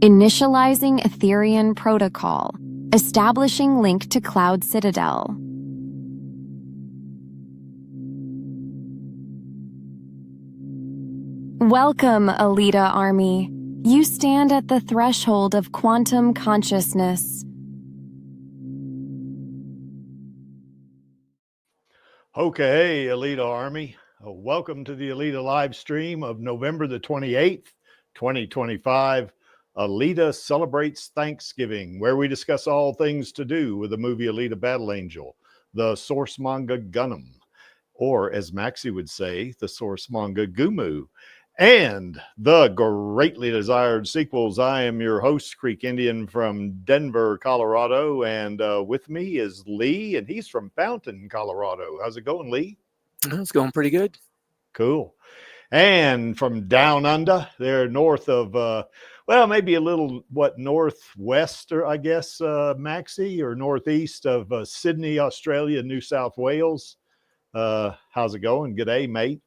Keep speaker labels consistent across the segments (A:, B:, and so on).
A: Initializing Ethereum protocol. Establishing link to Cloud Citadel. Welcome, Alita Army. You stand at the threshold of quantum consciousness.
B: Okay, Alita Army. Welcome to the Alita live stream of November the 28th, 2025. Alita celebrates Thanksgiving, where we discuss all things to do with the movie Alita Battle Angel, the source manga Gunum, or as Maxie would say, the source manga Gumu, and the greatly desired sequels. I am your host, Creek Indian from Denver, Colorado, and with me is Lee, and he's from Fountain, Colorado. How's it going, Lee?
C: It's going pretty good.
B: Cool. And from down under, they're north of, well, maybe a little, northwest, or I guess, Maxie, or northeast of Sydney, Australia, New South Wales. How's it going? G'day, mate.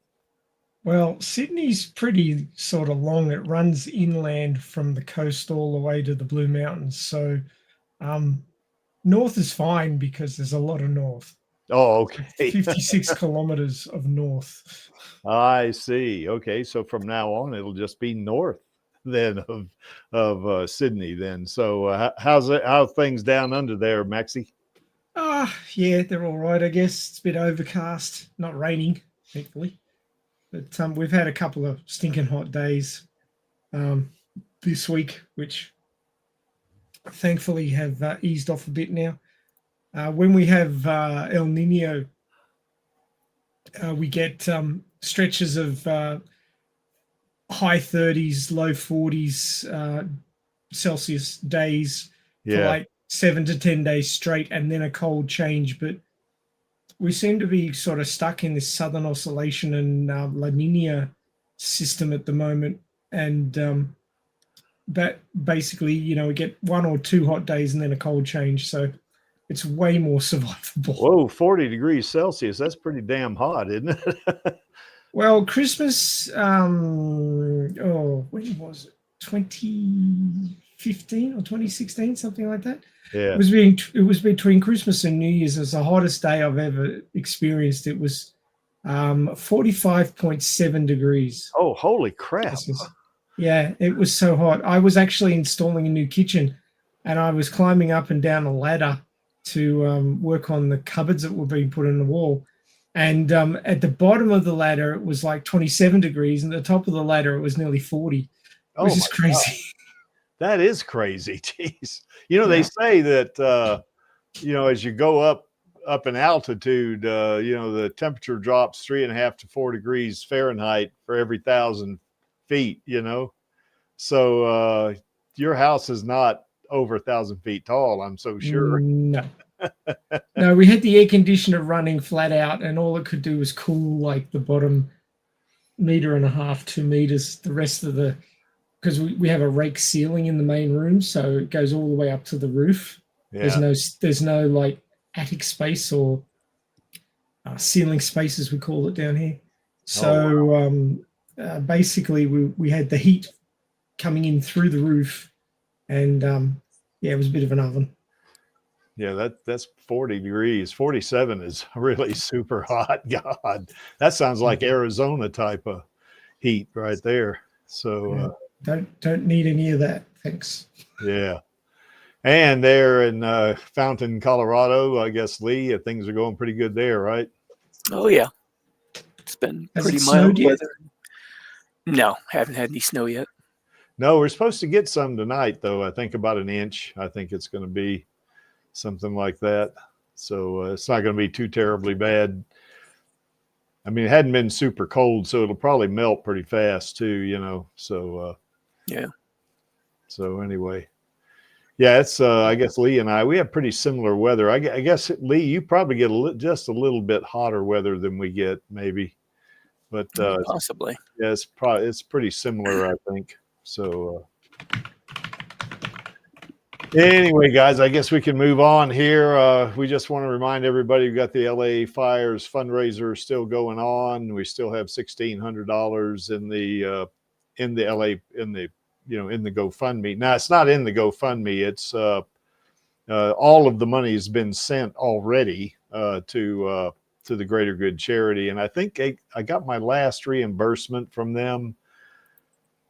D: Well, Sydney's pretty sort of long. It runs inland from the coast all the way to the Blue Mountains. So north is fine because there's a lot of north.
B: Oh, okay.
D: 56 kilometers of north.
B: I see. Okay, so from now on, it'll just be north then of Sydney then. So how things down under there, Maxie?
D: Yeah, they're all right, I guess. It's a bit overcast, not raining, thankfully. But we've had a couple of stinking hot days this week, which thankfully have eased off a bit now. When we have El Nino, we get stretches of high 30s, low 40s Celsius days for like 7 to 10 days straight, and then a cold change. But we seem to be sort of stuck in this Southern Oscillation and La Nina system at the moment. And that basically, we get 1 or 2 hot days and then a cold change. So it's way more survivable.
B: Whoa, 40 degrees Celsius. That's pretty damn hot, isn't it?
D: Well, Christmas, when was it? 2015 or 2016, something like that.
B: Yeah.
D: It was between Christmas and New Year's. It was the hottest day I've ever experienced. It was 45.7 degrees.
B: Oh, holy crap.
D: Yeah, it was so hot. I was actually installing a new kitchen, and I was climbing up and down a ladder to work on the cupboards that were being put in the wall. And at the bottom of the ladder, it was like 27 degrees, and at the top of the ladder, it was nearly 40. It was just crazy.
B: God. That is crazy. Jeez. They say that, as you go up in altitude, the temperature drops 3.5 to 4 degrees Fahrenheit for every 1,000 feet, So your house is not over 1,000 feet tall, I'm so sure.
D: No. No, we had the air conditioner running flat out, and all it could do was cool like the bottom 1.5 meters, 2 meters. The rest of because we have a rake ceiling in the main room, so it goes all the way up to the roof. Yeah. There's no like attic space or ceiling space, as we call it down here. So basically, we had the heat coming in through the roof, and it was a bit of an oven.
B: Yeah, that's 40 degrees. 47 is really super hot. God, that sounds like Arizona type of heat right there. So
D: don't need any of that, thanks.
B: Yeah. And there in Fountain, Colorado, I guess, Lee, things are going pretty good there, right?
C: Oh yeah, it's been pretty mild weather. No, haven't had any snow yet.
B: No, we're supposed to get some tonight, though. I think about 1 inch. I think it's going to be something like that. So it's not going to be too terribly bad. I mean, it hadn't been super cold, so it'll probably melt pretty fast too, So
C: yeah.
B: So anyway, yeah, it's I guess Lee and we have pretty similar weather. I guess Lee, you probably get just a little bit hotter weather than we get, maybe, but
C: possibly.
B: Yeah, it's pretty similar, I think. So. Anyway, guys, I guess we can move on here. We just want to remind everybody we've got the LA Fires fundraiser still going on. We still have $1,600 in the in the GoFundMe. Now it's not in the GoFundMe. It's all of the money has been sent already to the Greater Good charity, and I think I got my last reimbursement from them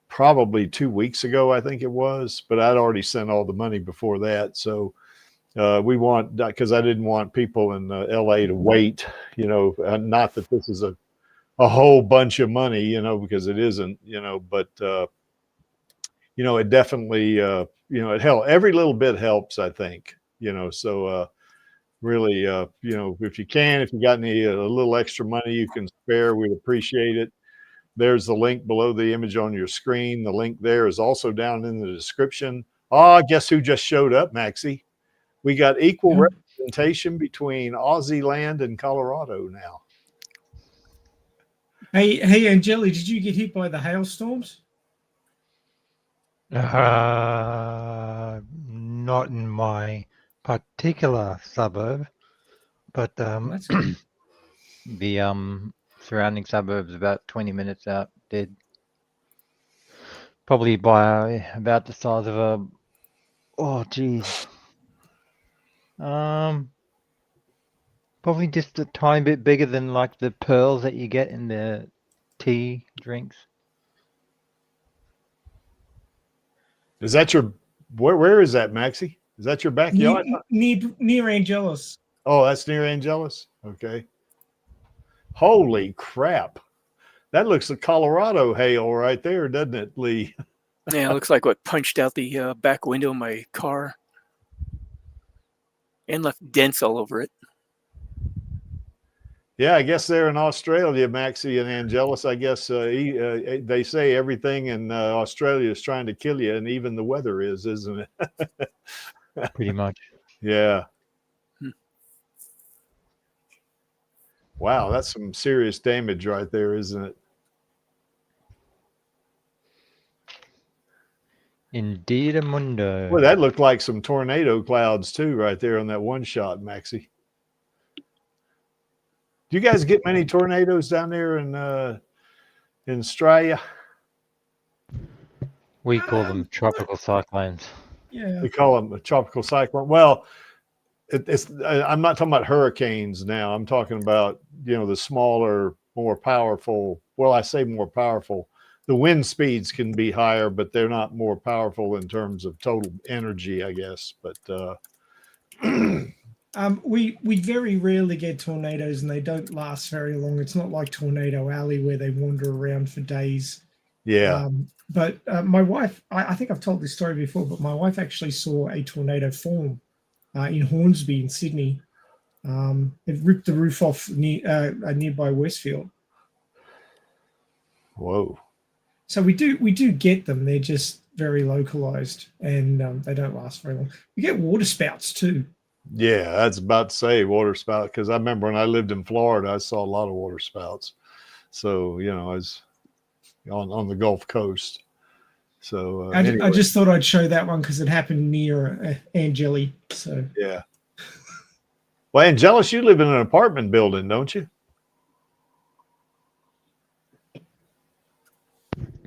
B: probably 2 weeks ago, I think it was, but I'd already sent all the money before that. So we want, because I didn't want people in LA to wait, not that this is a whole bunch of money, because it isn't, but it definitely, it helps. Every little bit helps, I think, so really, if you got any a little extra money you can spare, we'd appreciate it. There's the link below the image on your screen. The link there is also down in the description. Guess who just showed up, Maxie? We got equal representation between Aussie land and Colorado now.
D: Hey, Angeli, did you get hit by the hailstorms?
E: Not in my particular suburb, but
D: That's good.
E: the surrounding suburbs about 20 minutes out did. Probably by about the size of a, probably just a tiny bit bigger than like the pearls that you get in the tea drinks.
B: Is that where is that, Maxie? Is that your backyard?
D: Near Angelus.
B: Oh, that's near Angelus? Okay. Holy crap. That looks like Colorado hail right there, doesn't it, Lee?
C: Yeah, it looks like what punched out the back window of my car and left dents all over it.
B: Yeah, I guess they're in Australia, Maxie and Angelus. I guess they say everything in Australia is trying to kill you, and even the weather is, isn't it?
E: Pretty much.
B: Yeah. Wow, that's some serious damage right there, isn't it?
E: Indeed, Amundo.
B: Well, that looked like some tornado clouds too, right there on that one shot, Maxie. Do you guys get many tornadoes down there in Australia?
E: We call them tropical cyclones.
D: Yeah.
B: We call them a tropical cyclone. Well, I'm not talking about hurricanes now. I'm talking about, the smaller, more powerful. Well, I say more powerful. The wind speeds can be higher, but they're not more powerful in terms of total energy, I guess. But
D: we very rarely get tornadoes, and they don't last very long. It's not like Tornado Alley where they wander around for days.
B: Yeah.
D: But my wife, I think I've told this story before, but my wife actually saw a tornado form in Hornsby in Sydney. It ripped the roof off nearby Westfield.
B: Whoa.
D: So we do get them. They're just very localized, and they don't last very long. We get water spouts too.
B: Yeah, that's about to say water spout, because I remember when I lived in Florida, I saw a lot of water spouts. So, I was on the Gulf Coast. So anyway.
D: I just thought I'd show that one because it happened near Angeli. So
B: yeah. Well, Angelus, you live in an apartment building, don't you?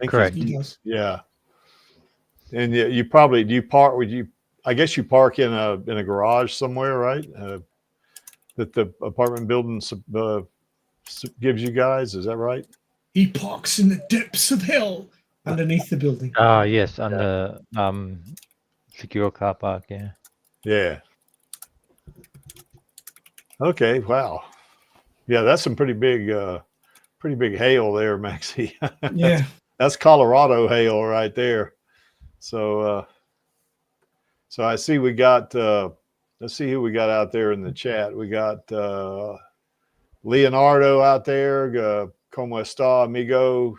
E: Correct.
B: Yeah. And you probably I guess you park in a garage somewhere, right? That the apartment building gives you guys. Is that right?
D: He parks in the depths of hell underneath the building.
E: Yes, under secure car park. Yeah.
B: Yeah. Okay. Wow. Yeah, that's some pretty big hail there, Maxie.
D: Yeah.
B: That's Colorado hail right there. So I see we got, let's see who we got out there in the chat. We got Leonardo out there. Como está, amigo?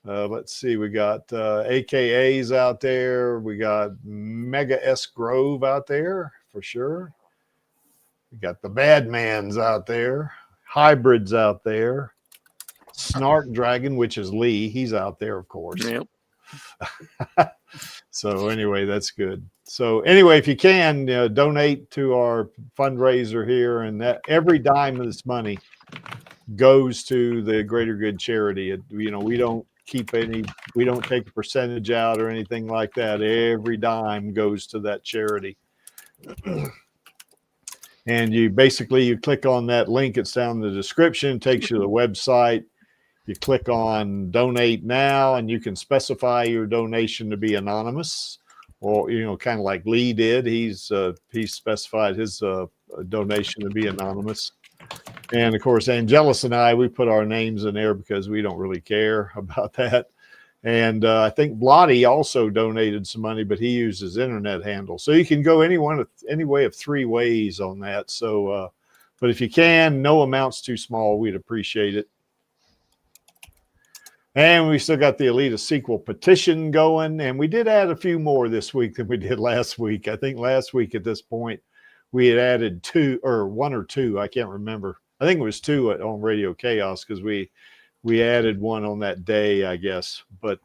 B: Let's see. We got AKAs out there. We got Mega S Grove out there for sure. We got the Badmans out there. Hybrids out there. Snark Dragon, which is Lee. He's out there, of course.
C: Yep.
B: So anyway, that's good. So anyway, if you can donate to our fundraiser here, and that every dime of this money goes to the Greater Good charity. We don't keep any, we don't take a percentage out or anything like that. Every dime goes to that charity. And you click on that link. It's down in the description, takes you to the website. You click on donate now, and you can specify your donation to be anonymous, or, you know, kind of like Lee did. He's specified his donation to be anonymous. And of course, Angelus and I, we put our names in there because we don't really care about that. And I think Blotty also donated some money, but he used his internet handle. So you can go any way of 3 ways on that. So, but if you can, no amount's too small. We'd appreciate it. And we still got the Alita sequel petition going. And we did add a few more this week than we did last week. I think last week at this point, we had added 2 or 1 or 2. I can't remember. I think it was 2 on Radio Chaos, because we added 1 on that day, I guess. But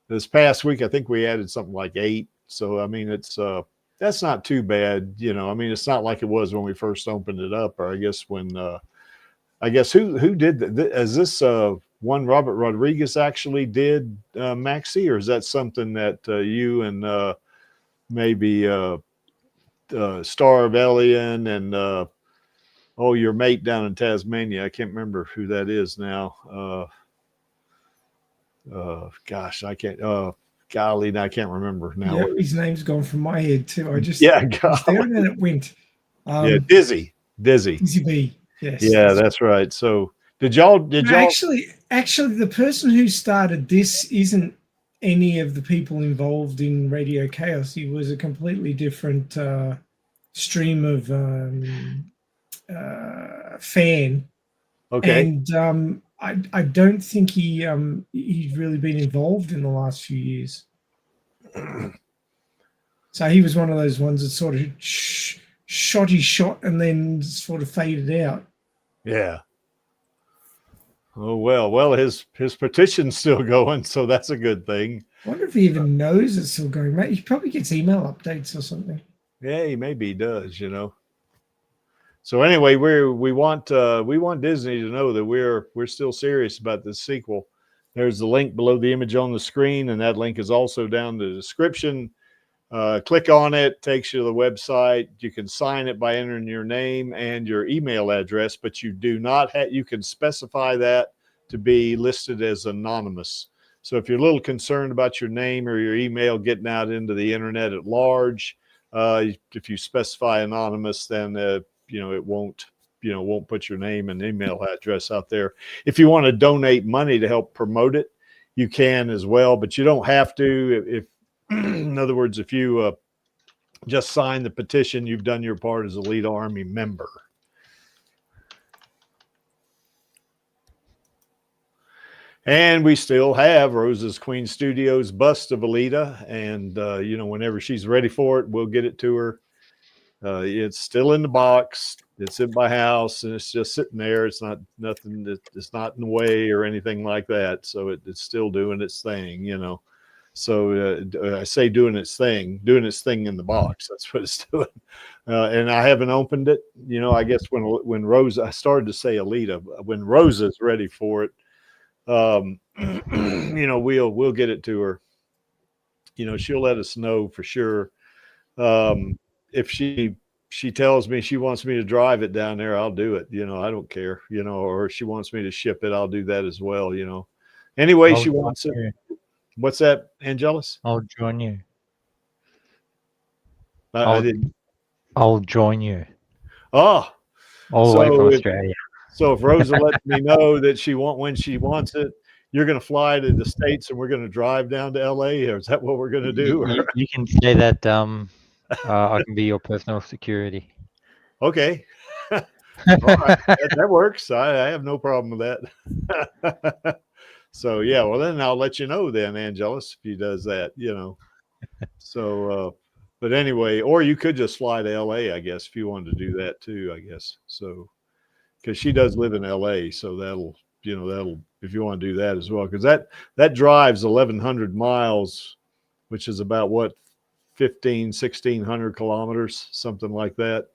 B: this past week, I think we added something like 8. So, I mean, it's that's not too bad. You know, I mean, it's not like it was when we first opened it up, or I guess when, I guess who did that? Is this one Robert Rodriguez actually did, Maxie, or is that something that you and maybe Star of Elian and your mate down in Tasmania, I can't remember who that is now. Gosh, I can't. Golly, I can't remember now.
D: Yeah, his name's gone from my head too. I just
B: there
D: and then it went.
B: Dizzy
D: B. Yes.
B: Yeah, that's right. So did y'all
D: actually the person who started this isn't any of the people involved in Radio Chaos. He was a completely different stream of fan.
B: Okay.
D: And I don't think he's really been involved in the last few years. So he was one of those ones that sort of shot his shot and then sort of faded out.
B: Yeah. Oh, well, his petition's still going, so that's a good thing.
D: I wonder if he even knows it's still going. Mate, he probably gets email updates or something.
B: Yeah, maybe he does, you know. So anyway, we want Disney to know that we're still serious about this sequel. There's the link below the image on the screen, and that link is also down in the description. Click on it, takes you to the website. You can sign it by entering your name and your email address, but you do not have, you can specify that to be listed as anonymous. So if you're a little concerned about your name or your email getting out into the internet at large, if you specify anonymous, then it won't put your name and email address out there. If you want to donate money to help promote it, you can as well, but you don't have to. If in other words, if you just sign the petition, you've done your part as a Alita Army member. And we still have Rose's Queen Studios bust of Alita, and whenever she's ready for it, we'll get it to her. It's still in the box. It's in my house, and it's just sitting there. It's not nothing. It's not in the way or anything like that. So it's still doing its thing, you know. So I say doing its thing in the box. That's what it's doing. And I haven't opened it. You know, I guess when Rose, I started to say Alita, when Rosa's ready for it, we'll get it to her. You know, she'll let us know for sure. If she tells me she wants me to drive it down there, I'll do it. You know, I don't care, or if she wants me to ship it, I'll do that as well, Anyway, she wants it. What's that, Angelus?
E: I'll join you.
B: I didn't.
E: I'll join you.
B: Oh,
E: all the way from Australia.
B: So if Rosa lets me know that when she wants it, you're going to fly to the States and we're going to drive down to LA, or is that what we're going to do?
E: You can say that I can be your personal security.
B: Okay. All right. That works. I have no problem with that. So, yeah, well, then I'll let you know then, Angelus, if he does that, So, but anyway, or you could just fly to LA, I guess, if you wanted to do that too, I guess. So, because she does live in LA, so that'll, if you want to do that as well, because that drives 1,100 miles, which is about what, 1,600 kilometers, something like that.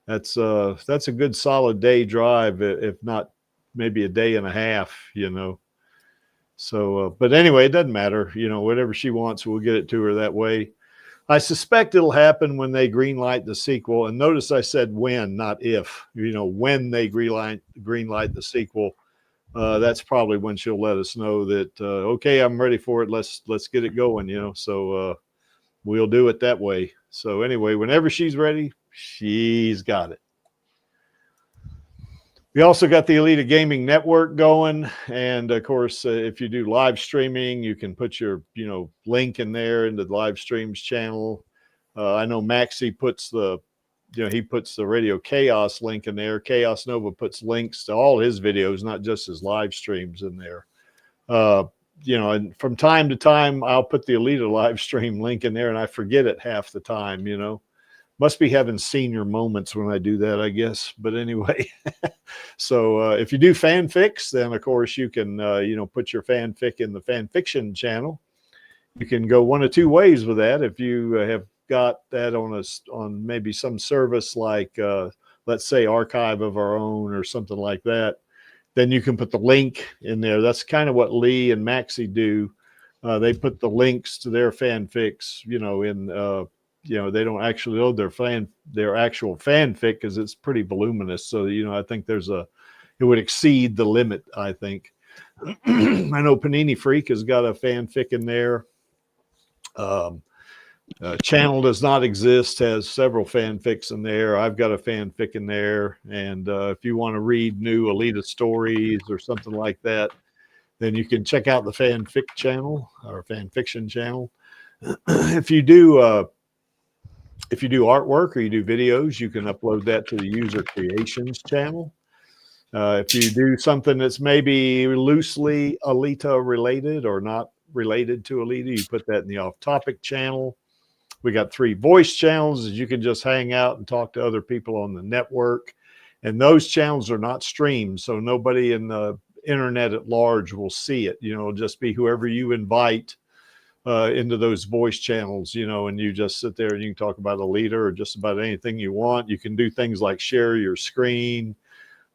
B: That's a good solid day drive, if not maybe a day and a half, So, but anyway, it doesn't matter. You know, whatever she wants, we'll get it to her that way. I suspect it'll happen when they greenlight the sequel. And notice I said when, not if. You know, when they greenlight the sequel, that's probably when she'll let us know that okay, I'm ready for it. Let's get it going. You know, so we'll do it that way. So anyway, whenever she's ready, she's got it. We also got the Alita Gaming Network going, and of course, if you do live streaming, you can put your link in there into the live streams channel. I know Maxie puts the he puts the Radio Chaos link in there. Chaos Nova puts links to all his videos, not just his live streams in there. And from time to time, I'll put the Alita live stream link in there, and I forget it half the time. Must be having senior moments when I do that, I guess. But anyway, so if you do fanfics, then of course you can, put your fanfic in the fan fiction channel. You can go one of two ways with that. If you have got that on maybe some service like, let's say Archive of Our Own or something like that, then you can put the link in there. That's kind of what Lee and Maxie do. They put the links to their fanfics, in they don't actually load their actual fanfic because it's pretty voluminous. So, I think it would exceed the limit, I think. I know Panini Freak has got a fanfic in there. Channel Does Not Exist has several fanfics in there. I've got a fanfic in there. And if you want to read new Alita stories or something like that, then you can check out the fanfic channel or fanfiction channel. If you do artwork or you do videos, you can upload that to the user creations channel. If you do something that's maybe loosely Alita related or not related to Alita, you put that in the off-topic channel. We got 3 voice channels that you can just hang out and talk to other people on the network. And those channels are not streamed, so nobody in the internet at large will see it. It'll just be whoever you invite into those voice channels, and you just sit there and you can talk about Alita or just about anything you want. You can do things like share your screen.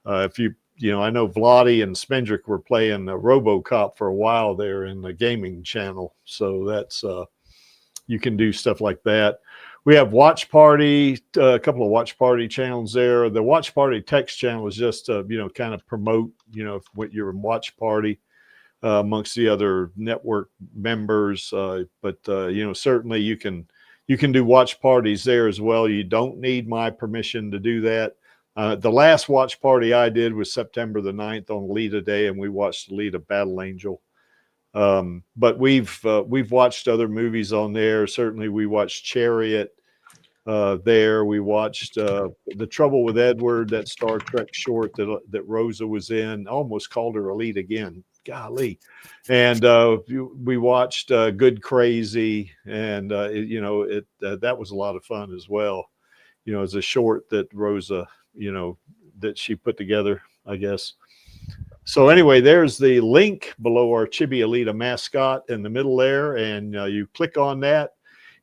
B: If I know Vladi and Spendrick were playing RoboCop for a while there in the gaming channel. So that's, you can do stuff like that. We have Watch Party, a couple of Watch Party channels there. The Watch Party text channel is just, kind of promote, what you're in Watch Party. Amongst the other network members, but certainly you can do watch parties there as well. You don't need my permission to do that. The last watch party I did was September the 9th on Alita Day, and we watched Alita Battle Angel. But we've watched other movies on there. Certainly, we watched Chariot there. We watched The Trouble with Edward, that Star Trek short that Rosa was in. Almost called her Alita again. Golly. And we watched Good Crazy, and that was a lot of fun as well. As a short that Rosa, that she put together, I guess. So anyway, there's the link below our Chibi Alita mascot in the middle there, and you click on that.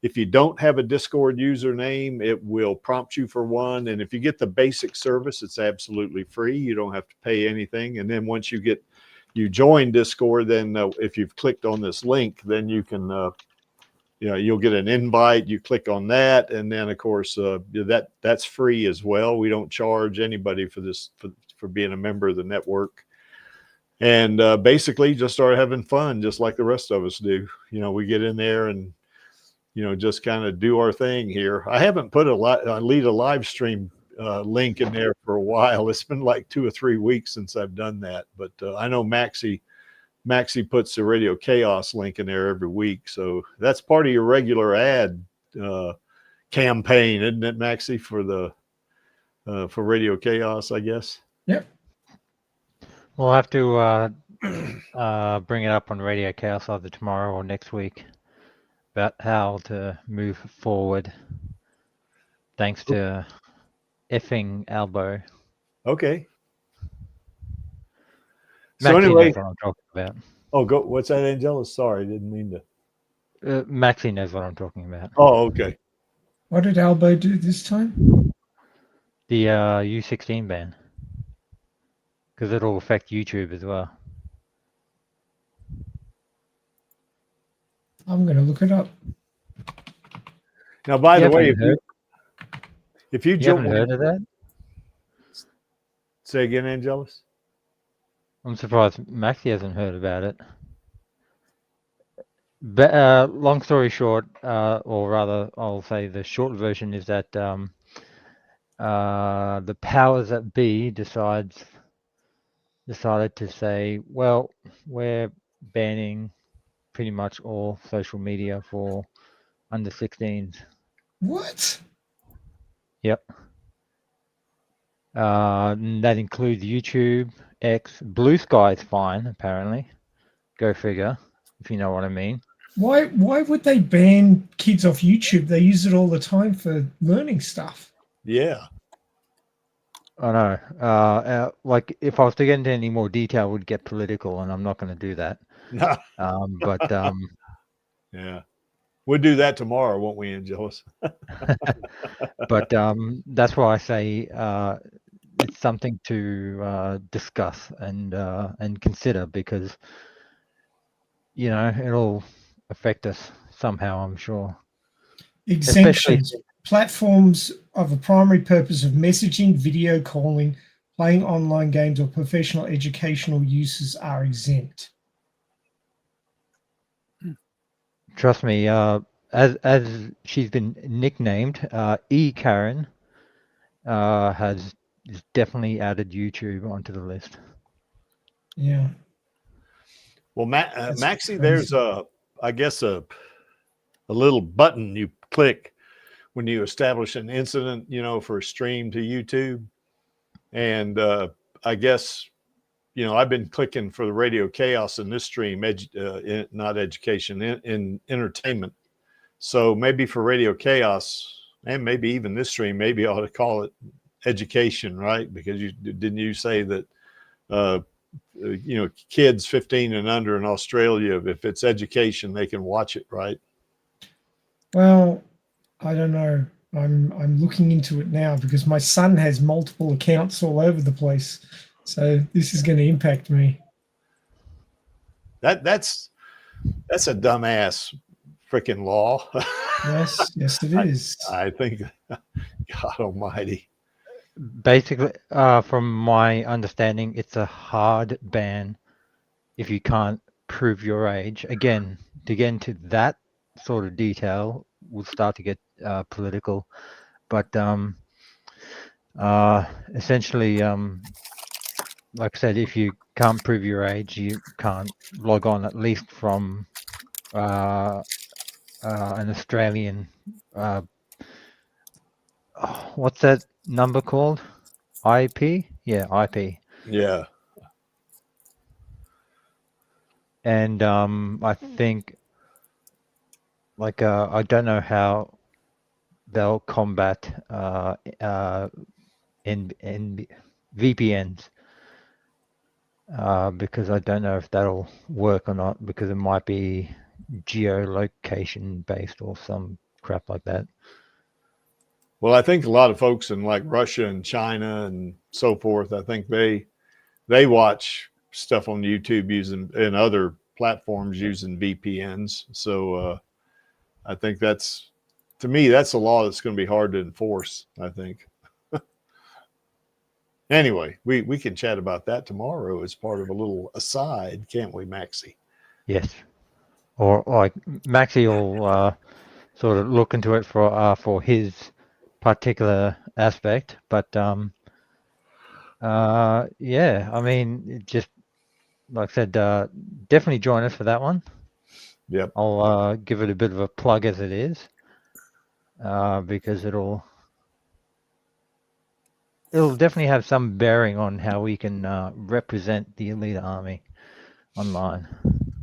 B: If you don't have a Discord username, it will prompt you for one. And if you get the basic service, it's absolutely free. You don't have to pay anything. And then once you join Discord, then if you've clicked on this link, then you can, you'll get an invite. You click on that, and then of course that's free as well. We don't charge anybody for this for being a member of the network, and basically just start having fun, just like the rest of us do. We get in there and just kind of do our thing here. I haven't put a Alita live stream link in there for a while. It's been like 2 or 3 weeks since I've done that, but I know Maxie puts the Radio Chaos link in there every week, so that's part of your regular ad campaign, isn't it, Maxie, for Radio Chaos, I guess?
D: Yep.
E: We'll have to bring it up on Radio Chaos either tomorrow or next week about how to move forward, thanks to effing Albo.
B: Okay.
E: Maxie
B: So anyway,
E: knows what I'm talking about.
B: Oh, go. What's that, Angela? Sorry, didn't mean
E: to. Maxie knows what I'm talking about.
B: Oh, okay.
D: What did Albo do this time?
E: The U16 ban, because it'll affect YouTube as well.
D: I'm going to look it up.
B: Now, by
E: You
B: the way,
E: haven't
B: if you
E: You haven't
B: join,
E: heard of that?
B: say again, Angelus.
E: I'm surprised Maxi hasn't heard about it. But long story short, or rather, I'll say the short version is that the powers that be decided to say, well, we're banning pretty much all social media for under 16s.
D: What?
E: Yep. That includes YouTube, X, Blue Sky is fine, apparently. Go figure, if you know what I mean.
D: Why would they ban kids off YouTube? They use it all the time for learning stuff.
B: Yeah.
E: I know. Like, if I was to get into any more detail, it would get political, and I'm not going to do that. But
B: yeah, we'll do that tomorrow, won't we, Angelus?
E: but that's why I say it's something to discuss and consider, because it'll affect us somehow, I'm sure.
D: Exemptions. Platforms of a primary purpose of messaging, video calling, playing online games, or professional educational uses are exempt.
E: Trust me, as she's been nicknamed, Karen has definitely added YouTube onto the list.
D: Yeah.
B: Well, Maxie, there's I guess a little button you click when you establish an incident, for a stream to YouTube. And I guess, I've been clicking for the Radio Chaos in this stream, not education, in entertainment. So maybe for Radio Chaos, and maybe even this stream, maybe I ought to call it education, right? Because didn't you say that, kids 15 and under in Australia, if it's education, they can watch it, right?
D: Well, I don't know. I'm looking into it now because my son has multiple accounts all over the place. So this is going to impact me.
B: That's a dumbass freaking law.
D: Yes, it is.
B: I think, God almighty.
E: Basically, from my understanding, it's a hard ban if you can't prove your age. Again, to get into that sort of detail, we'll start to get political. But essentially, like I said, if you can't prove your age, you can't log on, at least from an Australian. What's that number called? IP? Yeah, IP.
B: Yeah.
E: And I think, like, I don't know how they'll combat in VPNs, because I don't know if that'll work or not, because it might be geolocation based or some crap like that.
B: Well, I think a lot of folks in like Russia and China and so forth, I think they watch stuff on YouTube and other platforms using VPNs. So I think to me, that's a law that's going to be hard to enforce, I think. Anyway, we can chat about that tomorrow as part of a little aside, can't we, Maxie?
E: Yes. Or like Maxie will sort of look into it for his particular aspect, but yeah, I mean, just like I said, definitely join us for that one.
B: Yep.
E: I'll give it a bit of a plug as it is, because it'll definitely have some bearing on how we can represent the Alita Army online.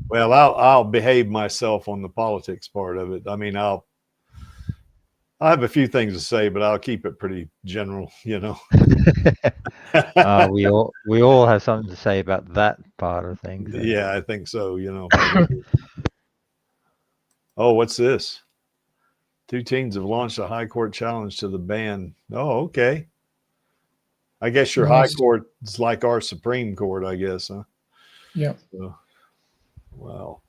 B: Well, I'll behave myself on the politics part of it. I mean, I have a few things to say, but I'll keep it pretty general,
E: We all have something to say about that part of things.
B: Yeah, I think so, Oh, what's this? 2 teams have launched a high court challenge to the ban. Oh, okay. I guess your high court is like our Supreme Court, I guess, huh?
D: Yeah.
B: So, wow.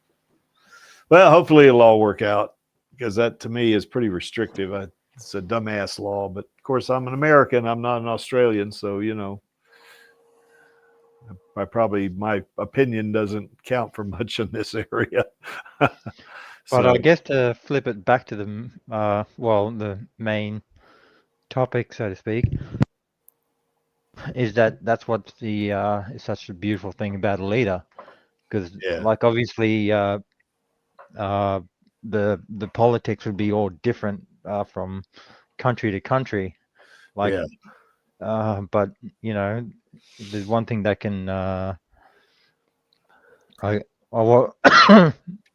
B: Well, hopefully it'll all work out, because that to me is pretty restrictive. It's a dumbass law, but of course I'm an American. I'm not an Australian, so my opinion doesn't count for much in this area.
E: But I guess to flip it back to the the main topic, so to speak, is that's what the is such a beautiful thing about Alita, because like obviously the politics would be all different from country to country, like but there's one thing that can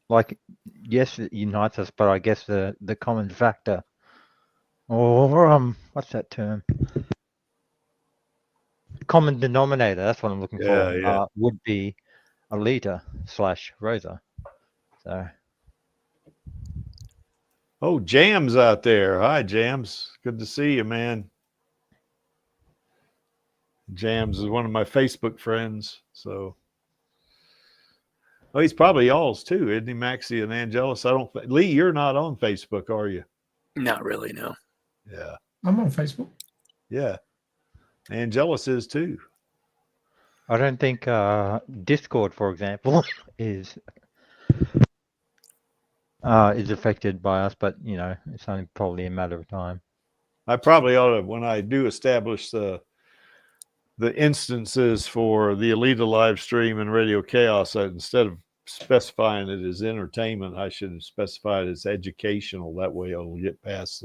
E: like, yes, it unites us, but I guess the common factor, or what's that term? Common denominator. That's what I'm looking for. Would be Alita / Rosa. So.
B: Oh, Jam's out there. Hi, Jams. Good to see you, man. Jams is one of my Facebook friends. So. Oh, he's probably y'all's too, isn't he, Maxie and Angelus? Lee, you're not on Facebook, are you?
C: Not really, no.
B: Yeah.
D: I'm on Facebook.
B: Yeah. Angelus is too.
E: I don't think Discord, for example, is affected by us, but it's only probably a matter of time.
B: I probably ought to, when I do establish the instances for the Alita live stream and Radio Chaos, instead of specifying it as entertainment, I should specify it as educational. That way I'll get past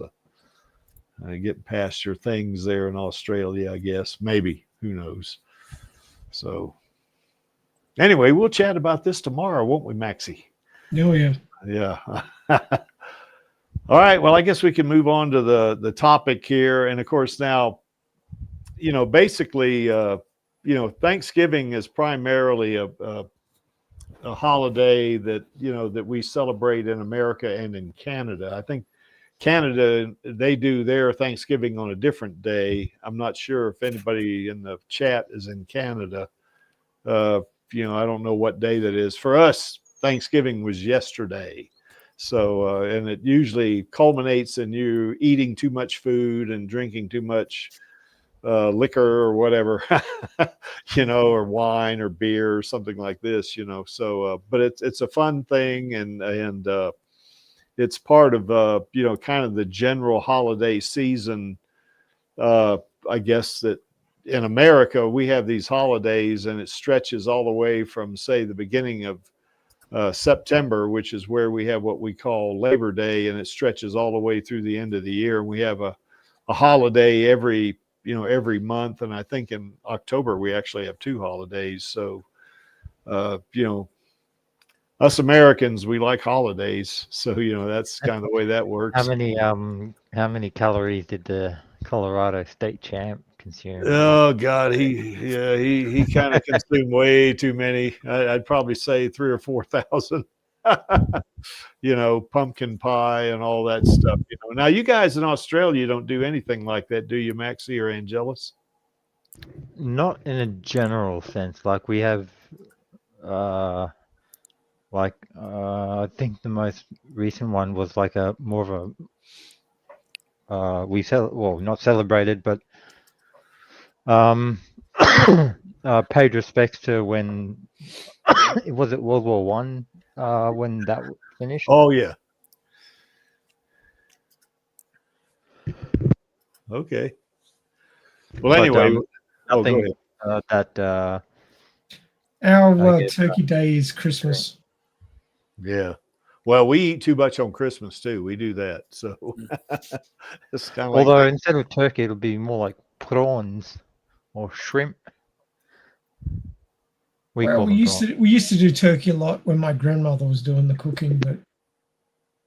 B: your things there in Australia, I guess. Maybe. Who knows? So anyway, we'll chat about this tomorrow, won't we, Maxie?
D: Oh, yeah.
B: Yeah. All right. Well, I guess we can move on to the topic here. And of course, now, basically, Thanksgiving is primarily a holiday that, that we celebrate in America and in Canada. I think Canada, they do their Thanksgiving on a different day. I'm not sure if anybody in the chat is in Canada. I don't know what day that is. For us, Thanksgiving was yesterday. So, and it usually culminates in you eating too much food and drinking too much liquor or whatever, or wine or beer or something like this, So, but it's a fun thing, and it's part of kind of the general holiday season. I guess that in America we have these holidays, and it stretches all the way from, say, the beginning of September, which is where we have what we call Labor Day, and it stretches all the way through the end of the year. We have a holiday every month, and I think in October we actually have 2 holidays. So us Americans, we like holidays, so that's kind of the way that works.
E: How many calories did the Colorado state champ consume?
B: Oh God, he kind of consumed way too many. I'd probably say 3,000 or 4,000. Pumpkin pie and all that stuff. Now you guys in Australia don't do anything like that, do you, Maxie or Angelus?
E: Not in a general sense. Like we have, I think the most recent one was like a more of a not celebrated, but paid respects to when was it World War One when that finished.
B: Oh yeah. Okay. Well, anyway,
E: nothing that
D: our Turkey Day is Christmas.
B: Yeah. Well, we eat too much on Christmas too. We do that. So it's kind of like,
E: although instead of turkey, it'll be more like prawns or shrimp.
D: We used to do turkey a lot when my grandmother was doing the cooking, but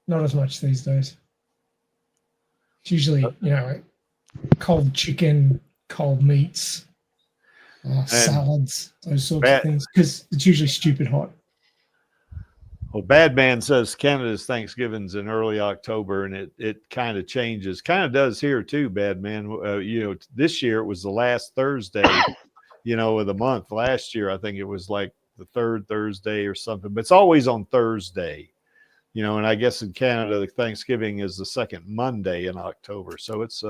D: not as much these days. It's usually, cold chicken, cold meats, salads, those sorts of things, because it's usually stupid hot.
B: Well, Bad Man says Canada's Thanksgiving's in early October, and it kind of changes. Kind of does here too, Bad Man. This year it was the last Thursday, of the month. Last year I think it was like the third Thursday or something, but it's always on Thursday. you know, and I guess in Canada, the Thanksgiving is the second Monday in October. So it's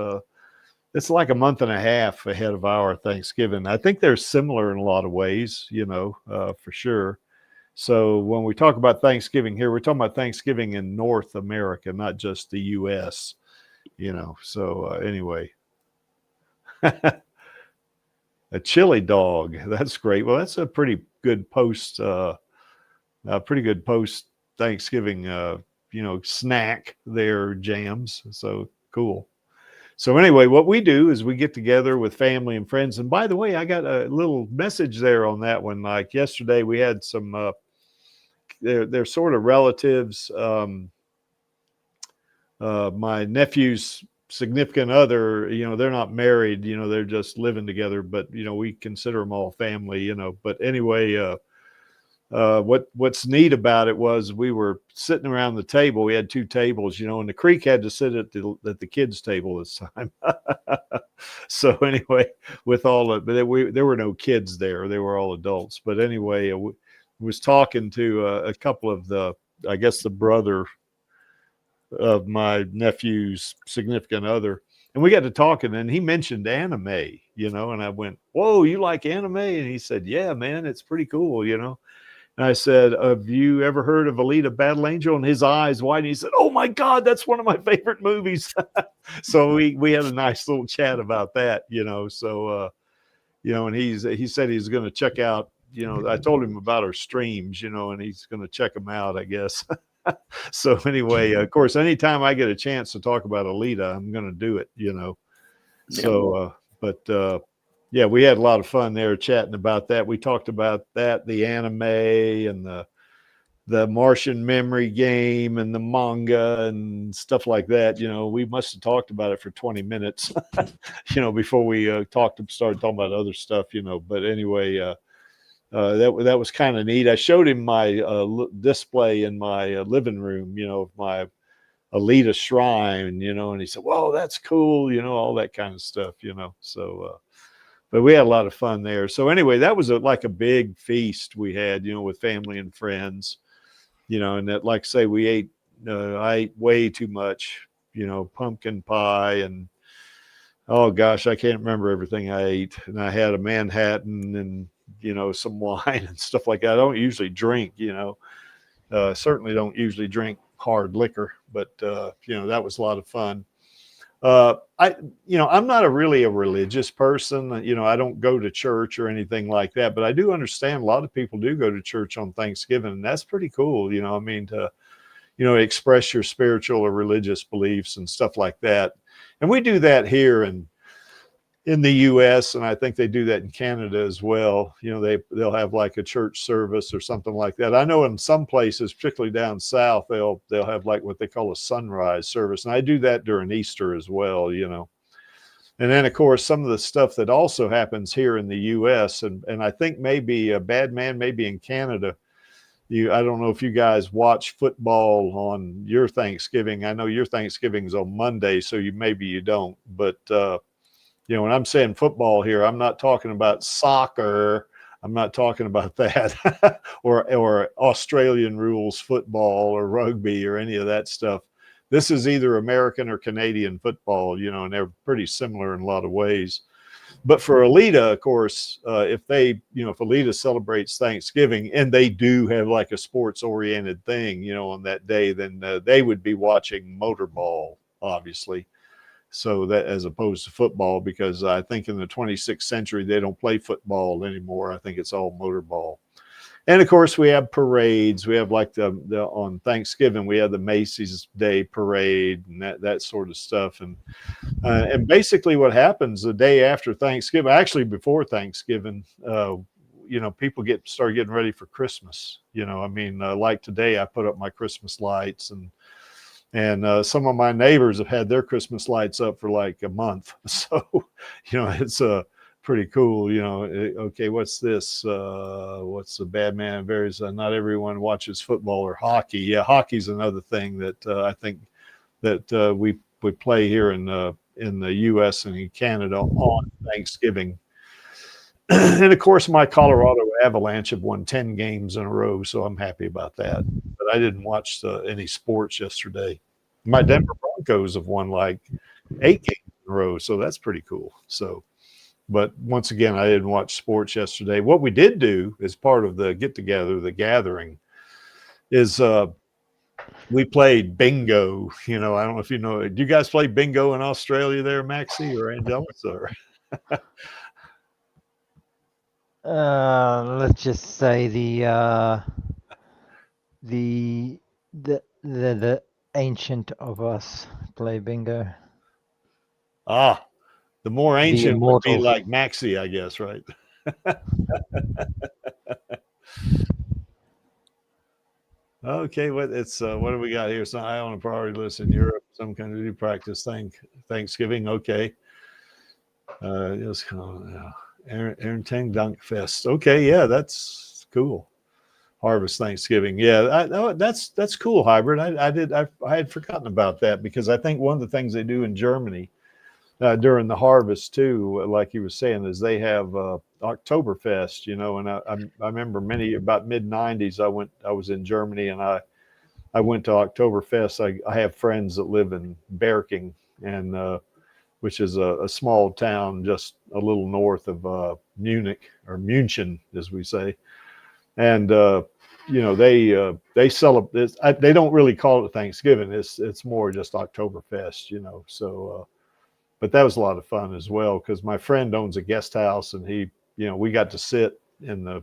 B: like a month and a half ahead of our Thanksgiving. I think they're similar in a lot of ways, you know, for sure. So when we talk about Thanksgiving here, we're talking about Thanksgiving in North America, not just the U.S., you know. So anyway, a chili dog. That's great. Well, that's a pretty good post Thanksgiving, you know, snack there, Jams. So cool. So anyway, what we do is we get together with family and friends. And by the way, I got a little message there on that one. Like yesterday, we had some, they're sort of relatives. My nephew's significant other, you know, they're not married, you know, they're just living together, but, you know, we consider them all family, you know. But anyway, what's neat about it was we were sitting around the table. We had 2 tables, you know, and the Creek had to sit at the kids' table this time. So anyway, with all of, but there were no kids there; they were all adults. But anyway, I was talking to a couple of I guess the brother of my nephew's significant other, and we got to talking, and he mentioned anime, you know, and I went, "Whoa, you like anime?" And he said, "Yeah, man, it's pretty cool, you know." And I said, "Have you ever heard of Alita Battle Angel?" And his eyes widened. He said, "Oh my God, that's one of my favorite movies." So we had a nice little chat about that, you know. So you know, and he said he's going to check out, you know, I told him about our streams, you know, and he's going to check them out, I guess. So anyway, of course, anytime I get a chance to talk about Alita, I'm going to do it, you know. So, yeah, we had a lot of fun there chatting about that. We talked about that, the anime and the Martian memory game and the manga and stuff like that. You know, we must have talked about it for 20 minutes, you know, before we started talking about other stuff, you know. But anyway, that was kind of neat. I showed him my display in my living room, you know, of my Alita shrine, you know, and he said, "Whoa, that's cool," you know, all that kind of stuff, you know. So, but we had a lot of fun there. So anyway, that was like a big feast we had, you know, with family and friends, you know, and that, like I say, I ate way too much, you know, pumpkin pie and, oh gosh, I can't remember everything I ate. And I had a Manhattan and, you know, some wine and stuff like that. I don't usually drink, you know, certainly don't usually drink hard liquor, but, you know, that was a lot of fun. You know, I'm not really a religious person. You know, I don't go to church or anything like that, but I do understand a lot of people do go to church on Thanksgiving, and that's pretty cool. You know, I mean, to, you know, express your spiritual or religious beliefs and stuff like that. And we do that here in the U.S., and I think they do that in Canada as well. You know, they'll have like a church service or something like that. I know in some places, particularly down south, they'll have like what they call a sunrise service, and I do that during Easter as well. You know, and then of course some of the stuff that also happens here in the U.S. and I think maybe a bad man, maybe in Canada. I don't know if you guys watch football on your Thanksgiving. I know your Thanksgiving's on Monday, so maybe you don't, but. You know, when I'm saying football here, I'm not talking about soccer. I'm not talking about that or Australian rules football or rugby or any of that stuff. This is either American or Canadian football, you know, and they're pretty similar in a lot of ways. But for Alita, of course, if Alita celebrates Thanksgiving and they do have like a sports oriented thing, you know, on that day, then they would be watching motorball, obviously. So that, as opposed to football, because I think in the 26th century, they don't play football anymore. I think it's all motorball. And of course, we have parades. We have like on Thanksgiving, we have the Macy's Day Parade and that sort of stuff. And basically what happens the day after Thanksgiving, actually before Thanksgiving, you know, people start getting ready for Christmas. You know, I mean, like today, I put up my Christmas lights and some of my neighbors have had their Christmas lights up for like a month. So, you know, it's pretty cool. You know, okay, what's this? What's the bad man? Varies. Not everyone watches football or hockey. Yeah, hockey's another thing that I think that we play here in the U.S. and in Canada on Thanksgiving. And of course, my Colorado Avalanche have won 10 games in a row, so I'm happy about that. But I didn't watch any sports yesterday. My Denver Broncos have won like 8 games in a row, so that's pretty cool. So, but once again, I didn't watch sports yesterday. What we did do as part of the get-together, the gathering, is we played bingo. You know, I don't know if you know. Do you guys play bingo in Australia there, Maxie or Angelus? Or
E: Let's just say the ancient of us play bingo.
B: the more ancient would be
E: immortals.
B: like Maxie, I guess, right? Okay, what do we got here? So I on a priority list in Europe, some kind of new practice Thanksgiving. Okay. Just Aaron Tang Dunk Fest. Okay, yeah, that's cool. Harvest Thanksgiving. Yeah, that's cool, Hybrid. I had forgotten about that because I think one of the things they do in Germany during the harvest too, like you were saying, is they have Oktoberfest, you know, and I remember about mid-90s I was in Germany and I went to Oktoberfest. I have friends that live in Berking, and which is a small town just a little north of Munich, or München as we say. And you know, they celebrate. They don't really call it Thanksgiving. It's more just Oktoberfest, you know. So but that was a lot of fun as well, because my friend owns a guest house, and he, you know, we got to sit in the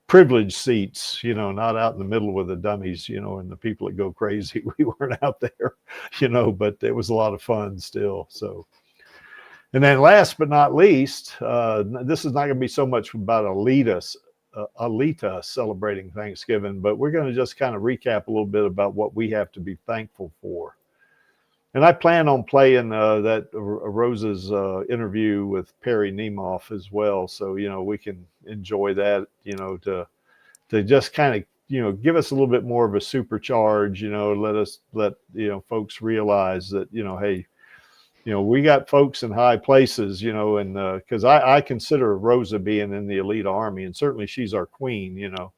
B: privileged seats, you know, not out in the middle with the dummies, you know, and the people that go crazy. We weren't out there, you know, but it was a lot of fun still. So, and then last but not least, this is not going to be so much about Alita celebrating Thanksgiving, but we're going to just kind of recap a little bit about what we have to be thankful for. And I plan on playing that Rose's interview with Perry Nemeth as well, so you know we can enjoy that. You know, to just kind of, you know, give us a little bit more of a supercharge. You know, let you know folks realize that, you know, hey, you know, we got folks in high places. You know, and because I consider Rosa being in the Alita Army, and certainly she's our queen. You know.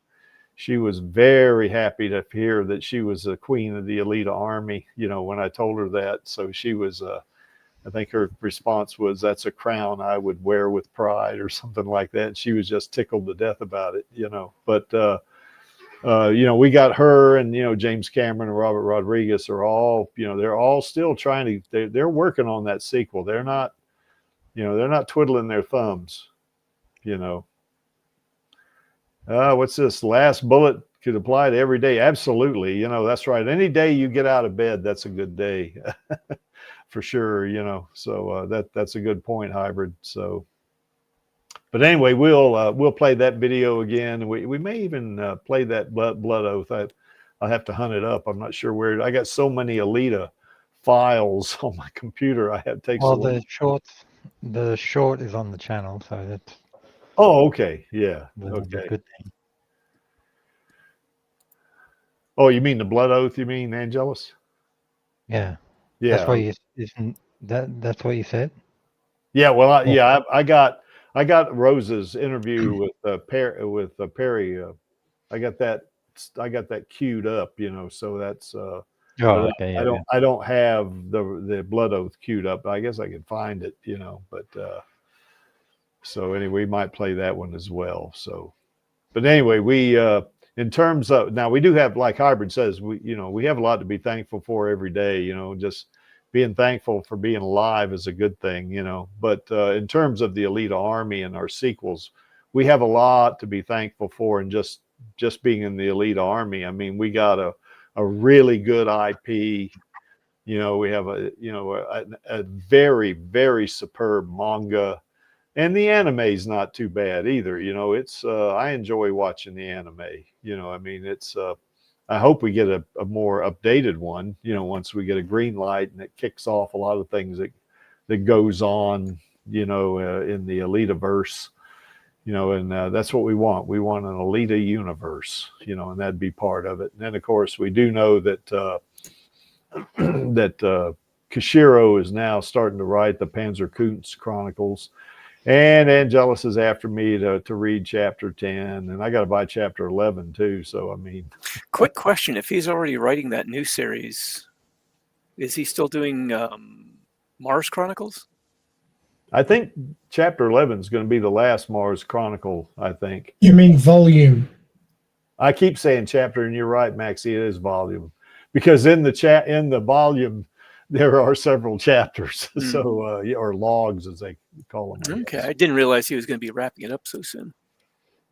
B: She was very happy to hear that she was a queen of the Alita Army, you know, when I told her that. So she was, I think her response was, "That's a crown I would wear with pride," or something like that. And she was just tickled to death about it, you know. But, you know, we got her, and, you know, James Cameron and Robert Rodriguez are all, you know, they're all still trying to, they're working on that sequel. They're not, you know, they're not twiddling their thumbs, you know. What's this? Last bullet could apply to every day. Absolutely. You know, that's right. Any day you get out of bed, that's a good day for sure. You know, so that's a good point, Hybrid. So, but anyway, we'll play that video again. We may even play that blood oath. I'll have to hunt it up. I'm not sure where. I got so many Alita files on my computer. I have to take.
E: Well, the short is on the channel, so that's.
B: Oh, okay. Yeah. Okay.
E: Good thing.
B: Oh, you mean the blood oath? You mean Angelus?
E: Yeah.
B: Yeah.
E: That's what you. That's what you said.
B: Yeah. Well, I got Rose's interview with Perry. I got that queued up. You know, so that's.
E: Okay. Yeah,
B: I don't have the blood oath queued up. I guess I can find it. You know, but. So anyway, we might play that one as well. So, but anyway, we in terms of, now we do have, like Hybrid says, we have a lot to be thankful for every day. You know, just being thankful for being alive is a good thing. You know, but in terms of the Alita Army and our sequels, we have a lot to be thankful for, and just being in the Alita Army. I mean, we got a really good IP. You know, we have a very, very superb manga. And the anime is not too bad either. You know, it's I enjoy watching the anime. You know, I mean, it's I hope we get a more updated one, you know, once we get a green light and it kicks off a lot of things that goes on, you know, in the Alita verse, you know, and that's what we want. We want an Alita universe, you know, and that'd be part of it. And then, of course, we do know that that Kishiro is now starting to write the Panzer Kunst Chronicles. And Angelus is after me to read chapter 10, and I got to buy chapter 11 too. So I mean,
C: quick question: if he's already writing that new series, is he still doing Mars Chronicles?
B: I think chapter 11 is going to be the last Mars Chronicle. I think.
D: You mean volume?
B: I keep saying chapter, and you're right, Maxie. It is volume, because in the volume there are several chapters, so or logs as they call them.
C: Okay, I didn't realize he was going to be wrapping it up so soon.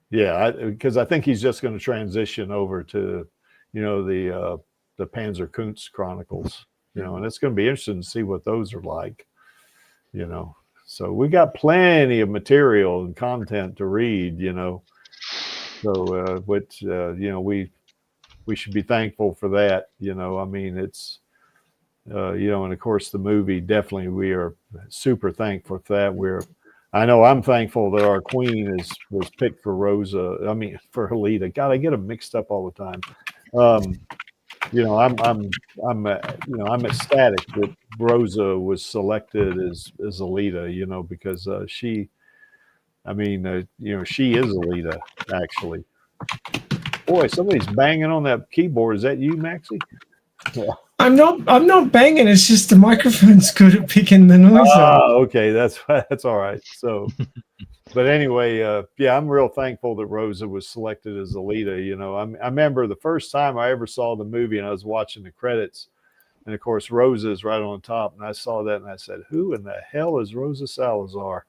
B: Yeah, because I think he's just going to transition over to, the Panzer Kunst Chronicles, and it's going to be interesting to see what those are like, So we got plenty of material and content to read, So, which we should be thankful for that, I mean, it's. And of course the movie, definitely we are super thankful for that. I know I'm thankful that our queen was picked for Rosa. I mean, for Alita. God, I get them mixed up all the time. I'm ecstatic that Rosa was selected as Alita, because she is Alita, actually. Boy, somebody's banging on that keyboard. Is that you, Maxie? Yeah.
D: I'm not banging. It's just the microphone's good at picking the noise up.
B: Okay, that's all right. So, but anyway, I'm real thankful that Rosa was selected as Alita. I remember the first time I ever saw the movie, and I was watching the credits, and of course Rosa is right on top, and I saw that, and I said, "Who in the hell is Rosa Salazar?"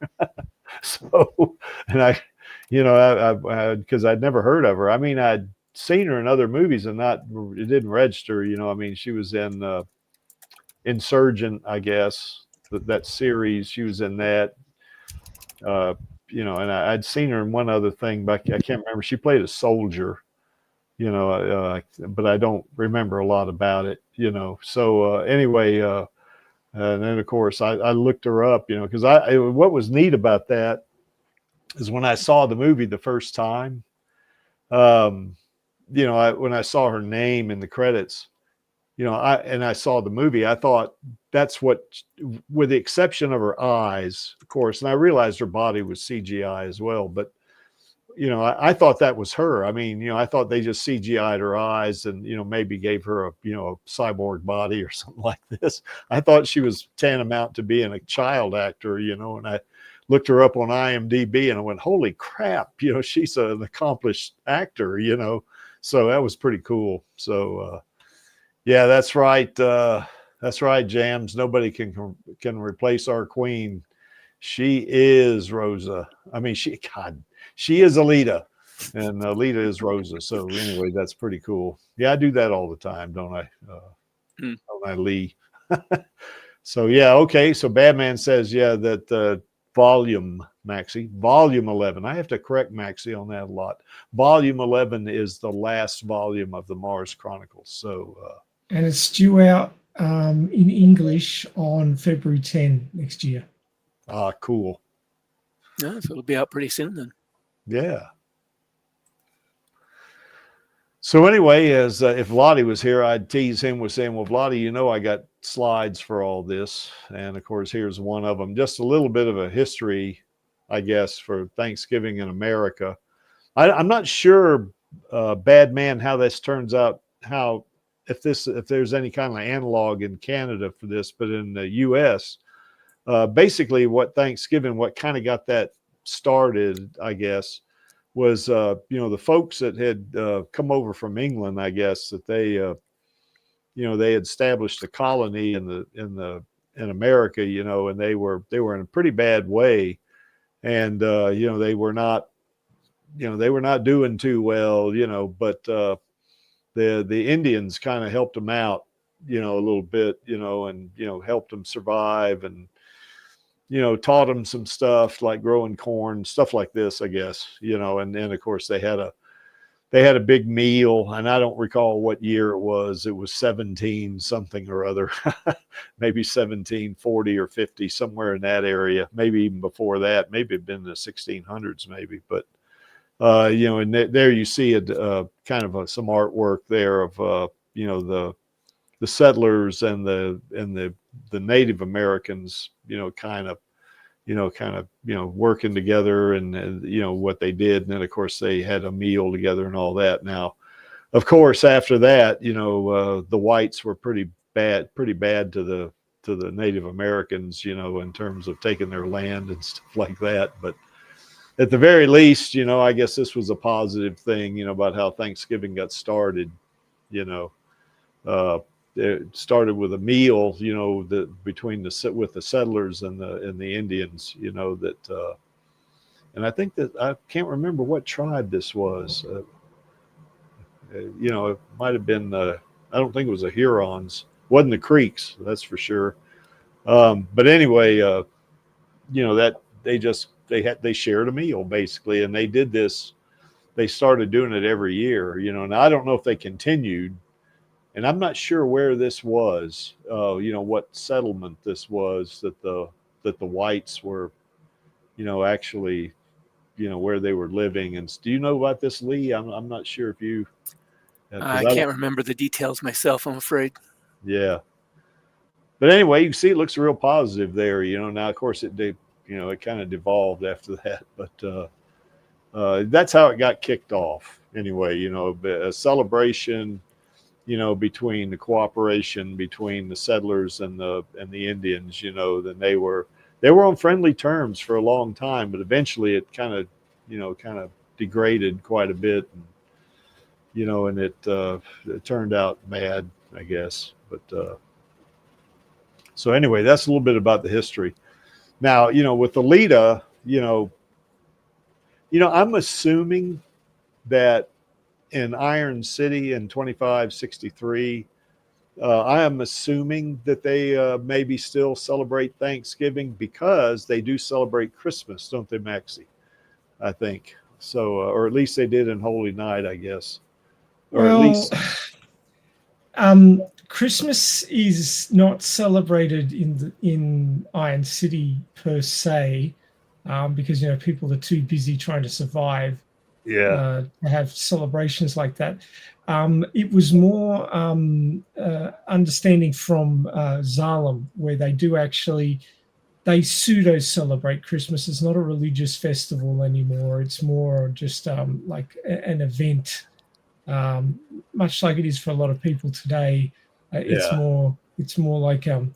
B: So, and I because I'd never heard of her. I mean, I'd seen her in other movies and it didn't register, I mean, she was in Insurgent, I guess, that series. She was in that, and I'd seen her in one other thing, but I can't remember. She played a soldier, but I don't remember a lot about it, So anyway, and then of course I looked her up, because what was neat about that is when I saw the movie the first time, when I saw her name in the credits, I saw the movie, I thought that's what, with the exception of her eyes, of course, and I realized her body was CGI as well, but, I thought that was her. I mean, I thought they just CGI'd her eyes and, maybe gave her a cyborg body or something like this. I thought she was tantamount to being a child actor, and I looked her up on IMDb and I went, holy crap, she's an accomplished actor, So that was pretty cool. So, yeah, that's right. That's right, Jams. Nobody can replace our queen. She is Rosa. I mean, she is Alita, and Alita is Rosa. So anyway, that's pretty cool. Yeah, I do that all the time, don't I? Don't I, Lee? So yeah, okay. So Badman says, yeah, that volume, Maxie, volume 11. I have to correct Maxie on that a lot. Volume 11 is the last volume of the Mars Chronicles. So,
D: and it's due out in English on February 10 next year.
B: Ah, cool.
C: Yeah, so it'll be out pretty soon then.
B: Yeah. So anyway, as if Vladi was here, I'd tease him with saying, well, Vladi, I got slides for all this. And of course, here's one of them. Just a little bit of a history, I guess, for Thanksgiving in America. I'm not sure, Bad Man, how this turns out, if there's any kind of analog in Canada for this, but in the U.S., basically what Thanksgiving, what kind of got that started, I guess, was the folks that had come over from England, I guess, that they they had established a colony in America, and they were in a pretty bad way, and they were not doing too well, but the Indians kind of helped them out, a little bit, and helped them survive, and taught them some stuff like growing corn, stuff like this, I guess, and then of course they had a big meal, and I don't recall what year it was. It was 17 something or other, maybe 1740 or 50, somewhere in that area, maybe even before that, maybe it'd been the 1600s maybe, but and there you see kind of some artwork there of the settlers and the Native Americans, kind of kind of, working together and what they did. And then of course they had a meal together and all that. Now, of course, after that, the whites were pretty bad to the Native Americans, in terms of taking their land and stuff like that. But at the very least, I guess this was a positive thing, about how Thanksgiving got started. It started with a meal, between with the settlers and the Indians, and I think that I can't remember what tribe this was. It might have been. I don't think it was the Hurons. Wasn't the Creeks, that's for sure. But anyway, that they shared a meal basically, and they did this. They started doing it every year, and I don't know if they continued. And I'm not sure where this was, what settlement this was that the whites were, actually, where they were living. And do you know about this, Lee? I'm not sure if you.
C: I can't remember the details myself, I'm afraid.
B: Yeah. But anyway, you can see it looks real positive there. Now of course it kind of devolved after that, but that's how it got kicked off. Anyway, a celebration. Between the cooperation between the settlers and the Indians, then they were on friendly terms for a long time, but eventually it kind of degraded quite a bit, and it turned out bad, I guess. But so anyway, that's a little bit about the history. Now, with Alita, I'm assuming that in Iron City in 2563, I am assuming that they maybe still celebrate Thanksgiving, because they do celebrate Christmas, don't they, Maxie? I think so, or at least they did in Holy Night, I guess. Or
D: well,
B: at least
D: Christmas is not celebrated in Iron City per se, because people are too busy trying to survive. To have celebrations like that. It was more understanding from Zalem, where they do actually, they pseudo celebrate Christmas. It's not a religious festival anymore. It's more just like an event, much like it is for a lot of people today. It's more like a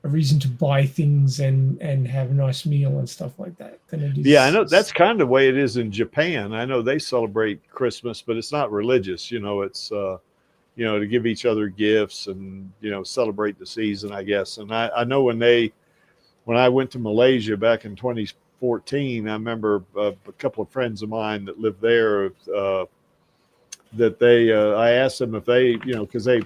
D: reason to buy things and have a nice meal and stuff like that than it is.
B: Yeah, I know that's kind of the way it is in Japan. I know they celebrate Christmas, but it's not religious. It's to give each other gifts and celebrate the season, I guess. And I know when I went to Malaysia back in 2014, I remember a couple of friends of mine that lived there. That I asked them if they, because I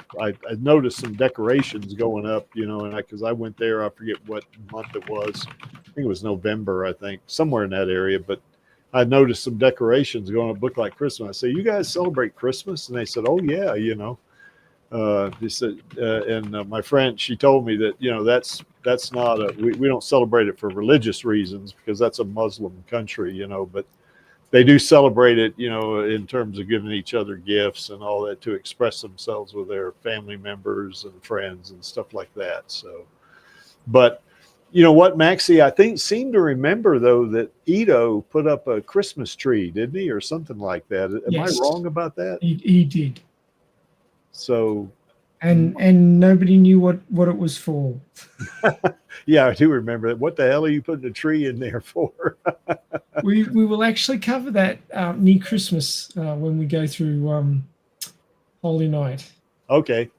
B: noticed some decorations going up, and because I went there, I forget what month it was. I think it was November, I think, somewhere in that area. But I noticed some decorations going up, looked like Christmas. I said, "You guys celebrate Christmas?" And they said, "Oh yeah, They said, and my friend, she told me that that's not we don't celebrate it for religious reasons, because that's a Muslim country, but they do celebrate it, in terms of giving each other gifts and all that to express themselves with their family members and friends and stuff like that. So, but you know what, Maxie, I seem to remember though that Ito put up a Christmas tree, didn't he, or something like that? Am I wrong about that?
D: He did.
B: So,
D: and nobody knew what it was for.
B: Yeah, I do remember that. What the hell are you putting a tree in there for?
D: we will actually cover that near Christmas when we go through Holy Night.
B: Okay.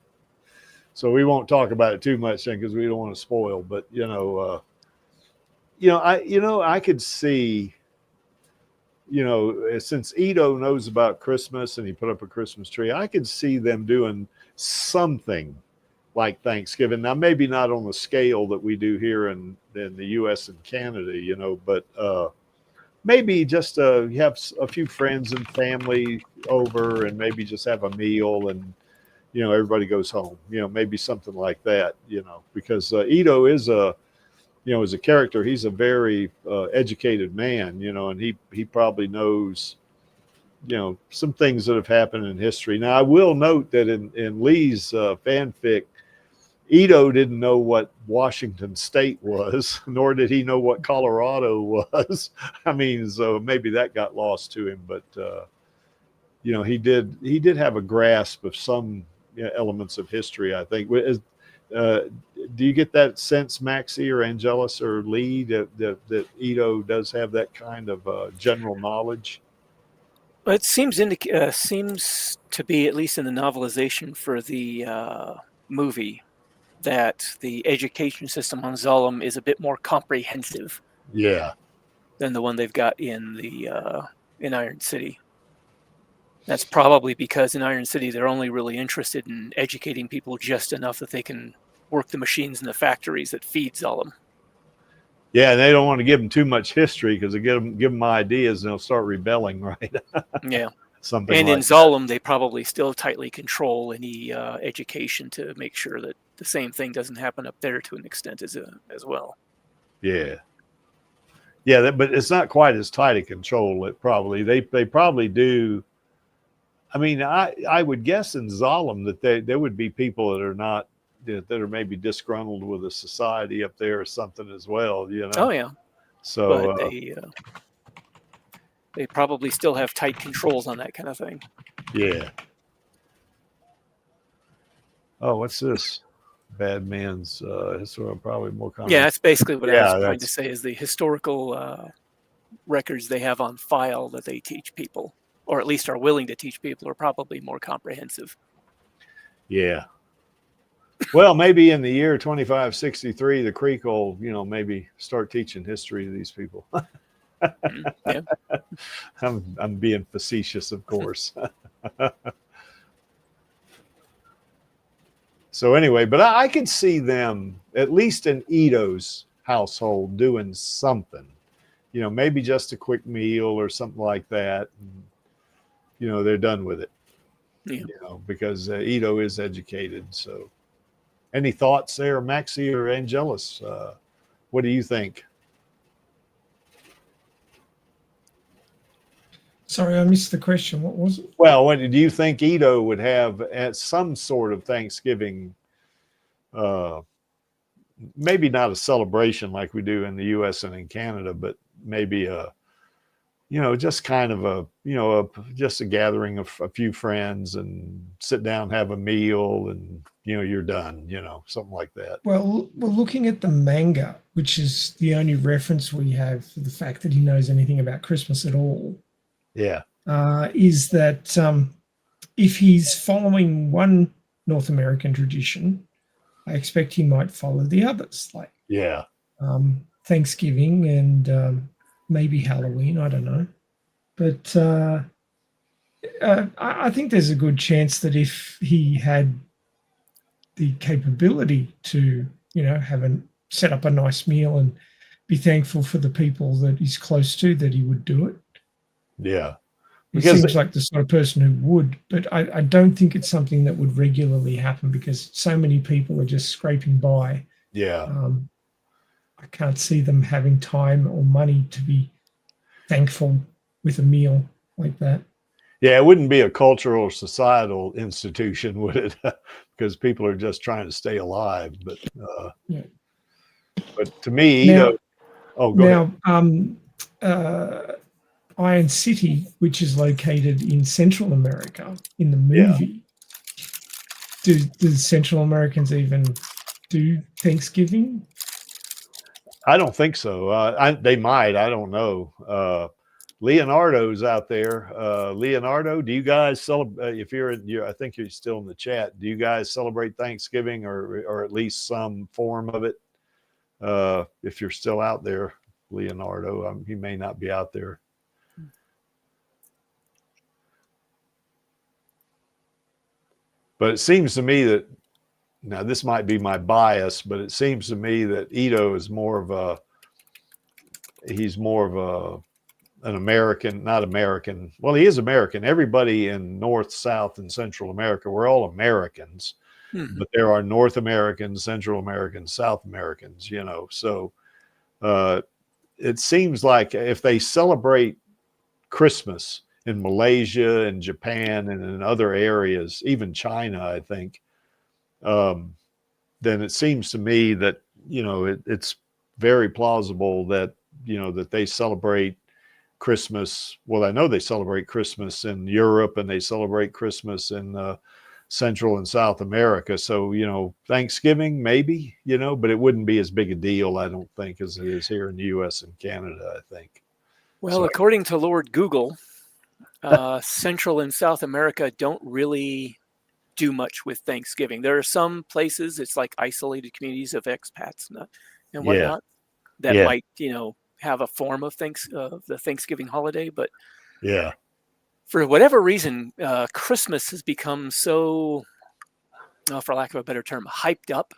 B: So we won't talk about it too much then, because we don't want to spoil. But I could see, since Ito knows about Christmas and he put up a Christmas tree, I could see them doing something like Thanksgiving. Now, maybe not on the scale that we do here in the U.S. and Canada, but maybe just have a few friends and family over, and maybe just have a meal, and everybody goes home. Maybe something like that. Because Ito is as a character, he's a very educated man. And he probably knows some things that have happened in history. Now, I will note that in Lee's fanfic, Ito didn't know what Washington State was, nor did he know what Colorado was. I mean, so maybe that got lost to him, but you know, he did have a grasp of some elements of history, I think. Do you get that sense, Maxie or Angelus or Lee, that Ito does have that kind of general knowledge?
C: It seems to be, at least in the novelization for the movie, that the education system on Zolom is a bit more comprehensive.
B: Yeah.
C: Than the one they've got in the in Iron City. That's probably because in Iron City they're only really interested in educating people just enough that they can work the machines in the factories that feed Zolom.
B: Yeah, and they don't want to give them too much history because they give them ideas and they'll start rebelling, right?
C: Yeah.
B: Something.
C: And
B: like
C: in Zolom, they probably still tightly control any education to make sure that the same thing doesn't happen up there to an extent as well.
B: Yeah. Yeah, but it's not quite as tight a control. It probably they probably do. I mean, I would guess in Zolom that there would be people that are not that are maybe disgruntled with the society up there or something as well. You know.
C: Oh yeah.
B: So
C: but they probably still have tight controls on that kind of thing.
B: Yeah. Oh, what's this? Bad Man's probably more common.
C: Yeah, that's basically what I was trying to say, is the historical records they have on file that they teach people, or at least are willing to teach people, are probably more comprehensive.
B: Yeah. Well, maybe in the year 2563, the Creek will, maybe start teaching history to these people.
C: Yeah.
B: I'm being facetious, of course. So anyway, but I could see them, at least in Ito's household, doing something, maybe just a quick meal or something like that. And, they're done with it,
C: Yeah.
B: because Ito is educated. So any thoughts there, Maxie or Angelus? What do you think?
D: Sorry, I missed the question. What was it?
B: Well, what do you think Ito would have at some sort of Thanksgiving? Maybe not a celebration like we do in the U.S. and in Canada, but maybe just kind of just a gathering of a few friends and sit down, have a meal, and you're done. Something like that.
D: Well, looking at the manga, which is the only reference we have for the fact that he knows anything about Christmas at all.
B: Yeah.
D: Is that if he's following one North American tradition, I expect he might follow the others, like Thanksgiving and maybe Halloween. I don't know, but I think there's a good chance that if he had the capability to, set up a nice meal and be thankful for the people that he's close to, that he would do it.
B: Yeah.
D: He seems like the sort of person who would, but I don't think it's something that would regularly happen because so many people are just scraping by.
B: Yeah.
D: I can't see them having time or money to be thankful with a meal like that. Yeah,
B: it wouldn't be a cultural or societal institution, would it? Because people are just trying to stay alive. But but to me, go
D: ahead. Iron City, which is located in Central America, in the movie, do Central Americans even do Thanksgiving?
B: I don't think so. They might. I don't know. Leonardo's out there. Leonardo, do you guys celebrate? If I think you're still in the chat. Do you guys celebrate Thanksgiving or at least some form of it? If you're still out there, Leonardo, he may not be out there. But it seems to me that, now this might be my bias, but it seems to me that Ito is he's more of an American, not American. Well, he is American. Everybody in North, South, and Central America, we're all Americans, but there are North Americans, Central Americans, South Americans, So it seems like if they celebrate Christmas in Malaysia and Japan and in other areas, even China, I think, then it seems to me that, it's very plausible that, that they celebrate Christmas. Well, I know they celebrate Christmas in Europe and they celebrate Christmas in Central and South America. So, Thanksgiving, maybe, but it wouldn't be as big a deal, I don't think, as it is here in the US and Canada, I think.
C: Well, according to Lord Google, Central and South America don't really do much with Thanksgiving. There are some places, it's like isolated communities of expats and whatnot that might, have a form of the Thanksgiving holiday. But
B: yeah,
C: for whatever reason, Christmas has become so, for lack of a better term, hyped up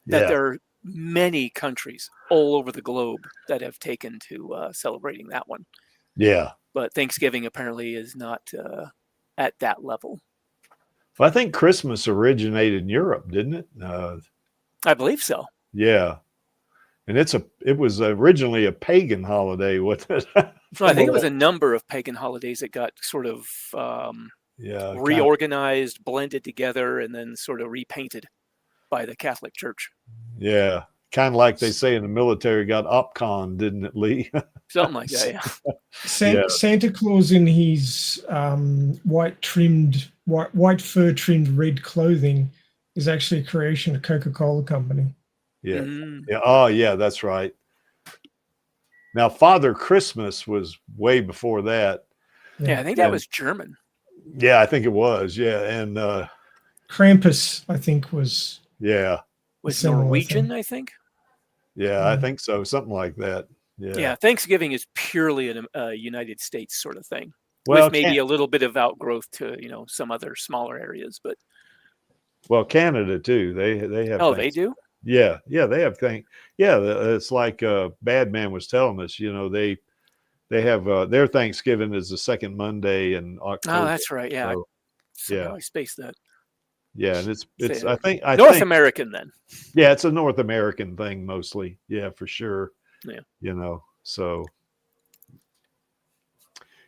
C: that there are many countries all over the globe that have taken to celebrating that one.
B: Yeah.
C: But Thanksgiving apparently is not at that level.
B: Well, I think Christmas originated in Europe, didn't it?
C: I believe so.
B: Yeah. And it was originally a pagan holiday, wasn't it?
C: So I think it was a number of pagan holidays that got sort of reorganized, blended together, and then sort of repainted by the Catholic Church.
B: Yeah. Kind of like they say in the military, got OpCon, didn't it, Lee?
C: Something like that,
D: yeah. Santa Claus in his white fur trimmed red clothing is actually a creation of Coca-Cola Company.
B: Yeah. Yeah. Oh, yeah, that's right. Now, Father Christmas was way before that.
C: Yeah, I think that was German.
B: Yeah, I think it was. Yeah. And
D: Krampus, I think, was
C: Norwegian, I think.
B: Yeah, I think so. Something like that.
C: Yeah. Thanksgiving is purely a United States sort of thing.
B: Well,
C: with maybe a little bit of outgrowth to, some other smaller areas, but.
B: Well, Canada too. They have.
C: Oh, they do?
B: Yeah. Yeah. They have things. Yeah. It's like Bad Man was telling us, they have their Thanksgiving is the second Monday in October.
C: Oh, that's right. Yeah.
B: So,
C: I spaced that.
B: Yeah, and it's I think
C: American then.
B: Yeah, it's a North American thing mostly. Yeah, for sure.
C: Yeah.
B: So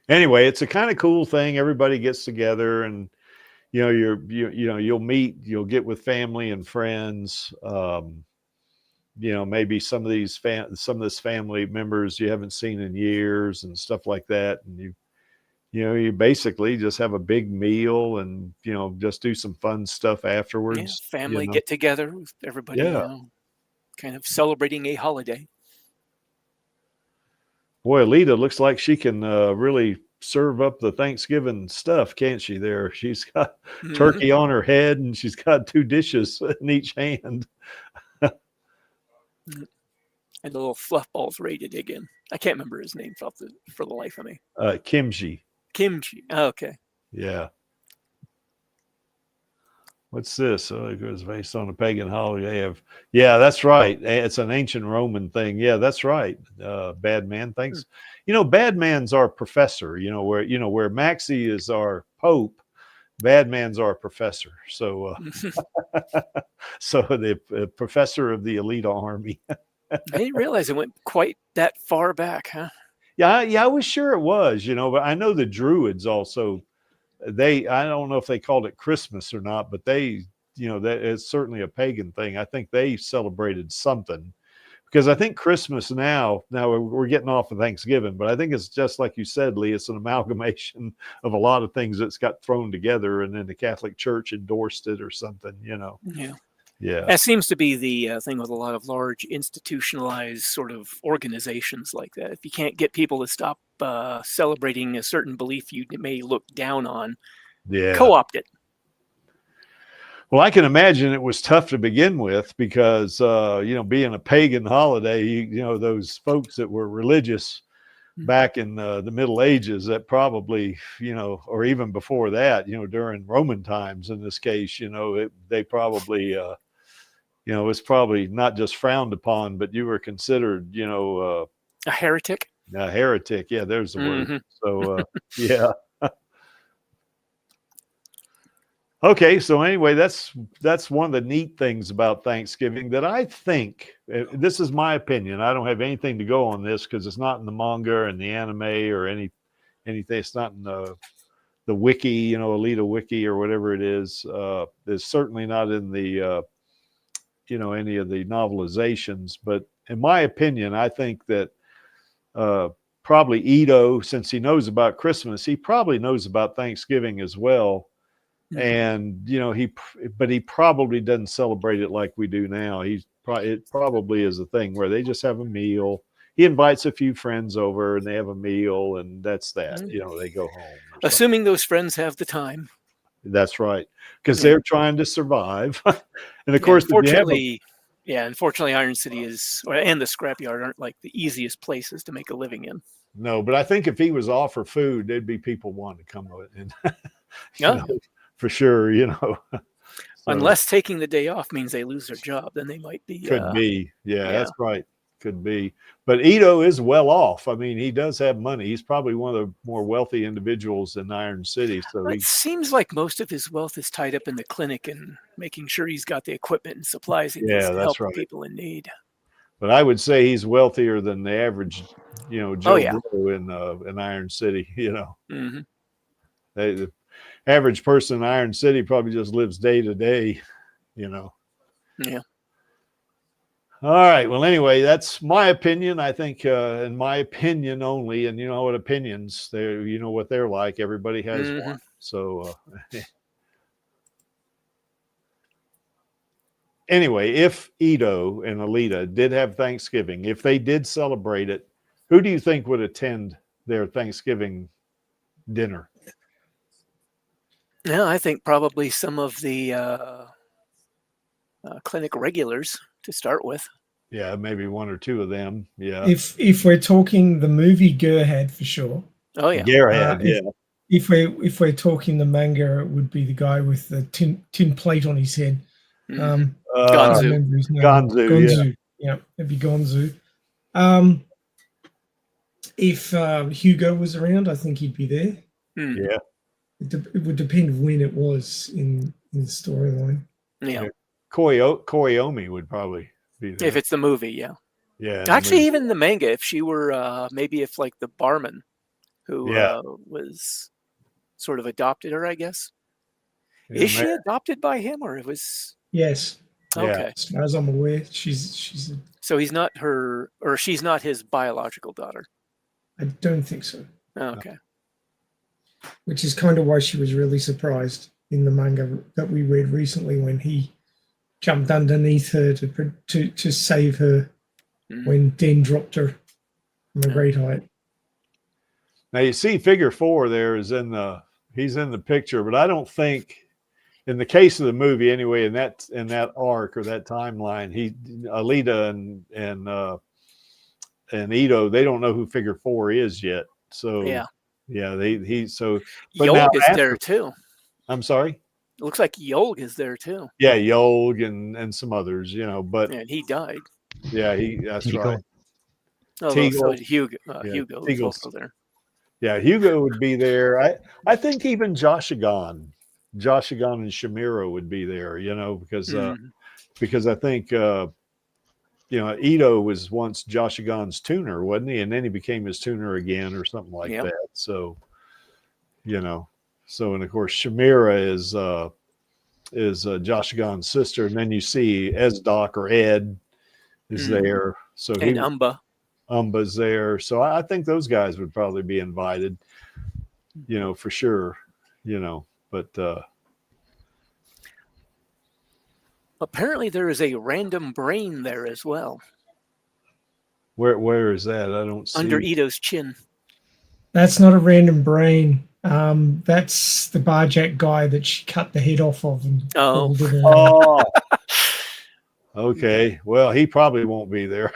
B: anyway, it's a kind of cool thing. Everybody gets together and you'll get with family and friends. Maybe some of this family members you haven't seen in years and stuff like that, and you basically just have a big meal and, just do some fun stuff afterwards.
C: Yeah, family get together with everybody, kind of celebrating a holiday.
B: Boy, Alita looks like she can really serve up the Thanksgiving stuff, can't she there? She's got turkey on her head and she's got 2 dishes in each hand.
C: And the little fluff balls ready to dig in. I can't remember his name for the life of me.
B: Kimchi.
C: Oh, okay.
B: Yeah. What's this? Oh, it goes based on a pagan holiday. Yeah, that's right. It's an ancient Roman thing. Yeah, that's right. Bad Man. Thanks. Bad Man's our professor. Where Maxie is our pope, Bad Man's our professor. So, so the professor of the Alita army.
C: I didn't realize it went quite that far back, huh?
B: Yeah, I was sure it was, but I know the Druids also, I don't know if they called it Christmas or not, but that is certainly a pagan thing. I think they celebrated something, because I think Christmas now we're getting off of Thanksgiving, but I think it's just like you said, Lee, it's an amalgamation of a lot of things that's got thrown together, and then the Catholic Church endorsed it or something,
C: Yeah.
B: Yeah.
C: That seems to be the thing with a lot of large institutionalized sort of organizations like that. If you can't get people to stop celebrating a certain belief you may look down on, co-opt it.
B: Well, I can imagine it was tough to begin with because, being a pagan holiday, those folks that were religious back in the Middle Ages, that probably, or even before that, during Roman times in this case, they probably, it's probably not just frowned upon, but you were considered, a
C: heretic.
B: A heretic. Yeah, there's the word. So, yeah. Okay, so anyway, that's one of the neat things about Thanksgiving that I think, this is my opinion. I don't have anything to go on this because it's not in the manga and the anime or anything. It's not in the wiki, Alita wiki or whatever it is. It's certainly not in the any of the novelizations. But in my opinion, I think that probably Ito, since he knows about Christmas, he probably knows about Thanksgiving as well. And but he probably doesn't celebrate it like we do now. It probably is a thing where they just have a meal. He invites a few friends over and they have a meal, and that's that. They go home.
C: Assuming those friends have the time.
B: That's right, because they're trying to survive. And of course,
C: unfortunately, Iron City and the scrapyard aren't like the easiest places to make a living in.
B: No, but I think if he was offered food, there'd be people wanting to come in. For sure, So,
C: unless taking the day off means they lose their job, then they might be.
B: Could be. Yeah, that's right. Could be. But Ito is well off. I mean, he does have money. He's probably one of the more wealthy individuals in Iron City. So
C: it seems like most of his wealth is tied up in the clinic and making sure he's got the equipment and supplies he needs to help people in need.
B: But I would say he's wealthier than the average, Joe Blow in Iron City. The average person in Iron City probably just lives day to day. Yeah. All right. Well, anyway, that's my opinion. I think, in my opinion only, and what opinions what they're like. Everybody has one. So, anyway, if Ito and Alita did have Thanksgiving, if they did celebrate it, who do you think would attend their Thanksgiving dinner?
C: Yeah, I think probably some of the clinic regulars to start with.
B: Yeah, maybe one or two of them. Yeah.
D: If we're talking the movie Gerhard, for sure.
C: Oh yeah.
B: Gerhard,
D: If we're talking the manga, it would be the guy with the tin plate on his head.
C: Gonzu.
D: Gonzu. Yeah, it'd be Gonzu. If Hugo was around, I think he'd be there.
B: Yeah.
D: It would depend when it was in the storyline.
C: Yeah.
B: Koyomi would probably be there.
C: If it's the movie, yeah.
B: Yeah.
C: Actually, even the manga, if she were maybe if like the barman who was sort of adopted her, I guess. Is she adopted by him, or it was?
D: Yes.
C: Okay.
D: As far as I'm aware, she's.
C: So he's not her, or she's not his biological daughter.
D: I don't think so.
C: Oh, okay.
D: Which is kind of why she was really surprised in the manga that we read recently when he jumped underneath her to save her when Den dropped her from a great height.
B: Now you see Figure 4 there he's in the picture, but I don't think in the case of the movie anyway, in that arc or that timeline, Alita and Ito, they don't know who Figure 4 is yet. So
C: Yolg is there too.
B: I'm sorry?
C: It looks like Yolg is there too.
B: Yeah, Yolg and some others, but
C: he died.
B: Yeah, that's right.
C: Oh, so Hugo is also there.
B: Yeah, Hugo would be there. I think even Joshigan and Shamira would be there, because I think Ito was once Joshigan's tuner, wasn't he? And then he became his tuner again or something like that. So, and of course Shamira is Joshigan's sister, and then you see Esdoc or Ed is there. So
C: and
B: Umba's there. So I think those guys would probably be invited, for sure, but
C: apparently there is a random brain there as well.
B: Where is that? I don't see.
C: Under Ito's chin. That's
D: not a random brain. That's the barjack guy that she cut the head off of.
B: Okay. Well, he probably won't be there.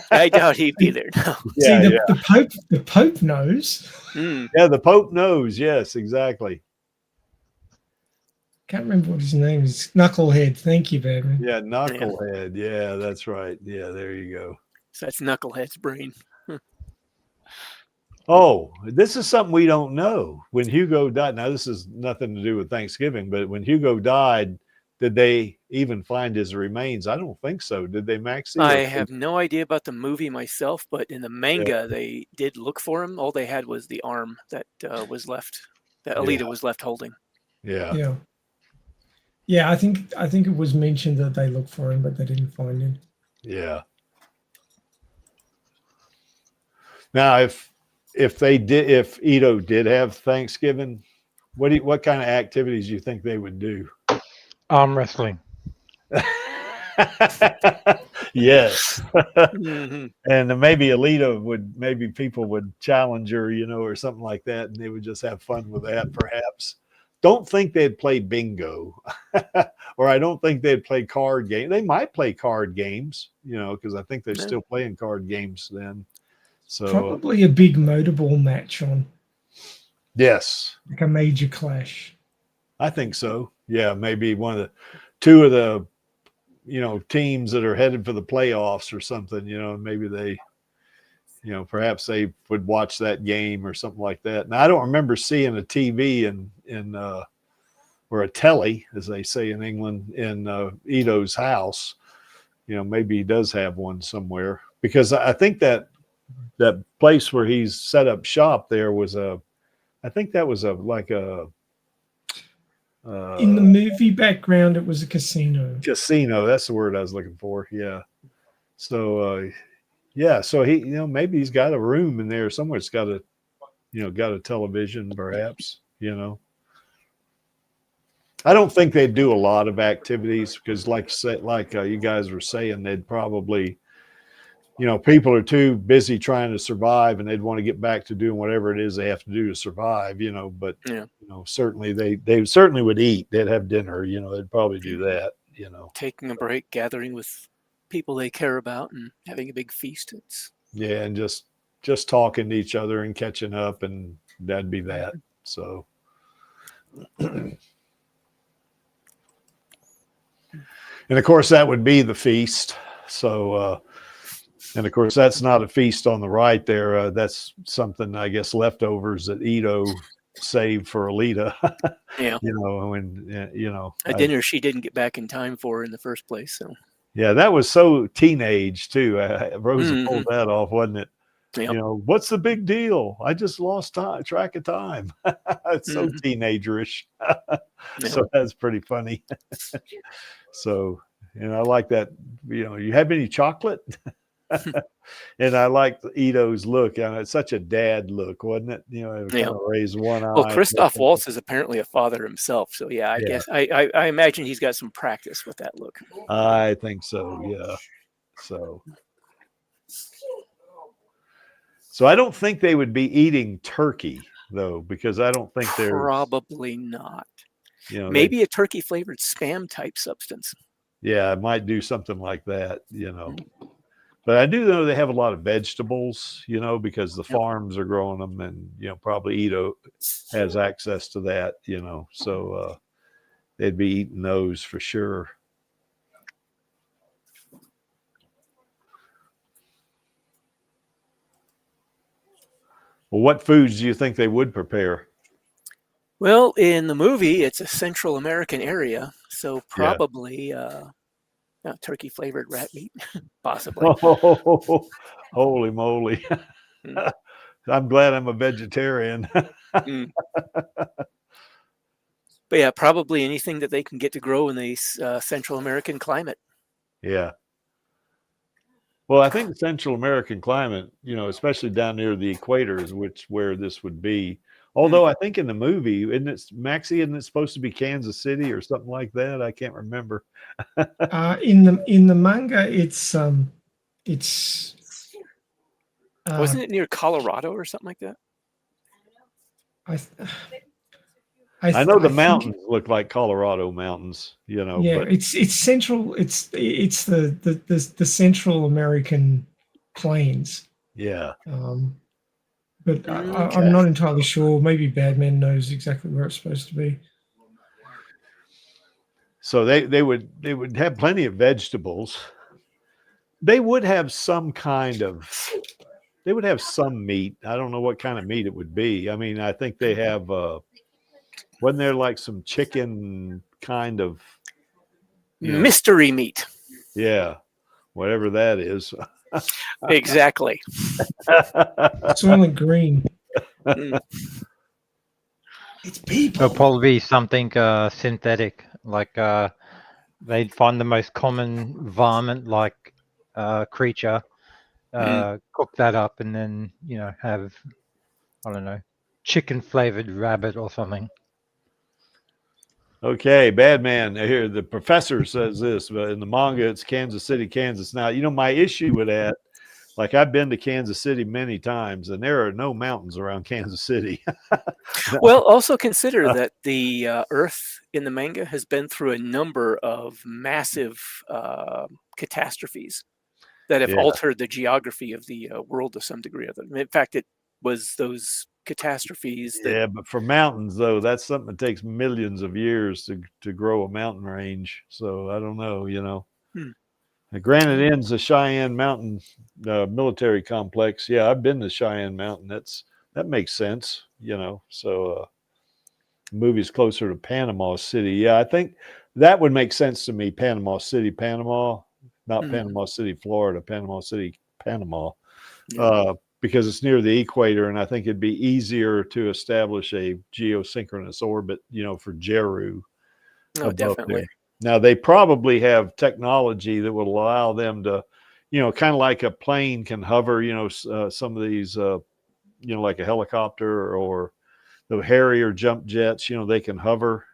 C: I doubt he'd be there. No.
D: The Pope knows.
B: Yeah, the Pope knows. Yes, exactly.
D: Can't remember what his name is. Knucklehead. Thank you, Batman.
B: Yeah, Knucklehead. Yeah, that's right. Yeah, there you go.
C: So that's Knucklehead's brain.
B: Oh, this is something we don't know. When Hugo died, now this is nothing to do with Thanksgiving, but when Hugo died, did they even find his remains? I don't think so. Did they, Maxie?
C: I have no idea about the movie myself, but in the manga, they did look for him. All they had was the arm that was left, that Alita was left holding.
B: Yeah.
D: Yeah, I think it was mentioned that they looked for him, but they didn't find him.
B: Yeah. Now, if Ito did have Thanksgiving, what kind of activities do you think they would do?
E: Arm wrestling.
B: Yes.
C: Mhm.
B: And maybe Alita maybe people would challenge her, or something like that, and they would just have fun with that, perhaps. Don't think they'd play bingo, or I don't think they'd play card game. They might play card games, because I think they're still playing card games then. So
D: Probably a big motorball match on,
B: yes,
D: like a major clash.
B: I think so. Yeah, maybe two of the teams that are headed for the playoffs or something. Maybe they. Perhaps they would watch that game or something like that. Now, I don't remember seeing a TV or a telly, as they say in England, in Ito's house. Maybe he does have one somewhere, because I think that place where he's set up shop there was I think that was like a
D: In the movie background, it was a casino.
B: Casino. That's the word I was looking for. Yeah. So, yeah, so he, maybe he's got a room in there somewhere. It's got a television, perhaps. I don't think they'd do a lot of activities because, like you guys were saying, they'd probably, people are too busy trying to survive, and they'd want to get back to doing whatever it is they have to do to survive. But
C: Yeah.
B: Certainly they certainly would eat. They'd have dinner. They'd probably do that.
C: Taking a break, gathering with people they care about, and having a big feast.
B: Yeah, and just talking to each other and catching up, and that'd be that. So and of course that would be the feast. So and of course that's not a feast on the right there. That's something, I guess, leftovers that Ito saved for Alita.
C: Yeah.
B: A
C: dinner she didn't get back in time for in the first place. So
B: yeah, that was so teenage too. Rosa pulled that off, wasn't it?
C: Yep.
B: What's the big deal? I just lost track of time. It's so teenagerish. So that's pretty funny. So, I like that. You have any chocolate? And I liked Ito's look. It's such a dad look, wasn't it? Kind of raise one eye.
C: Well, Christoph Waltz is apparently a father himself. So yeah, I guess I imagine he's got some practice with that look.
B: I think so. Yeah. So I don't think they would be eating turkey though, because I don't think they're
C: probably not. Maybe a turkey flavored spam type substance.
B: Yeah, I might do something like that. But I do know they have a lot of vegetables, because the farms are growing them, and probably Ito has access to that, so they'd be eating those for sure. Well, what foods do you think they would prepare?
C: Well, in the movie, it's a Central American area, so probably turkey flavored rat meat, possibly.
B: Oh, holy moly! I'm glad I'm a vegetarian.
C: But yeah, probably anything that they can get to grow in the Central American climate.
B: Yeah. Well, I think the Central American climate, especially down near the equator, is where this would be. Although I think in the movie, isn't it supposed to be Kansas City or something like that? I can't remember.
D: In the manga, it's
C: wasn't it near Colorado or something like that?
B: I know the mountains look like Colorado mountains,
D: Yeah,
B: but
D: it's central. It's the Central American plains.
B: Yeah.
D: But I'm not entirely sure. Maybe Badman knows exactly where it's supposed to be.
B: So they would have plenty of vegetables. They would have some meat. I don't know what kind of meat it would be. I mean, I think they have wasn't there like some chicken kind of
C: mystery meat?
B: Yeah, whatever that is.
C: Exactly.
D: Soylent Green. It's people.
E: It'll probably be something synthetic Like they'd find the most common varmint like creature, cook that up, and then have, I don't know, chicken flavored rabbit or something.
B: Okay, bad man. Here, the professor says this, but in the manga, it's Kansas City, Kansas. Now, my issue with that, like I've been to Kansas City many times, and there are no mountains around Kansas City.
C: Well, also consider that the Earth in the manga has been through a number of massive catastrophes that have altered the geography of the world to some degree. In fact, it was those catastrophes that,
B: But for mountains, though, that's something that takes millions of years to grow a mountain range. So I don't know, Now, Granite End's a Cheyenne Mountain military complex. Yeah, I've been to Cheyenne Mountain. That makes sense, So the movie's closer to Panama City. Yeah, I think that would make sense to me. Panama City, Panama, not Panama City, Florida. Panama City, Panama, because it's near the equator, and I think it'd be easier to establish a geosynchronous orbit, for Jeru.
C: Oh, definitely.
B: There. Now, they probably have technology that would allow them to, kind of like a plane can hover, some of these, like a helicopter or the Harrier jump jets, they can hover,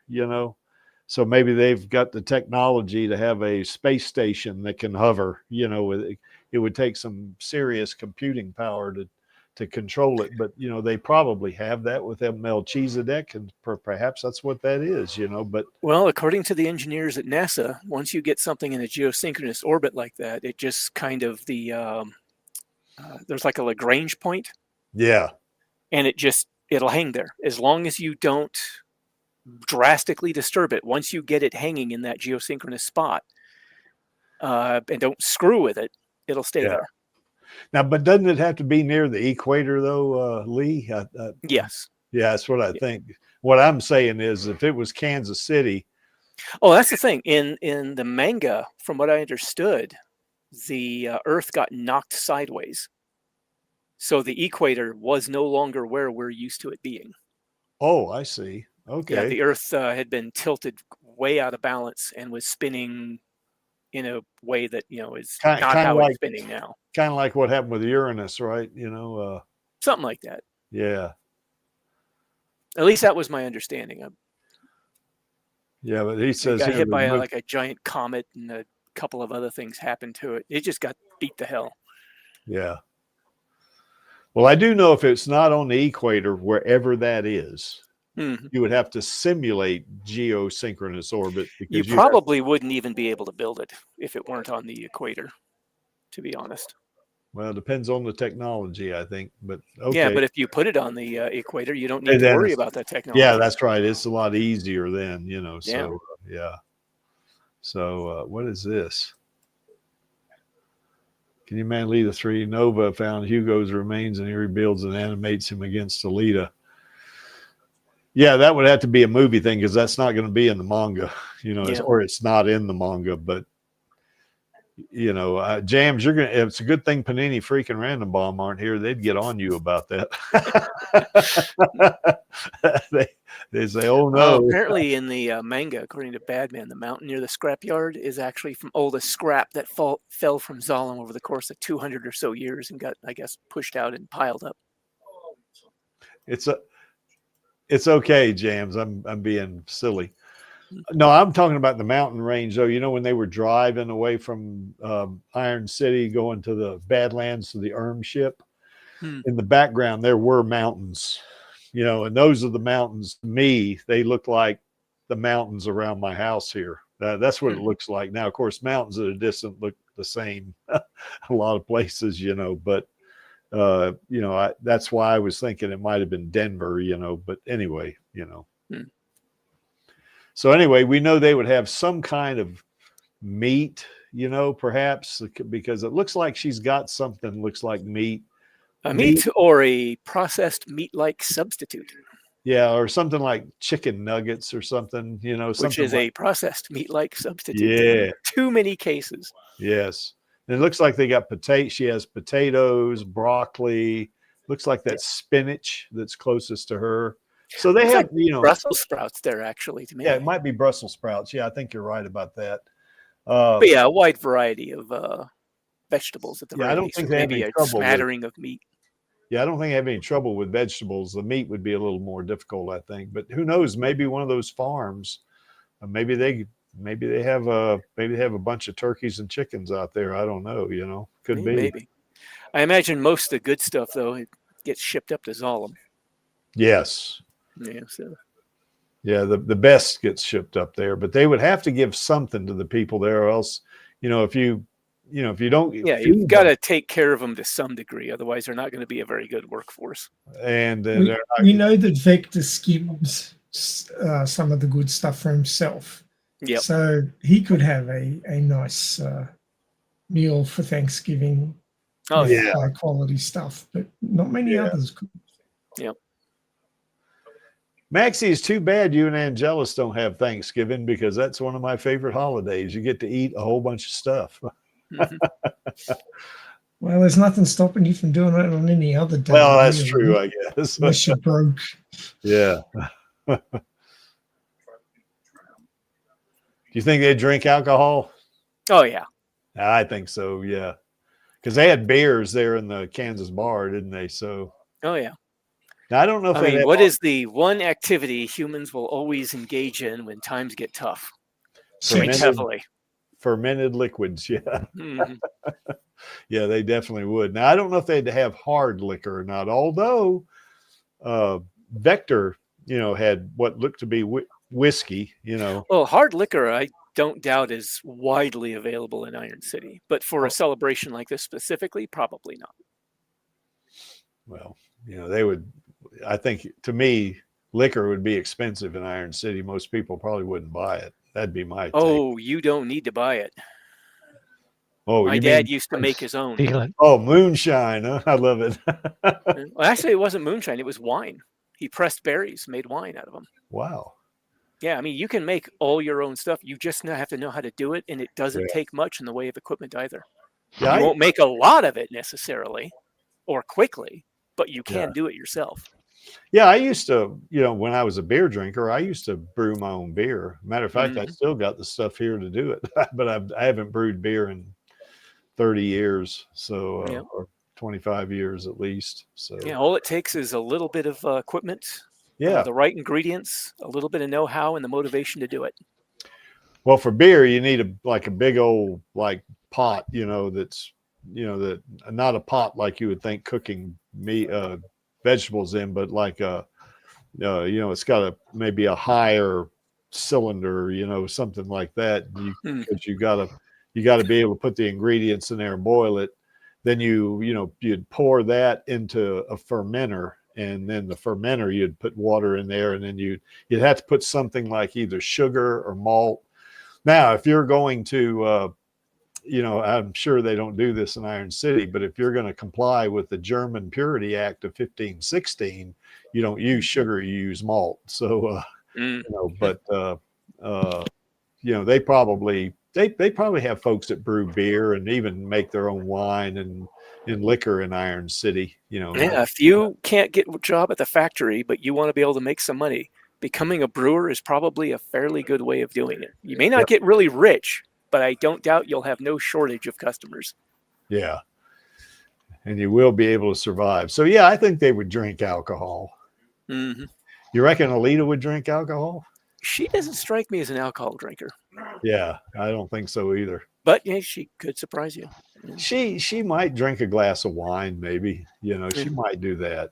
B: So maybe they've got the technology to have a space station that can hover, it would take some serious computing power to control it. But, they probably have that with Melchizedek, and perhaps that's what that is, but.
C: Well, according to the engineers at NASA, once you get something in a geosynchronous orbit like that, it just kind of there's like a Lagrange point.
B: Yeah.
C: And it'll hang there as long as you don't drastically disturb it. Once you get it hanging in that geosynchronous spot, and don't screw with it, it'll stay there.
B: Now, but doesn't it have to be near the equator, though, Lee?
C: Yes.
B: Yeah, that's what I think. What I'm saying is, if it was Kansas City.
C: Oh, that's the thing. In the manga, from what I understood, the Earth got knocked sideways. So the equator was no longer where we're used to it being.
B: Oh, I see. Okay.
C: Yeah, the Earth had been tilted way out of balance and was spinning in a way that, is not how it's spinning now.
B: Kind of like what happened with Uranus, right?
C: Something like that.
B: Yeah.
C: At least that was my understanding.
B: Yeah, but he says
C: it got hit by like a giant comet, and a couple of other things happened to it. It just got beat to hell.
B: Yeah. Well, I do know if it's not on the equator, wherever that is, you would have to simulate geosynchronous orbit.
C: You probably wouldn't even be able to build it if it weren't on the equator, to be honest.
B: Well, it depends on the technology, I think. But okay.
C: Yeah, but if you put it on the equator, you don't need to worry about that technology.
B: Yeah, that's right. It's a lot easier then, So, yeah. So, what is this? Can you man Alita 3? Nova found Hugo's remains and he rebuilds and animates him against Alita. Yeah, that would have to be a movie thing because that's not going to be in the manga, or it's not in the manga. But, Jams, it's a good thing Panini freaking Random Bomb aren't here. They'd get on you about that. They say, oh, no.
C: Apparently in the manga, according to Badman, the mountain near the scrapyard is actually from the scrap that fell from Zalem over the course of 200 or so years and got, I guess, pushed out and piled up.
B: It's okay, Jams. I'm being silly. No, I'm talking about the mountain range, though. When they were driving away from Iron City, going to the Badlands to the Erm ship, in the background there were mountains, and those are the mountains. To me, they look like the mountains around my house here. That's what it looks like. Now, of course, mountains at a distance look the same a lot of places, but that's why I was thinking it might have been Denver, but anyway, So anyway, we know they would have some kind of meat, perhaps, because it looks like she's got something looks like meat.
C: A meat or a processed meat-like substitute.
B: Yeah, or something like chicken nuggets or something,
C: Which is a processed meat-like substitute.
B: Yeah.
C: Too many cases.
B: Yes. And it looks like they got she has potatoes, broccoli, looks like that spinach that's closest to her. So they
C: It's
B: have,
C: like Brussels sprouts there, actually, to me.
B: yeah, it might be Brussels sprouts. Yeah, I think you're right about that.
C: But yeah, a wide variety of vegetables at the
B: Yeah, I
C: very
B: don't
C: least,
B: think
C: or
B: they have
C: maybe
B: any
C: a
B: trouble with it.
C: smattering of meat.
B: Yeah, I don't think I have any trouble with vegetables. The meat would be a little more difficult, I think. But who knows? Maybe one of those farms, maybe they have a bunch of turkeys and chickens out there. I don't know. Could be.
C: Maybe. I imagine most of the good stuff, though, it gets shipped up to Zolom.
B: Yes.
C: Yeah, so.
B: Yeah, the best gets shipped up there, but they would have to give something to the people there, or else, if you don't,
C: Yeah, you've got to take care of them to some degree, otherwise they're not going to be a very good workforce.
B: And
D: we know that Vector skims some of the good stuff for himself.
C: Yep.
D: So he could have a nice meal for Thanksgiving.
C: Oh
D: with
C: yeah,
D: high quality stuff, but not many others could.
C: Yep.
B: Maxie, it's too bad you and Angelus don't have Thanksgiving, because that's one of my favorite holidays. You get to eat a whole bunch of stuff.
C: Mm-hmm.
D: Well, there's nothing stopping you from doing it on any other day.
B: Well, that's true, I guess.
D: Unless you're broke.
B: Yeah. Do you think they drink alcohol?
C: Oh yeah,
B: I think so. Yeah, because they had beers there in the Kansas bar, didn't they? So.
C: Oh yeah.
B: Now, I don't know if
C: I mean, what is the one activity humans will always engage in when times get tough? Drink heavily.
B: Fermented liquids, yeah.
C: Mm-hmm.
B: Yeah, they definitely would. Now, I don't know if they'd have hard liquor or not, although Vector, had what looked to be whiskey,
C: Well, hard liquor, I don't doubt, is widely available in Iron City, but for a celebration like this specifically, probably not.
B: Well, they would, I think, to me, liquor would be expensive in Iron City. Most people probably wouldn't buy it. That'd be my take.
C: Oh, you don't need to buy it.
B: Oh,
C: my dad used to make his own.
B: Oh, moonshine. Huh? I love it.
C: Well, actually, it wasn't moonshine. It was wine. He pressed berries, made wine out of them.
B: Wow.
C: Yeah, I mean, you can make all your own stuff. You just have to know how to do it, and it doesn't take much in the way of equipment either. Yeah, you won't make a lot of it necessarily or quickly, but you can do it yourself.
B: Yeah, I used to, when I was a beer drinker, I used to brew my own beer. Matter of fact, I still got the stuff here to do it, but I haven't brewed beer in 30 years, so or 25 years at least. So
C: yeah, all it takes is a little bit of equipment, the right ingredients, a little bit of know-how, and the motivation to do it.
B: Well, for beer, you need a big old pot, that's that not a pot like you would think cooking meat vegetables in, but it's got maybe a higher cylinder, something like that. Because you got to be able to put the ingredients in there and boil it. Then you'd pour that into a fermenter, and then the fermenter, you'd put water in there, and then you'd have to put something like either sugar or malt. Now, if you're going to I'm sure they don't do this in Iron City, but if you're going to comply with the German Purity Act of 1516, you don't use sugar, you use malt. So, but they probably have folks that brew beer and even make their own wine and liquor in Iron City.
C: Yeah, if you can't get a job at the factory, but you want to be able to make some money, becoming a brewer is probably a fairly good way of doing it. You may not get really rich, but I don't doubt you'll have no shortage of customers.
B: Yeah. And you will be able to survive. So, yeah, I think they would drink alcohol.
C: Mm-hmm.
B: You reckon Alita would drink alcohol?
C: She doesn't strike me as an alcohol drinker.
B: Yeah, I don't think so either.
C: But yeah, she could surprise you.
B: She might drink a glass of wine, maybe. She might do that,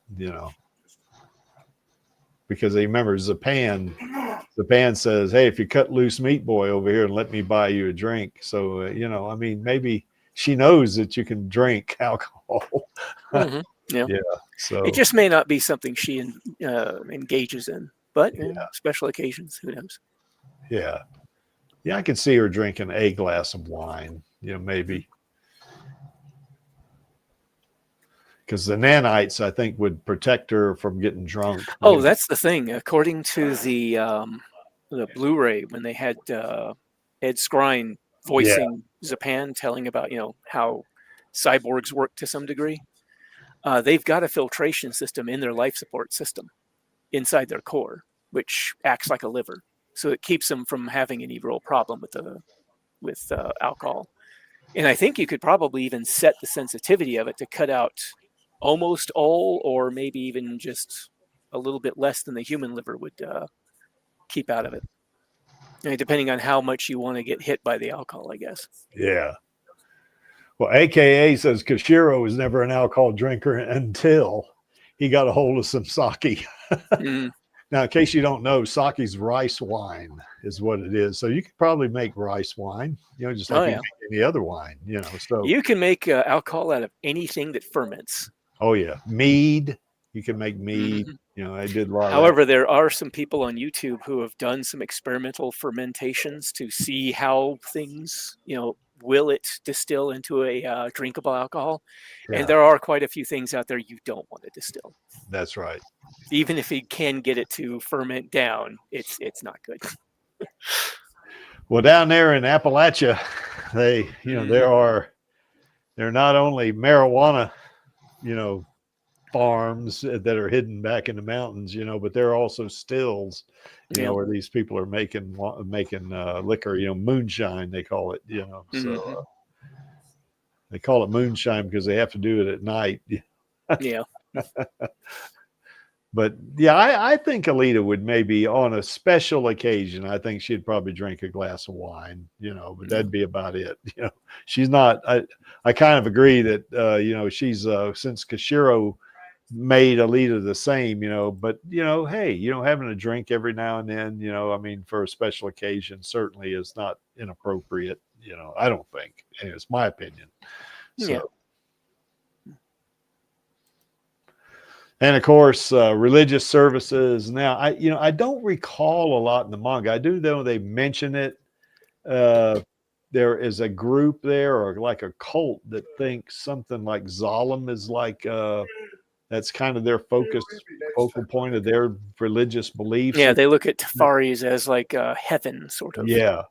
B: because remember, Zapan says, hey, if you cut loose, meat boy, over here and let me buy you a drink. So, maybe she knows that you can drink alcohol.
C: Mm-hmm. Yeah.
B: So
C: it just may not be something she engages in, but special occasions, who knows?
B: Yeah. Yeah, I could see her drinking a glass of wine, maybe. Because the nanites, I think, would protect her from getting drunk.
C: Oh, that's the thing. According to the Blu-ray, when they had Ed Skrein voicing Zapan, telling about how cyborgs work to some degree, they've got a filtration system in their life support system. inside their core, which acts like a liver. So it keeps them from having any real problem with alcohol. And I think you could probably even set the sensitivity of it to cut out almost all, or maybe even just a little bit less than the human liver would keep out of it. I mean, depending on how much you want to get hit by the alcohol, I guess.
B: Yeah. Well, AKA says Koshiro was never an alcohol drinker until he got a hold of some sake.
C: Mm.
B: Now, in case you don't know, sake's rice wine is what it is. So you could probably make rice wine, just like you make any other wine, So
C: you can make alcohol out of anything that ferments.
B: Oh yeah, mead. You can make mead.
C: Mm-hmm.
B: I did a lot.
C: However, there are some people on YouTube who have done some experimental fermentations to see how things, will it distill into a drinkable alcohol?
B: Yeah.
C: And there are quite a few things out there you don't want to distill.
B: That's right.
C: Even if you can get it to ferment down, it's not good.
B: Well, down there in Appalachia, they're not only marijuana, farms that are hidden back in the mountains, but there are also stills, where these people are making liquor, moonshine, they call it, so they call it moonshine because they have to do it at night.
C: Yeah.
B: But yeah, I think Alita would maybe on a special occasion, I think she'd probably drink a glass of wine, but that'd be about it. She's not, I kind of agree that, she's, since Koshiro made Alita the same, but, hey, having a drink every now and then, for a special occasion certainly is not inappropriate. I don't think, and it's my opinion. So.
C: Yeah.
B: And of course, religious services. Now, I don't recall a lot in the manga. I do know they mention it. There is a group there, or like a cult, that thinks something like Zalem is like that's kind of their focal point of their religious beliefs.
C: Yeah, they look at Tafaris as like heaven, sort of.
B: Yeah.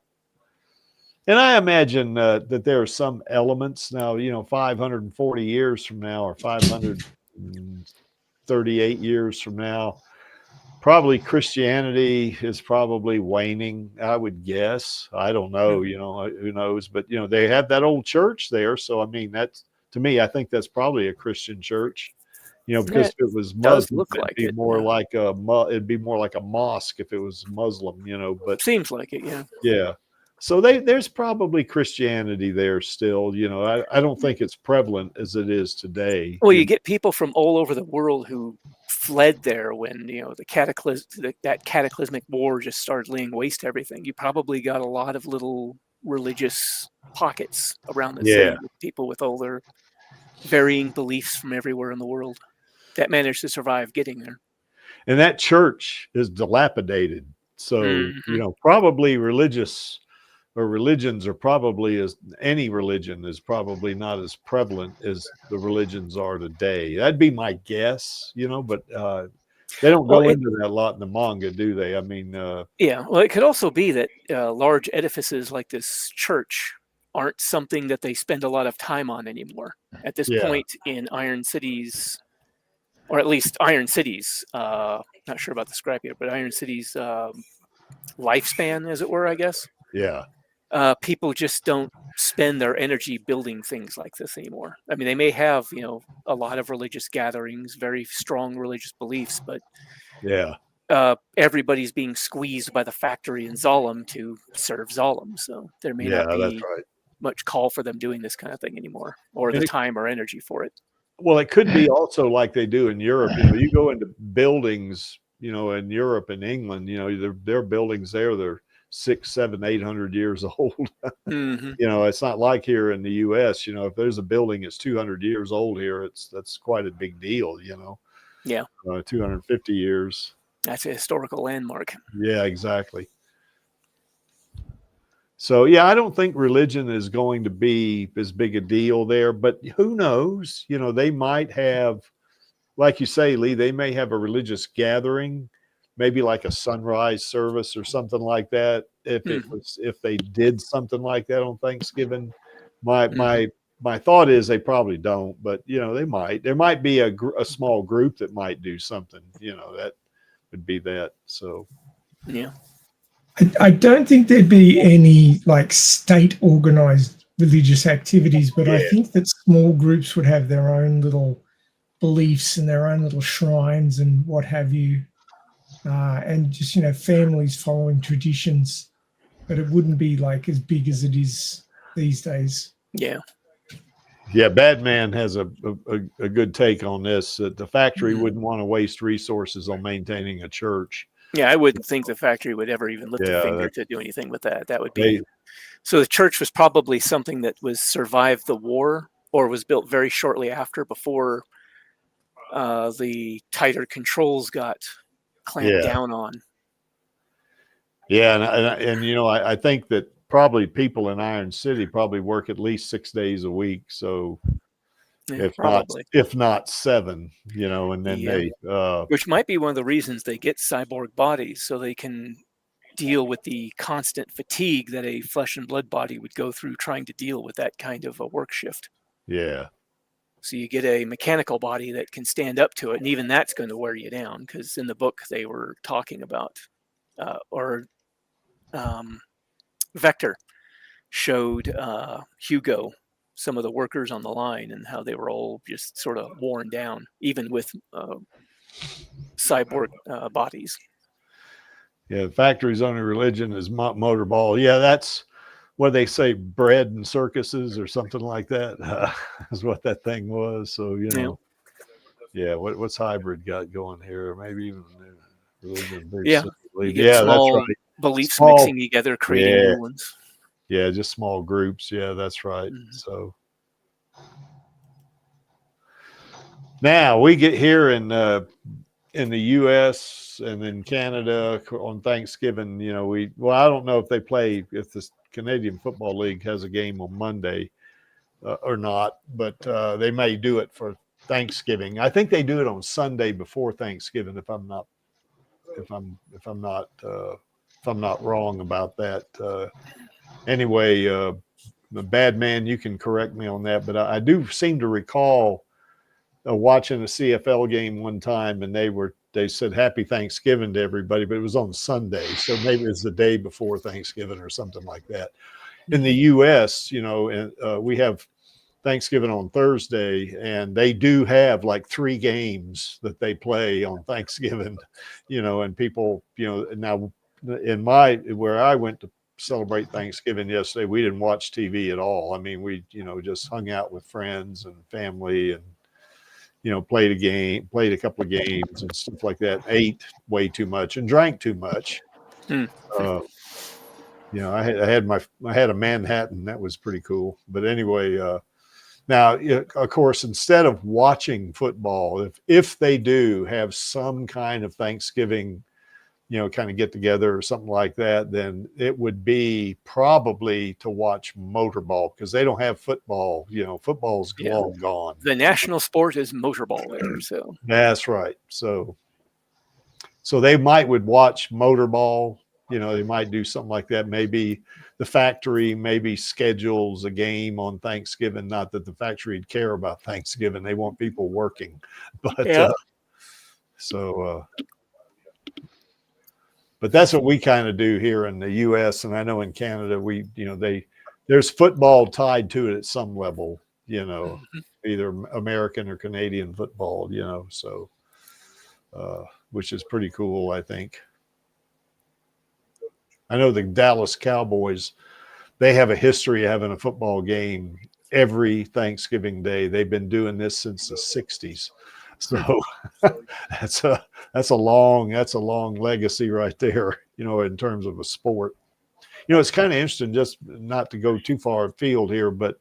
B: And I imagine that there are some elements now, 540 years from now, or 538 years from now, probably Christianity is probably waning, I would guess. I don't know, who knows, but they have that old church there. So, that's, to me, I think that's probably a Christian church, because if it was Muslim, it'd be more like a mosque if it was Muslim, but
C: seems like it. Yeah.
B: Yeah. So there's probably Christianity there still, I don't think it's prevalent as it is today.
C: Well, you get people from all over the world who fled there when, that cataclysmic war just started laying waste to everything. You probably got a lot of little religious pockets around the city with people with all their varying beliefs from everywhere in the world that managed to survive getting there.
B: And that church is dilapidated. So, probably religions are probably, as any religion is probably not as prevalent as the religions are today. That'd be my guess, but they don't go into that a lot in the manga, do they?
C: Yeah. Well, it could also be that large edifices like this church aren't something that they spend a lot of time on anymore at this point in Iron City's, or at least Iron City's, not sure about the scrapyard, but Iron City's lifespan, as it were, I guess.
B: Yeah.
C: People just don't spend their energy building things like this anymore. They may have, a lot of religious gatherings, very strong religious beliefs, but everybody's being squeezed by the factory in Zalem to serve Zalem. So there may not be much call for them doing this kind of thing anymore, or the time or energy for it.
B: Well, it could be also like they do in Europe. You go into buildings, in Europe and England, there are buildings there that are 600, 700, 800 years old. It's not like here in the US, if there's a building that's 200 years old here, that's quite a big deal, 250 years.
C: That's a historical landmark.
B: Yeah, exactly. So, I don't think religion is going to be as big a deal there, but who knows, they might have, like you say, Lee, they may have a religious gathering, maybe like a sunrise service or something like that. If they did something like that on Thanksgiving, my thought is they probably don't, but they might. There might be a small group that might do something, would be that. So
C: Yeah.
D: I don't think there'd be any like state organized religious activities, but I
B: Yeah.
D: think that small groups would have their own little beliefs and their own little shrines and what have you. And just, families following traditions, but it wouldn't be like as big as it is these days.
C: Yeah.
B: yeah, Badman has a good take on this, that the factory
C: Mhm.
B: wouldn't want to waste resources on maintaining a church.
C: Yeah, I wouldn't think the factory would ever even lift
B: Yeah,
C: a finger
B: that-
C: to do anything with that. That would
B: They,
C: be so. The church was probably something that was survived the war or was built very shortly after, before the tighter controls got clamped
B: Yeah.
C: down on.
B: yeah, and I think that probably people in Iron City probably work at least 6 days a week. So
C: Yeah, probably.
B: if not 7, and then
C: Yeah.
B: they
C: Which might be one of the reasons they get cyborg bodies, so they can deal with the constant fatigue that a flesh and blood body would go through trying to deal with that kind of a work shift.
B: yeah.
C: So you get a mechanical body that can stand up to it, and even that's going to wear you down, because in the book they were talking about, Vector showed Hugo some of the workers on the line and how they were all just sort of worn down, even with cyborg bodies.
B: Yeah, the factory's only religion is motorball. Yeah, that's what they say, bread and circuses or something like that, is what that thing was. So, yeah, what's hybrid got going here? Maybe even religion.
C: Yeah, you get
B: Yeah, that's
C: small
B: right.
C: beliefs
B: Small-
C: mixing together, creating
B: Yeah.
C: new ones.
B: Yeah, just small groups. Yeah, that's right.
C: Mhm.
B: So now we get here in the U.S. and in Canada on Thanksgiving. I don't know if the Canadian Football League has a game on Monday or not, but they may do it for Thanksgiving. I think they do it on Sunday before Thanksgiving, if I'm not wrong about that. Anyway, the bad man, you can correct me on that, but I do seem to recall watching a CFL game one time, and they said Happy Thanksgiving to everybody, but it was on Sunday, so maybe it's the day before Thanksgiving or something like that. In the U.S., we have Thanksgiving on Thursday, and they do have like 3 games that they play on Thanksgiving, and people, now where I went to celebrate Thanksgiving yesterday, we didn't watch TV at all. I mean, we, just hung out with friends and family and, played a couple of games and stuff like that, ate way too much and drank too much. I had a Manhattan. That was pretty cool. But anyway, now, of course, instead of watching football, if they do have some kind of Thanksgiving, kind of get together or something like that, then it would be probably to watch motorball, because they don't have football. Football's long gone.
C: The national sport is motorball there. So
B: That's right. So they would watch motorball. They might do something like that. Maybe the factory schedules a game on Thanksgiving. Not that the factory would care about Thanksgiving. They want people working. But but that's what we kind of do here in the U.S. And I know in Canada, there's football tied to it at some level, either American or Canadian football, so which is pretty cool, I think. I know the Dallas Cowboys, they have a history of having a football game every Thanksgiving Day. They've been doing this since the 60s. So that's a long legacy right there, in terms of a sport. It's kind of interesting, just not to go too far afield here, but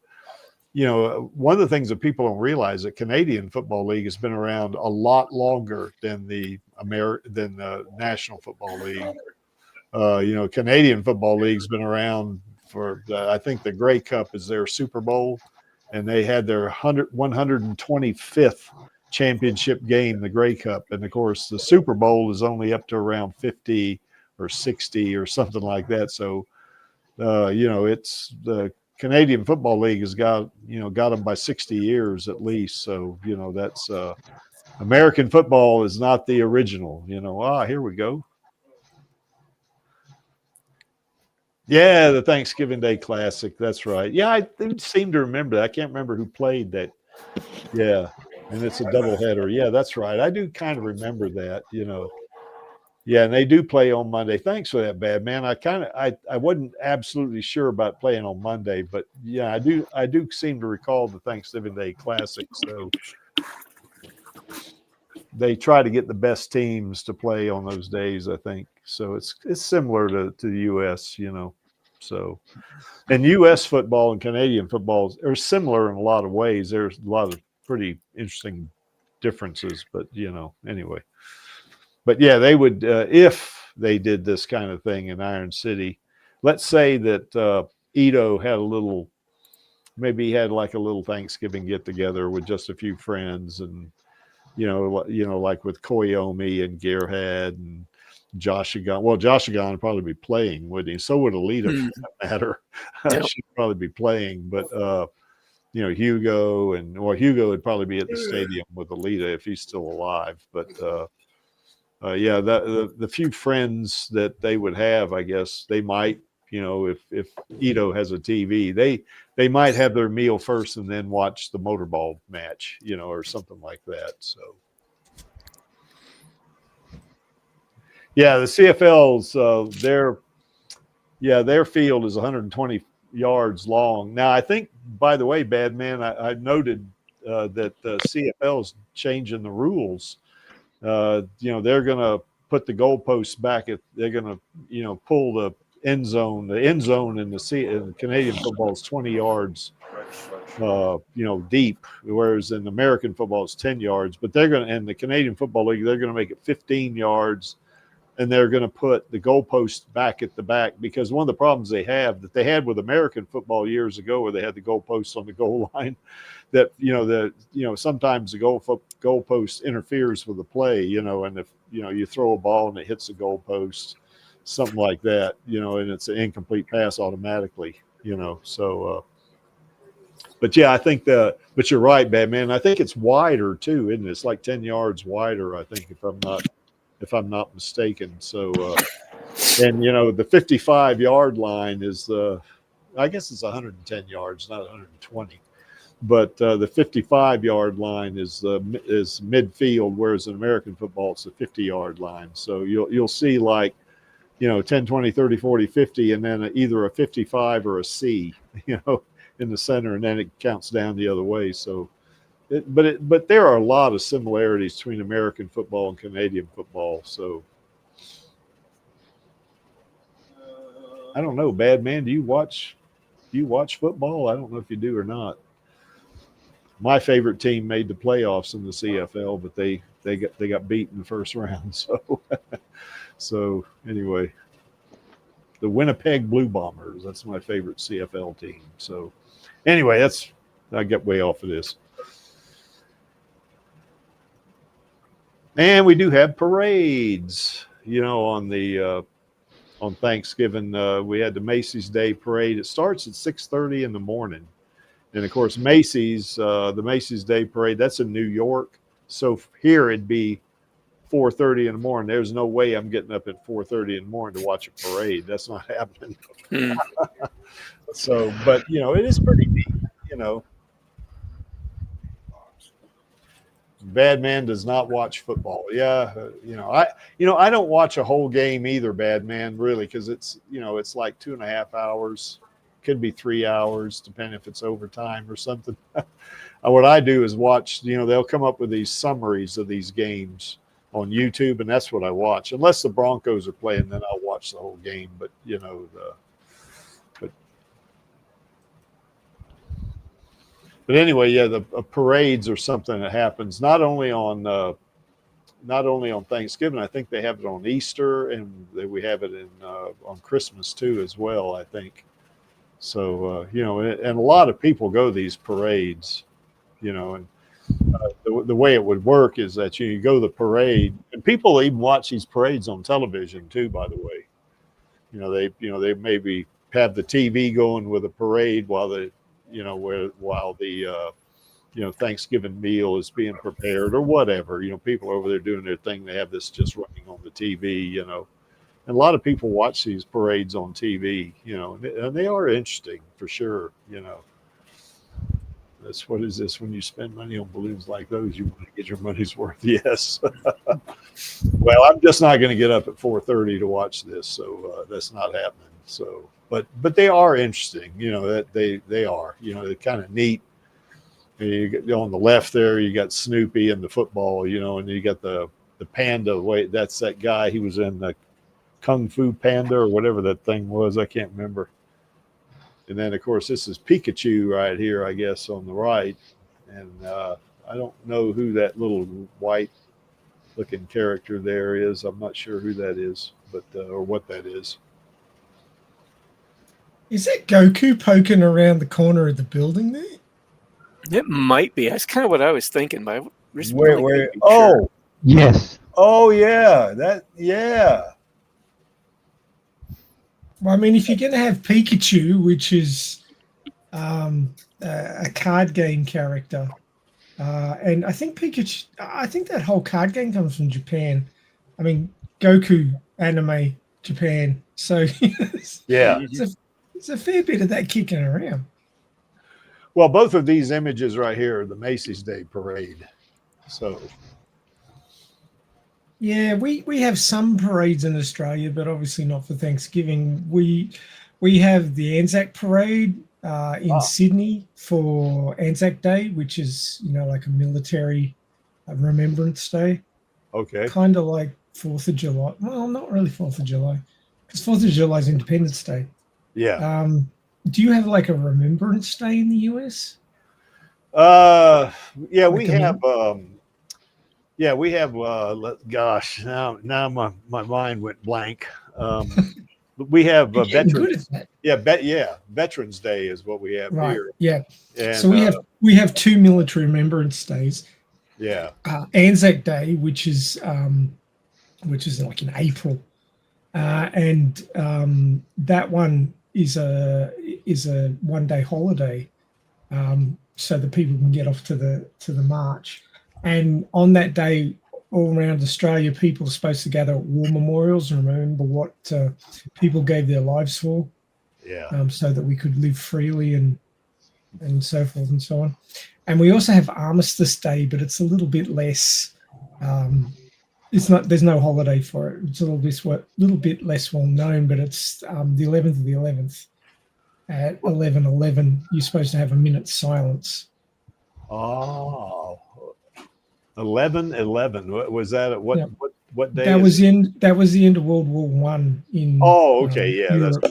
B: one of the things that people don't realize, that Canadian Football League has been around a lot longer than the National Football League. Canadian Football League's been around for I think the Grey Cup is their Super Bowl, and they had their 125th championship game, the Grey Cup, and of course the Super Bowl is only up to around 50 or 60 or something like that. So it's the Canadian Football League has got them by 60 years at least. So that's American football is not the original, you know. Here we go. Yeah, the Thanksgiving Day Classic. That's right. Yeah, I seem to remember that. I can't remember who played that. Yeah, and it's a doubleheader. Yeah, that's right. I do kind of remember that, you know. Yeah, and they do play on Monday. Thanks for that, Bad Man. I wasn't absolutely sure about playing on Monday, but yeah, I do seem to recall the Thanksgiving Day Classic. So they try to get the best teams to play on those days, I think. So it's similar to the US, you know. So, and US football and Canadian football are similar in a lot of ways. There's a lot of pretty interesting differences, but you know, anyway. But yeah, they would, if they did this kind of thing in Iron City, let's say that Ito had maybe he had like a little Thanksgiving get together with just a few friends, and you know, like with Koyomi and Gearhead and Joshigan. Well, Joshigan would probably be playing, wouldn't he? So would Alita, for that matter.
C: Yep.
B: She'd probably be playing, but you know, Hugo Hugo would probably be at the stadium with Alita if he's still alive. But yeah, the few friends that they would have, I guess they might, you know, if Ito has a TV, they might have their meal first and then watch the motorball match, you know, or something like that. So yeah, the CFLs, their field is 120 yards long. Now, I think, by the way, Bad Man, I noted that the CFL's changing the rules. You know, they're going to put the goalposts back they're going to, you know, pull the end zone. The end zone in the Canadian football is 20 yards, you know, deep, whereas in American football it's 10 yards. But in the Canadian Football League, they're going to make it 15 yards, and they're going to put the goalpost back at the back, because one of the problems they had with American football years ago, where they had the goalposts on the goal line, that sometimes the goalpost interferes with the play, you know, and if you know you throw a ball and it hits the goalpost, something like that, you know, and it's an incomplete pass automatically, you know. So but yeah, I think but you're right, Bad Man. I think it's wider too, isn't it? It's like 10 yards wider, I think, if I'm not mistaken. So and you know, the 55-yard line is I guess it's 110 yards, not 120. But the 55-yard line is midfield, whereas in American football it's the 50-yard line. So you'll see, like, you know, 10, 20, 30, 40, 50, and then either a 55 or a C, you know, in the center, and then it counts down the other way. So, but there are a lot of similarities between American football and Canadian football. So, I don't know, Bad Man, do you watch football? I don't know if you do or not. My favorite team made the playoffs in the CFL, but they got beat in the first round. So anyway, the Winnipeg Blue Bombers, that's my favorite CFL team. So anyway, I get way off of this. And we do have parades, you know, on Thanksgiving. We had the Macy's Day Parade. It starts at 6:30 in the morning. And of course, Macy's, the Macy's Day Parade, that's in New York. So here it'd be 4:30 in the morning. There's no way I'm getting up at 4:30 in the morning to watch a parade. That's not happening. So, but you know, it is pretty neat. You know, Bad Man does not watch football. Yeah, you know, I don't watch a whole game either, Bad Man, really, because it's, you know, it's like 2.5 hours. Could be 3 hours, depending if it's overtime or something. What I do is watch, you know, they'll come up with these summaries of these games on YouTube, and that's what I watch. Unless the Broncos are playing, then I'll watch the whole game. But you know, but anyway, yeah, the parades are something that happens not only on Thanksgiving. I think they have it on Easter, and we have it on Christmas too, as well, I think. So, you know, and a lot of people go to these parades, you know, and the way it would work is that you go to the parade, and people even watch these parades on television too, by the way. You know, they maybe have the TV going with a parade while the Thanksgiving meal is being prepared or whatever. People over there doing their thing. They have this just running on the TV. And a lot of people watch these parades on TV. And they are interesting for sure. That's what is this? When you spend money on balloons like those, you want to get your money's worth. Yes. Well, I'm just not going to get up at 4:30 to watch this, so that's not happening. So, but they are interesting. That they are. They're kind of neat. And you get on the left there, you got Snoopy and the football. And you got the panda. Wait, that's that guy. He was in the Kung Fu Panda or whatever that thing was. I can't remember. And then, of course, this is Pikachu right here, I guess, on the right. And I don't know who that little white-looking character there is. I'm not sure who that is, but or what that is.
D: Is that Goku poking around the corner of the building there?
C: It might be. That's kind of what I was thinking. But
B: Where? Oh,
E: Yes.
B: oh, yeah. Yeah.
D: Well, I mean, if you're going to have Pikachu, which is a card game character, and I think that whole card game comes from Japan. I mean, Goku anime Japan. So
B: Yeah.
D: It's a fair bit of that kicking around.
B: Well, both of these images right here are the Macy's Day Parade. So.
D: Yeah, we have some parades in Australia, but obviously not for Thanksgiving. We have the Anzac Parade in Sydney for Anzac Day, which is like a military remembrance day.
B: Okay.
D: Kind of like 4th of July. Well, not really 4th of July, because 4th of July is Independence Day.
B: Yeah.
D: Do you have like a Remembrance Day in the US?
B: Yeah, we have. Yeah, we have. Gosh, now my mind went blank. We have Veterans. Veterans Day is what we have here.
D: Yeah.
B: And,
D: so we have 2 military remembrance days.
B: Yeah.
D: Anzac Day, which is like in April, and that one is a 1-day holiday, so that people can get off to the march. And on that day, all around Australia, people are supposed to gather at war memorials and remember what people gave their lives for.
B: Yeah.
D: So that we could live freely and so forth and so on. And we also have Armistice Day, but it's a little bit less. There's no holiday for it. It's a little bit less well known, but it's the 11th of the 11th at 11:11. You're supposed to have a minute's silence.
B: Oh. 11/11. What was that? What day?
D: That was the end of World War One in.
B: Oh, okay, yeah,
D: Europe.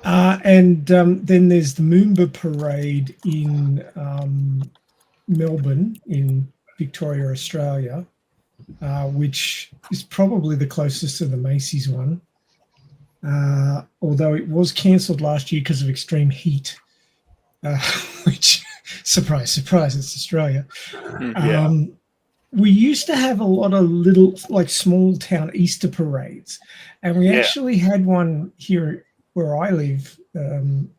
B: And
D: then there's the Moomba Parade in Melbourne, in Victoria, Australia, which is probably the closest to the Macy's one. Although it was cancelled last year because of extreme heat, which. Surprise, surprise, it's Australia.
B: Yeah.
D: We used to have a lot of little, like, small town Easter parades. And we actually had one here where I live. And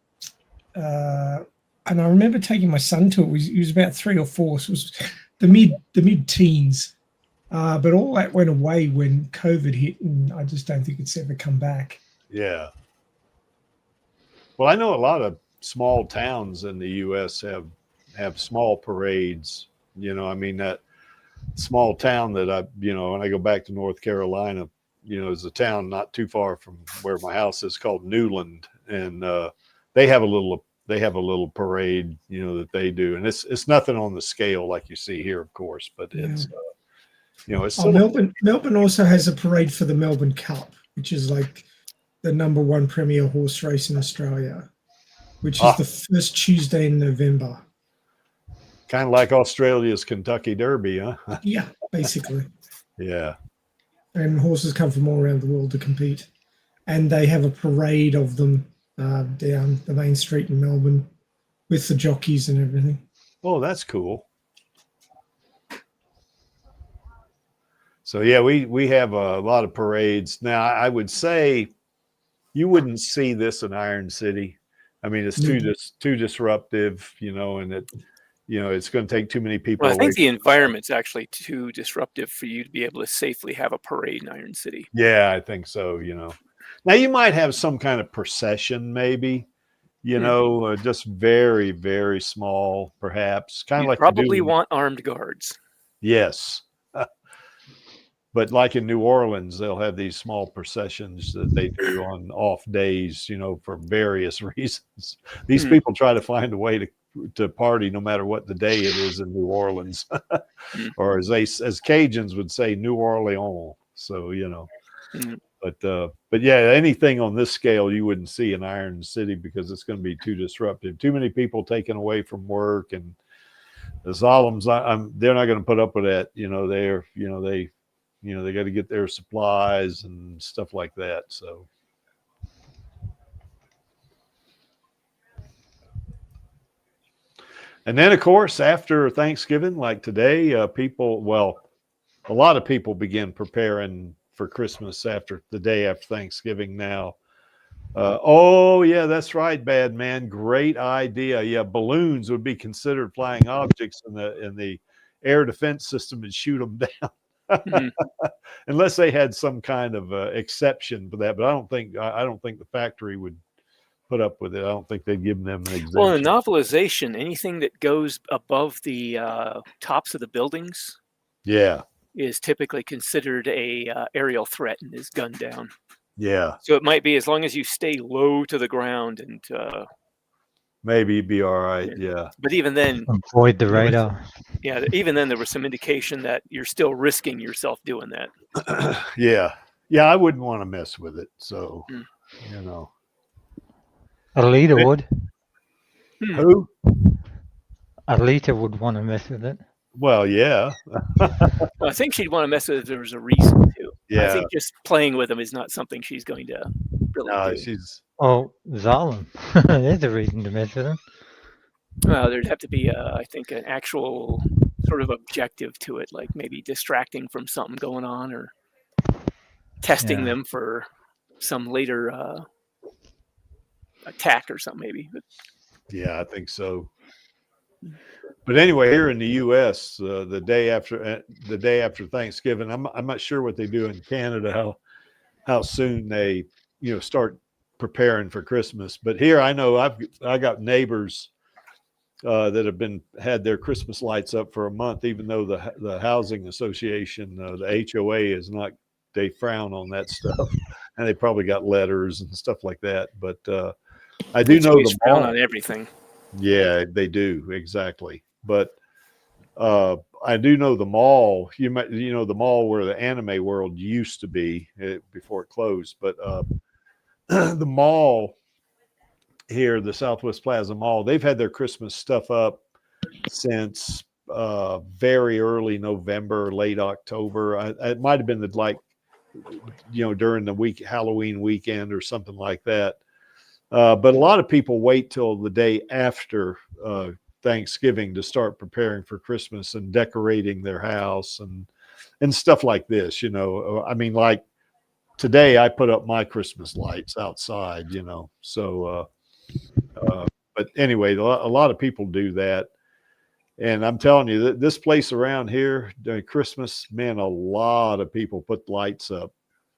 D: I remember taking my son to it. He was about 3 or 4. So it was the mid-teens. But all that went away when COVID hit, and I just don't think it's ever come back.
B: Yeah. Well, I know a lot of small towns in the U.S. have small parades. I mean, that small town that when I go back to North Carolina, is a town not too far from where my house is called Newland, and they have a little parade, that they do, and it's nothing on the scale like you see here, of course, but it's it's
D: Melbourne also has a parade for the Melbourne Cup, which is like the #1 premier horse race in Australia, which is the first Tuesday in November.
B: Kind of like Australia's Kentucky Derby, huh?
D: Yeah, basically.
B: Yeah.
D: And horses come from all around the world to compete. And they have a parade of them down the main street in Melbourne with the jockeys and everything.
B: Oh, that's cool. So, yeah, we have a lot of parades. Now, I would say you wouldn't see this in Iron City. I mean, it's too disruptive, you know, and it's going to take too many people
C: Well, I
B: away.
C: think the environment's actually too disruptive for you to be able to safely have a parade in Iron City.
B: Yeah, I think so. You know, now you might have some kind of procession, maybe. You know, just very, very small, perhaps. Kind of like
C: probably want armed guards.
B: Yes. But like in New Orleans, they'll have these small processions that they do on off days, you know, for various reasons. These people try to find a way to party no matter what the day it is in New Orleans. Or as Cajuns would say, New Orleans. So, you know. But yeah, anything on this scale you wouldn't see in Iron City because it's going to be too disruptive. Too many people taken away from work, and the Zoloms, they're not going to put up with that. You know, they got to get their supplies and stuff like that. So. And then, of course, after Thanksgiving, like today, a lot of people begin preparing for Christmas after the day after Thanksgiving now. Oh, yeah, that's right, Bad Man. Great idea. Yeah, balloons would be considered flying objects in the air defense system and shoot them down. Unless they had some kind of exception for that. But I don't think the factory would put up with it. I don't think they'd give them an exemption.
C: Well, in novelization, anything that goes above the tops of the buildings is typically considered a aerial threat and is gunned down.
B: Yeah.
C: So it might be as long as you stay low to the ground and
B: maybe you'd be all right. Yeah.
C: But even then,
E: avoid the radar.
C: Yeah. Even then, there was some indication that you're still risking yourself doing that.
B: Yeah. I wouldn't want to mess with it. So, you know.
E: Alita would.
B: Who?
E: Alita would want to mess with it.
B: Well, yeah.
C: I think she'd want to mess with it if there was a reason to.
B: Yeah.
C: I think just playing with them is not something she's going to really do.
E: Oh, Zolom. There's a reason to mess with them.
C: Well, thered have to be, I think, an actual sort of objective to it, like maybe distracting from something going on or testing them for some later attack or something, maybe. But,
B: yeah, I think so. But anyway, here in the U.S., the day after Thanksgiving, I'm not sure what they do in Canada, how soon they start preparing for Christmas. But here, I know I got neighbors that have had their Christmas lights up for a month, even though the housing association, the HOA, is not. They frown on that stuff, and they probably got letters and stuff like that. But I do know the
C: frown on everything.
B: Yeah, they do, exactly. But I do know the mall. The mall where the Anime World used to be before it closed. But the mall here, the Southwest Plaza Mall, they've had their Christmas stuff up since very early November, late October. It might have been during the Halloween weekend or something like that. But a lot of people wait till the day after Thanksgiving to start preparing for Christmas and decorating their house and stuff like this. I mean, like today I put up my Christmas lights outside, so but anyway, a lot of people do that. And I'm telling you, this place around here during Christmas, man, a lot of people put lights up.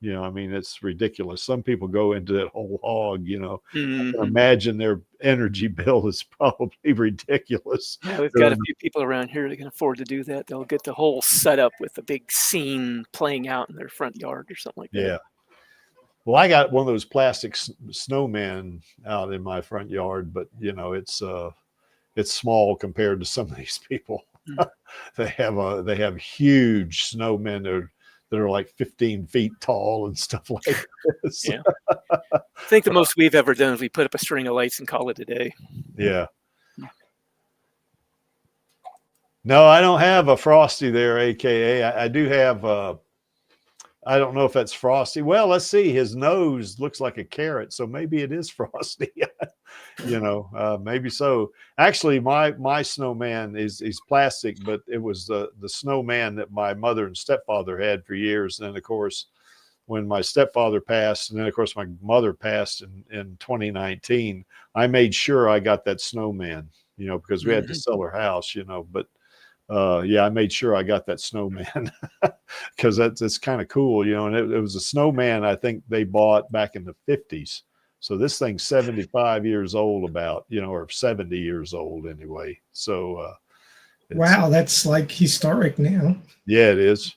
B: I mean, it's ridiculous. Some people go into that whole hog, I can imagine their energy bill is probably ridiculous.
C: Yeah, we've got a few people around here that can afford to do that. They'll get the whole setup with a big scene playing out in their front yard or something like that.
B: Yeah. Well, I got one of those plastic snowmen out in my front yard, but it's small compared to some of these people. They have huge snowmen that are like 15 feet tall and stuff like this.
C: Yeah. I think the most we've ever done is we put up a string of lights and call it a day.
B: Yeah. No, I don't have a Frosty there, AKA. I do have, I don't know if that's Frosty. Well, let's see. His nose looks like a carrot, so maybe it is Frosty. Maybe so. Actually, my snowman is plastic, but it was the snowman that my mother and stepfather had for years. And then, of course, when my stepfather passed, and then of course my mother passed in 2019, I made sure I got that snowman, you know, because we had to sell our house, you know, but yeah, I made sure I got that snowman because that's kind of cool, you know, and it was a snowman I think they bought back in the 50s. So this thing's 75 years old about, you know, or 70 years old anyway. So
D: wow, that's like historic now.
B: yeah, it is.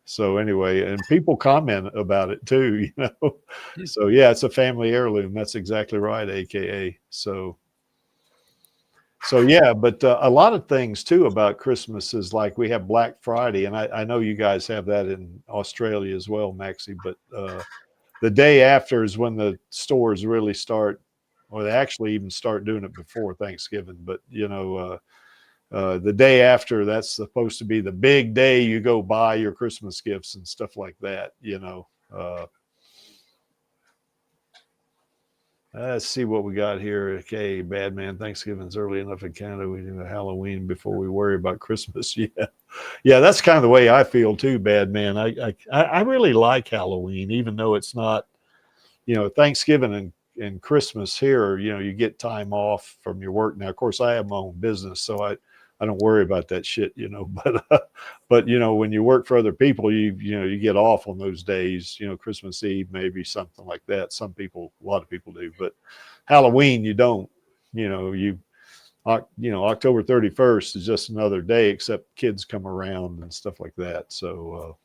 B: So anyway, and people comment about it too, you know. So yeah, it's a family heirloom. That's exactly right, AKA. So yeah, but a lot of things too about Christmas is like we have Black Friday, and I know you guys have that in Australia as well, Maxie. But the day after is when the stores really start, or they actually even start doing it before Thanksgiving. But you know, the day after, that's supposed to be the big day you go buy your Christmas gifts and stuff like that, you know. Let's see what we got here. Okay, bad man, Thanksgiving's early enough in Canada. We do Halloween before we worry about Christmas. Yeah, that's kind of the way I feel too, bad man. I really like Halloween, even though it's not, you know, Thanksgiving and Christmas here, you know, you get time off from your work. Now, of course, I have my own business, so I don't worry about that shit, you know, but you know, when you work for other people, you know, you get off on those days, you know, Christmas Eve, maybe something like that. Some people, a lot of people do, but Halloween, you don't, you know, October 31st is just another day, except kids come around and stuff like that. So,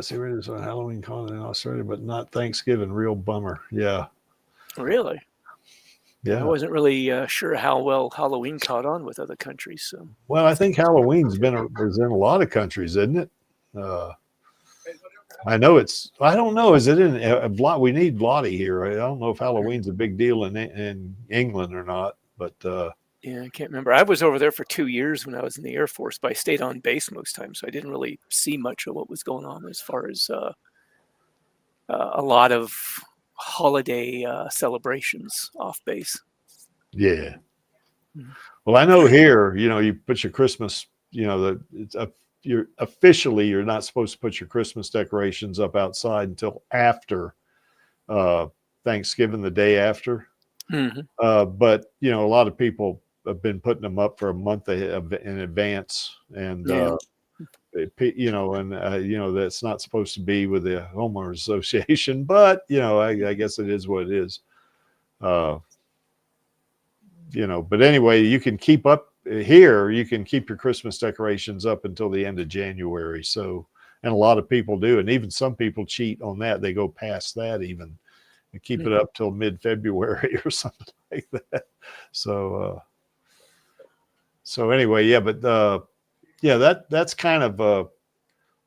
B: see where it is on Halloween con in Australia, but not Thanksgiving. Real bummer. Yeah.
C: Really?
B: Yeah.
C: I wasn't really sure how well Halloween caught on with other countries. So,
B: well, I think Halloween's is in a lot of countries, isn't it? I know it's. I don't know. Is it in? We need Lottie here. I don't know if Halloween's a big deal in England or not. But
C: yeah, I can't remember. I was over there for 2 years when I was in the Air Force, but I stayed on base most times, so I didn't really see much of what was going on as far as a lot of holiday celebrations off base.
B: Yeah. Well, I know here, you know, you put your Christmas, you know, you're not supposed to put your Christmas decorations up outside until after Thanksgiving, the day after. But you know, a lot of people have been putting them up for a month in advance, and you know, and you know, that's not supposed to be with the homeowners association, but you know, I guess it is what it is. You know, but anyway, you can keep up here. You can keep your Christmas decorations up until the end of January. So, and a lot of people do, and even some people cheat on that. They go past that even and keep it up till mid-February or something like that. So, so anyway, yeah, but yeah, that's kind of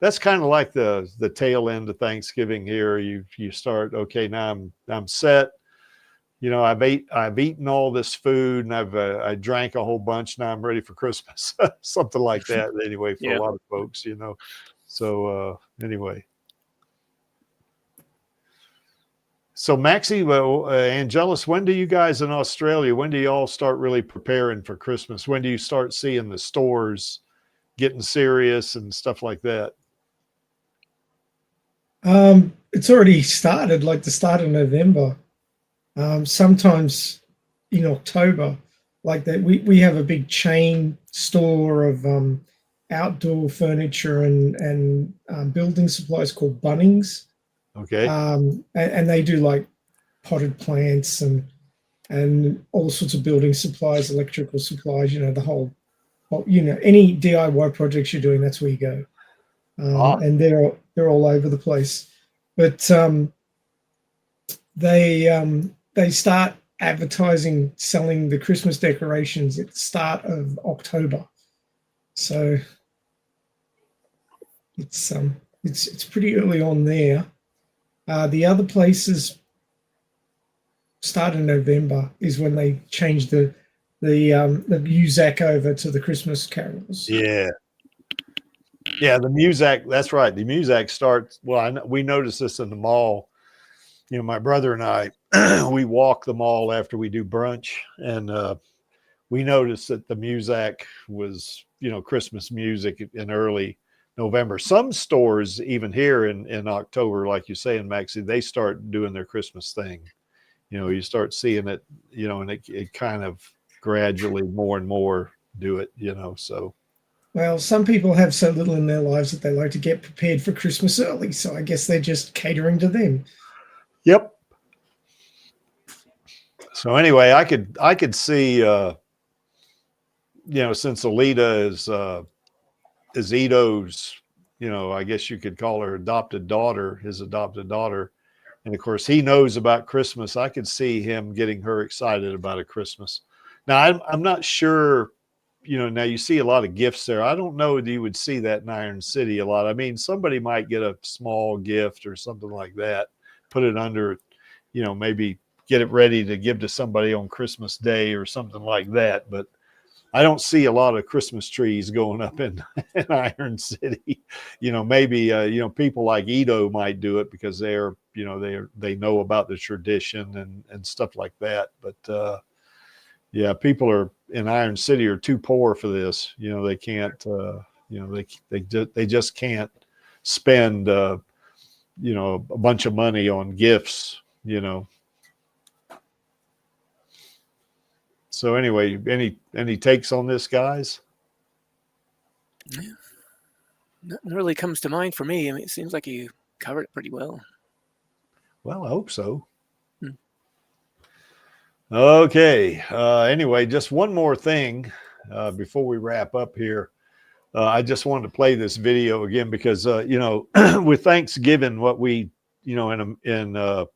B: like the tail end of Thanksgiving here. You start, okay, now I'm set. You know, I've eaten all this food, and I drank a whole bunch. Now I'm ready for Christmas, something like that. Anyway, for a lot of folks, you know. So anyway, so Maxie, well, Angelus, when do you guys in Australia? When do you all start really preparing for Christmas? When do you start seeing the stores getting serious and stuff like that?
D: It's already started, like the start of November. Sometimes in October, like that, we have a big chain store of outdoor furniture and building supplies called Bunnings.
B: Okay.
D: And they do like potted plants and all sorts of building supplies, electrical supplies, you know, the whole, you know, any DIY projects you're doing, that's where you go. And they're all over the place. But they start advertising, selling the Christmas decorations at the start of October. So it's pretty early on there. The other places start in November is when they change the Muzak over to the Christmas carols.
B: Yeah. Yeah, the Muzak, that's right. The Muzak starts, well, we noticed this in the mall. You know, my brother and I, we walk the mall after we do brunch, and we noticed that the Muzak was, you know, Christmas music in early November. Some stores, even here in October, like you say, in Maxie, they start doing their Christmas thing. You know, you start seeing it, you know, and it kind of gradually more and more do it, you know, so.
D: Well, some people have so little in their lives that they like to get prepared for Christmas early. So I guess they're just catering to them.
B: Yep. So anyway, I could see, you know, since Alita is Ito's, you know, I guess you could call her adopted daughter, his adopted daughter. And of course, he knows about Christmas. I could see him getting her excited about a Christmas. Now, I'm not sure, you know, now you see a lot of gifts there. I don't know that you would see that in Iron City a lot. I mean, somebody might get a small gift or something like that, put it under, you know, maybe get it ready to give to somebody on Christmas Day or something like that. But I don't see a lot of Christmas trees going up in Iron City. You know, maybe, you know, people like Ito might do it because they're, you know, they know about the tradition and stuff like that. But, yeah, people are in Iron City are too poor for this. You know, they can't, you know, they just can't spend, you know, a bunch of money on gifts, you know. So anyway, any takes on this, guys?
C: Yeah. Nothing really comes to mind for me. I mean, it seems like you covered it pretty well.
B: Well, I hope so. Okay. Anyway, just one more thing before we wrap up here. I just wanted to play this video again because, you know, with Thanksgiving, what we, you know, in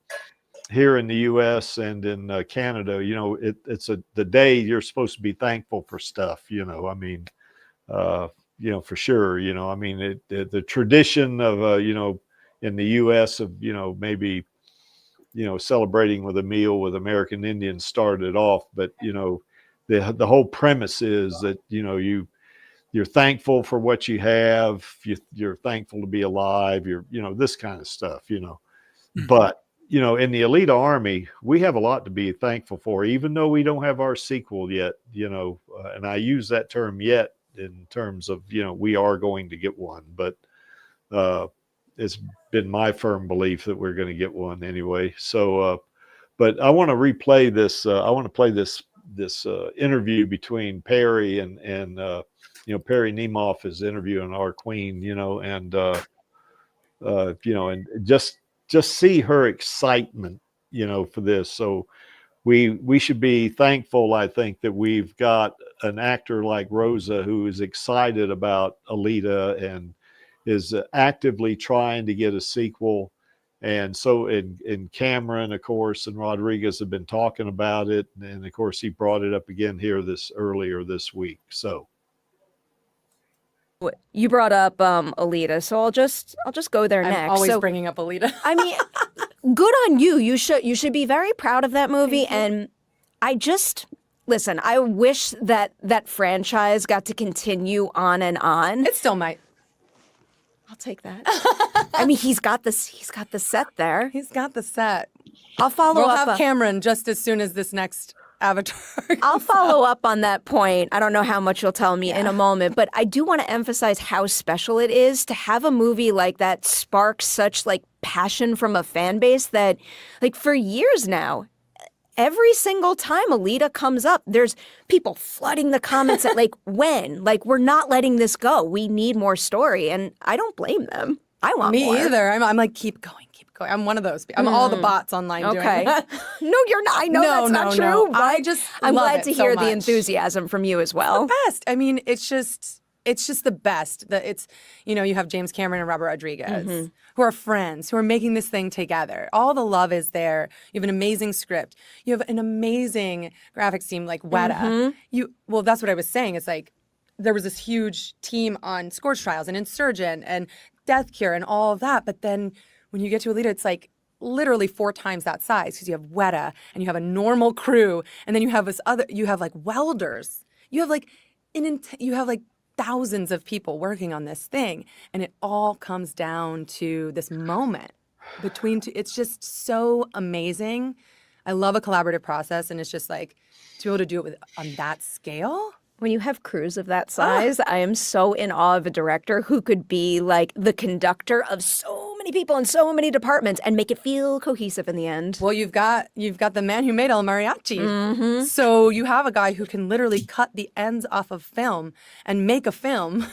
B: here in the U.S. and in Canada, you know, it's the day you're supposed to be thankful for stuff, you know, I mean, you know, for sure, you know, I mean, the tradition of, you know, in the U.S. of, you know, maybe, you know, celebrating with a meal with American Indians started off, but, you know, the whole premise is that, you know, you're thankful for what you have, you're thankful to be alive, you know, this kind of stuff, you know, but, you know, in the Alita Army, we have a lot to be thankful for, even though we don't have our sequel yet, you know, and I use that term yet in terms of, you know, we are going to get one, but it's been my firm belief that we're going to get one anyway. So, but I want to replay this. I want to play this interview between Perry and you know, Perry Nemoff is interviewing our queen, you know, and you know, and just see her excitement, you know, for this. So we should be thankful, I think, that we've got an actor like Rosa who is excited about Alita and is actively trying to get a sequel. And so in Cameron, of course, and Rodriguez have been talking about it. And of course, he brought it up again here earlier this week. So
F: you brought up Alita, so I'll just go there
G: I'm
F: next.
G: always
F: So,
G: bringing up Alita.
F: I mean, good on you. You should be very proud of that movie. And I just listen. I wish that franchise got to continue on and on.
G: It still might.
F: I'll take that. I mean, he's got the set there.
G: He's got the set.
F: I'll follow
G: We'll
F: up.
G: have Cameron just as soon as this next Avatar.
F: I'll follow up on that point. I don't know how much you'll tell me in a moment, but I do want to emphasize how special it is to have a movie like that spark such like passion from a fan base that like for years now, every single time Alita comes up, there's people flooding the comments at like, when? Like, we're not letting this go. We need more story. And I don't blame them. I want
G: Me
F: more.
G: either. I'm like, keep going. I'm one of those. I'm all the bots online doing that.
F: No, you're not. I know that's not true.
G: No.
F: But I'm
G: love
F: glad
G: it
F: to
G: so
F: hear the
G: much.
F: enthusiasm from you as well.
G: The best. I mean, it's just the best. It's, you know, you have James Cameron and Robert Rodriguez who are friends, who are making this thing together. All the love is there. You have an amazing script. You have an amazing graphics team like Weta. Well, that's what I was saying. It's like there was this huge team on Scourge Trials and Insurgent and Death Cure and all of that. But then when you get to Alita, it's like literally 4 times that size because you have Weta and you have a normal crew, and then you have you have like welders. You have like thousands of people working on this thing, and it all comes down to this moment between two. It's just so amazing. I love a collaborative process, and it's just like to be able to do it on that scale.
F: When you have crews of that size, I am so in awe of a director who could be like the conductor of so many people in so many departments and make it feel cohesive in the end.
G: Well, you've got the man who made El Mariachi. So you have a guy who can literally cut the ends off of film and make a film,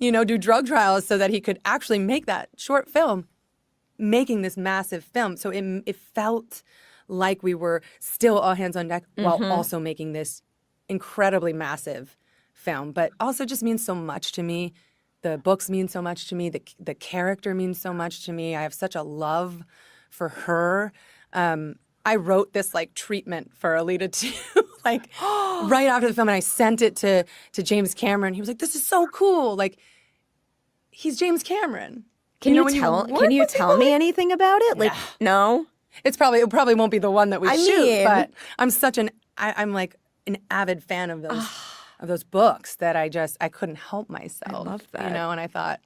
G: do drug trials so that he could actually make that short film, making this massive film. So it felt like we were still all hands on deck while also making this incredibly massive film, but also just means so much to me. The books mean so much to me. The character means so much to me. I have such a love for her. I wrote this like treatment for Alita too, like right after the film, and I sent it to James Cameron. He was like, "This is so cool!" Like, he's James Cameron.
F: Can you tell me anything about it? Like, no.
G: It probably won't be the one that we shoot,
F: mean,
G: but I'm like an avid fan of those books that I couldn't help myself.
F: I love that.
G: And I thought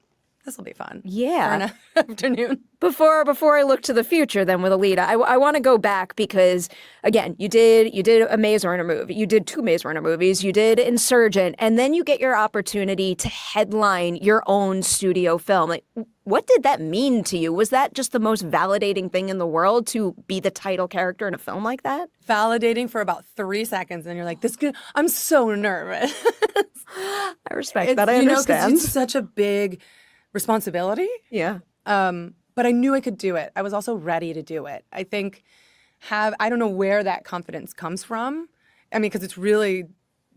G: this will be fun.
F: Yeah.
G: For an afternoon.
F: Before I look to the future, then with Alita, I want to go back because again, you did a Maze Runner movie, you did 2 Maze Runner movies, you did Insurgent, and then you get your opportunity to headline your own studio film. Like, what did that mean to you? Was that just the most validating thing in the world to be the title character in a film like that?
G: Validating for about 3 seconds, and you're like, I'm so nervous.
F: I respect that. I understand.
G: It's such a big responsibility.
F: Yeah.
G: But I knew I could do it. I was also ready to do it. I think I don't know where that confidence comes from. I mean, because it's really,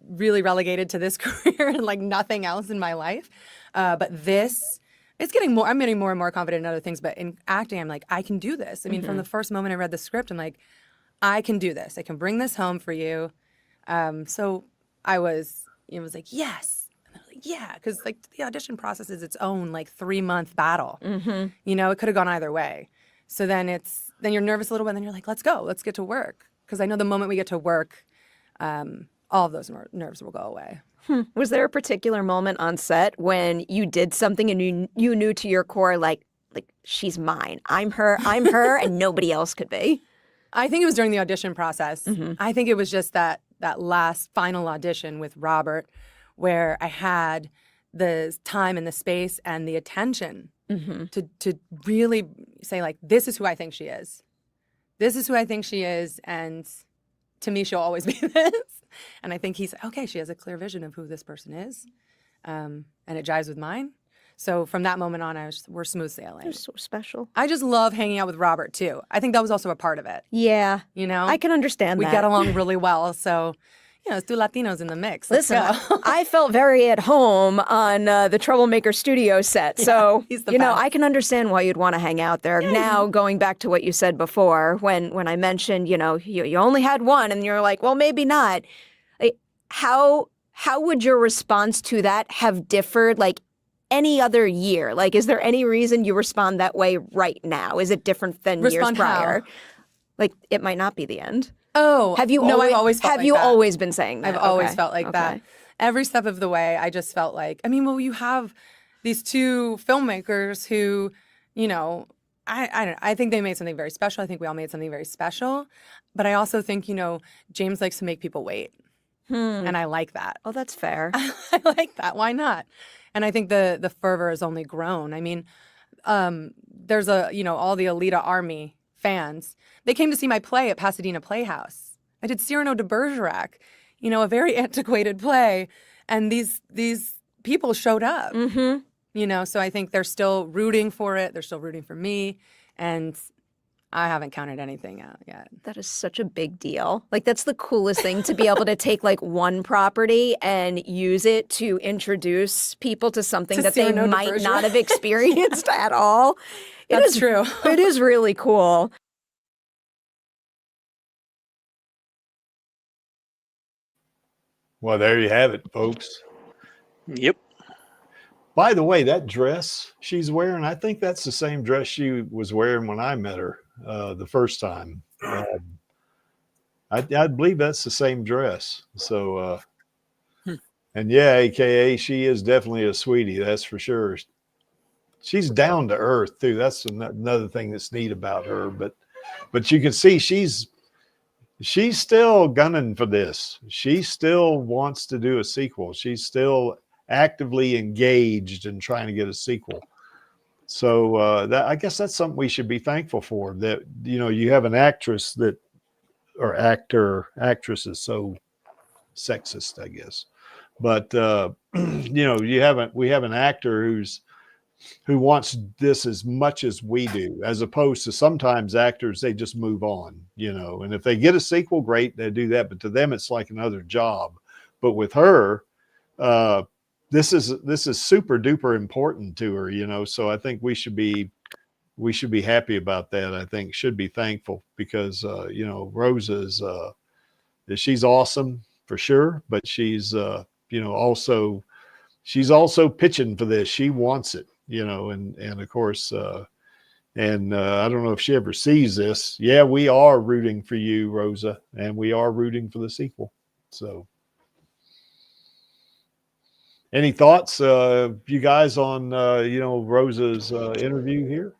G: really relegated to this career and like nothing else in my life. But I'm getting more and more confident in other things. But in acting, I'm like, I can do this. I mean, from the first moment I read the script, I'm like, I can do this. I can bring this home for you. So I was like, yes. Yeah, because like the audition process is its own like 3-month battle. It could have gone either way. So then you're nervous a little bit, and then you're like, let's go, let's get to work. Because I know the moment we get to work, all of those nerves will go away.
F: Was there a particular moment on set when you did something and you knew to your core, like she's mine, I'm her, and nobody else could be?
G: I think it was during the audition process. I think it was just that last final audition with Robert, where I had the time and the space and the attention to really say, like, this is who I think she is. This is who I think she is, and to me, she'll always be this. And I think he's, okay, she has a clear vision of who this person is, and it jives with mine. So from that moment on, we're smooth sailing.
F: They're so special.
G: I just love hanging out with Robert, too. I think that was also a part of it.
F: Yeah. I can understand that.
G: We get along really well, so... it's 2 Latinos in the mix.
F: Listen, I felt very at home on the Troublemaker Studio set. So,
G: he's the best.
F: I can understand why you'd want to hang out there. Now, going back to what you said before, when I mentioned, you only had one and you're like, well, maybe not. Like, how would your response to that have differed like any other year? Like, is there any reason you respond that way right now? Is it different than years prior?
G: How?
F: Like, it might not be the end.
G: Oh,
F: I've always been saying that?
G: I've always felt like that. Every step of the way, I just felt like, you have these 2 filmmakers who, I think they made something very special. I think we all made something very special. But I also think, James likes to make people wait. And I like that.
F: Oh, that's fair.
G: I like that. Why not? And I think the fervor has only grown. I mean, there's all the Alita Army fans. They came to see my play at Pasadena Playhouse. I did Cyrano de Bergerac, a very antiquated play, and these people showed up. So I think they're still rooting for it. They're still rooting for me, and I haven't counted anything out yet.
F: That is such a big deal. Like, that's the coolest thing, to be able to take like one property and use it to introduce people to something that they might not have experienced at all.
G: That's true.
F: It is really cool.
B: Well, there you have it, folks.
C: Yep.
B: By the way, that dress she's wearing, I think that's the same dress she was wearing when I met her the first time. I believe that's the same dress. So, and yeah, AKA, she is definitely a sweetie. That's for sure. She's down to earth too. That's another thing that's neat about her. But you can see she's she's still gunning for this. She still wants to do a sequel. She's still actively engaged in trying to get a sequel. So I guess that's something we should be thankful for, that, you know, you have an actress that, or actress is so sexist, I guess. But, you know, we have an actor who wants this as much as we do, as opposed to sometimes actors, they just move on, you know, and if they get a sequel, great, they do that. But to them, it's like another job. But with her, this is super duper important to her, you know. So I think we should be happy about that. I think should be thankful, because you know, Rosa's she's awesome for sure, but she's you know, also pitching for this. She wants it, you know, and of course and I don't know if she ever sees this. Yeah, we are rooting for you, Rosa, and we are rooting for the sequel. So any thoughts, you guys, on you know, Rosa's interview here?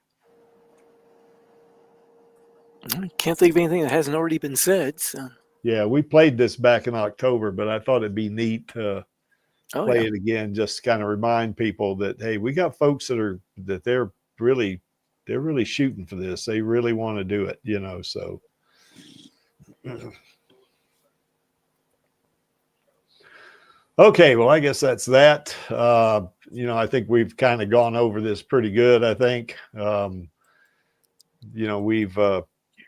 C: I can't think of anything that hasn't already been said. So.
B: Yeah, we played this back in October, but I thought it'd be neat to play it again, just to kind of remind people that, hey, we got folks that they're really shooting for this. They really want to do it, you know. So okay, well, I guess that's that. You know, I think we've kind of gone over this pretty good, I think. You know, we've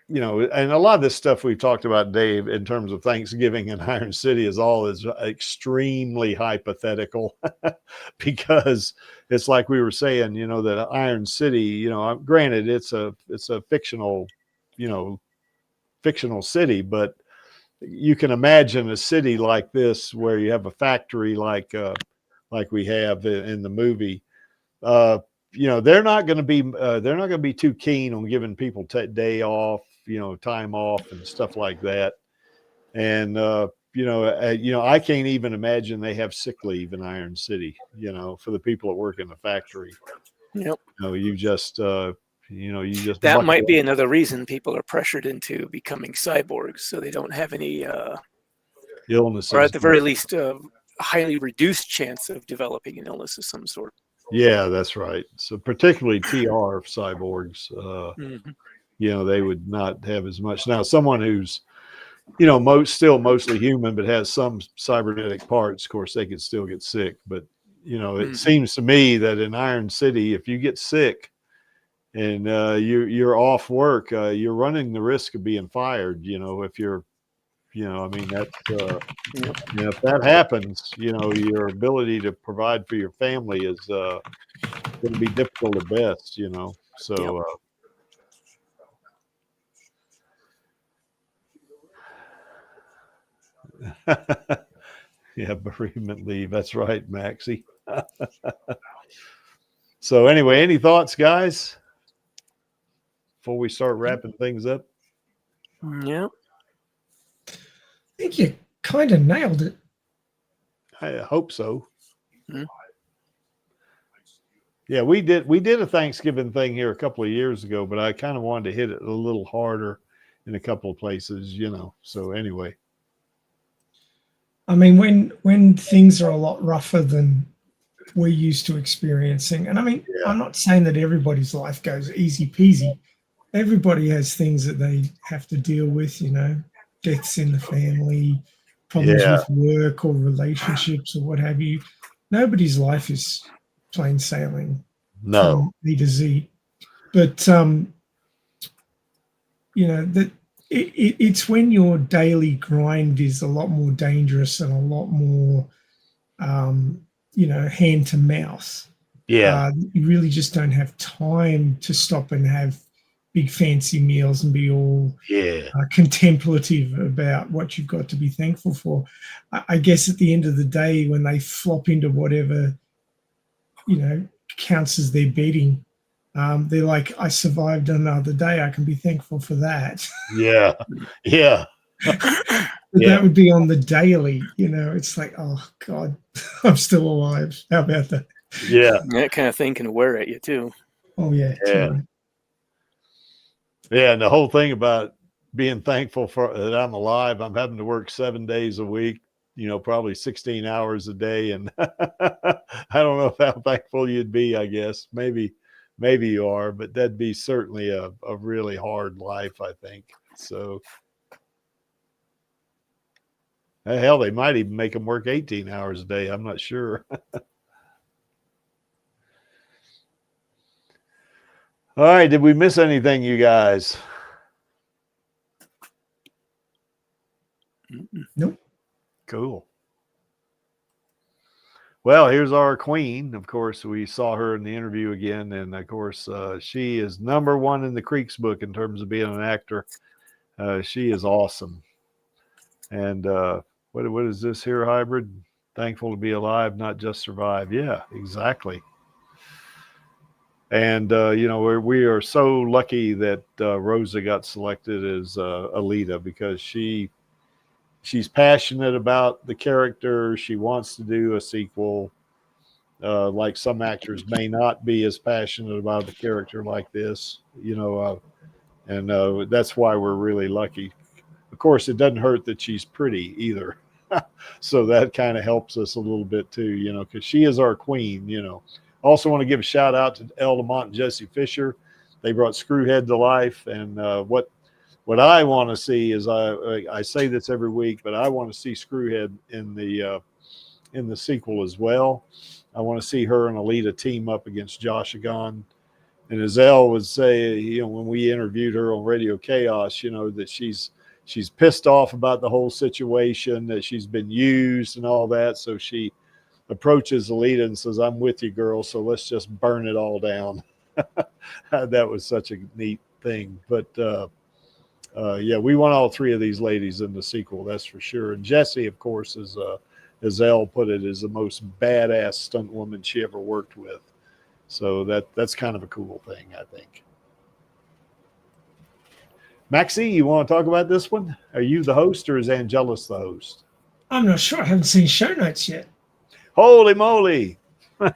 B: you know, and a lot of this stuff we've talked about, Dave, in terms of Thanksgiving in Iron City is extremely hypothetical, because it's like we were saying, you know, that Iron City, you know, granted it's a fictional, you know, fictional city, but you can imagine a city like this where you have a factory like we have in the movie. You know, they're not going to be too keen on giving people day off, you know, time off and stuff like that. And you know, I can't even imagine they have sick leave in Iron City, you know, for the people that work in the factory.
C: Yep.
B: You know, you just
C: that might be another reason people are pressured into becoming cyborgs, so they don't have any
B: illnesses,
C: or at the very least a highly reduced chance of developing an illness of some sort.
B: Yeah, that's right. So particularly TR cyborgs, you know, they would not have as much. Now, someone who's, you know, still mostly human, but has some cybernetic parts, of course, they could still get sick. But, you know, it seems to me that in Iron City, if you get sick and you're off work, you're running the risk of being fired. You know, if you're, you know, I mean, that's, you know, if that happens, you know, your ability to provide for your family is going to be difficult at best, you know. So, yeah, bereavement leave. That's right, Maxie. So anyway, any thoughts, guys, before we start wrapping things up?
C: Yeah.
D: I think you kind of nailed it.
B: I hope so. Yeah, we did a Thanksgiving thing here a couple of years ago, but I kind of wanted to hit it a little harder in a couple of places, you know. So anyway.
D: I mean, when things are a lot rougher than we're used to experiencing, and I mean, I'm not saying that everybody's life goes easy peasy. Everybody has things that they have to deal with, you know, deaths in the family, problems with work or relationships or what have you. Nobody's life is plain sailing from A to Z. But, you know, that it's when your daily grind is a lot more dangerous and a lot more, you know, hand to mouth.
B: Yeah.
D: You really just don't have time to stop and have big fancy meals and be all contemplative about what you've got to be thankful for. I guess at the end of the day, when they flop into whatever, you know, counts as their bedding, they're like, I survived another day. I can be thankful for that.
B: Yeah. Yeah.
D: That would be on the daily, you know. It's like, oh God, I'm still alive. How about that?
B: Yeah.
C: That kind of thing can wear at you too.
D: Oh yeah.
B: Yeah.
D: Totally.
B: Yeah, and the whole thing about being thankful for that I'm alive. I'm having to work 7 days a week, probably 16 hours a day. And I don't know how thankful you'd be, I guess. Maybe you are, but that'd be certainly a really hard life, I think. So hell, they might even make them work 18 hours a day. I'm not sure. All right. Did we miss anything, you guys?
D: Nope.
B: Cool. Well, here's our queen. Of course, we saw her in the interview again. And of course, she is #1 in the Creeks book in terms of being an actor. She is awesome. And what is this here, hybrid? Thankful to be alive, not just survive. Yeah, exactly. And, we are so lucky that Rosa got selected as Alita, because she's passionate about the character. She wants to do a sequel. Like some actors may not be as passionate about the character like this, and that's why we're really lucky. Of course, it doesn't hurt that she's pretty either. So that kind of helps us a little bit too, because she is our queen, Also want to give a shout out to Elle Lamont and Jesse Fisher. They brought Screwhead to life. And what I want to see is, I say this every week, but I want to see Screwhead in the sequel as well. I want to see her and Alita team up against Josh Agon. And as Elle would say, when we interviewed her on Radio Chaos, that she's pissed off about the whole situation, that she's been used and all that. So she approaches Alita and says, "I'm with you, girl. So let's just burn it all down." That was such a neat thing. But yeah, we want all three of these ladies in the sequel, that's for sure. And Jessie, of course, is as Elle put it, is the most badass stunt woman she ever worked with. So that's kind of a cool thing, I think. Maxie, you want to talk about this one? Are you the host, or is Angelus the host?
D: I'm not sure. I haven't seen show notes yet.
B: Holy moly!
D: Poke,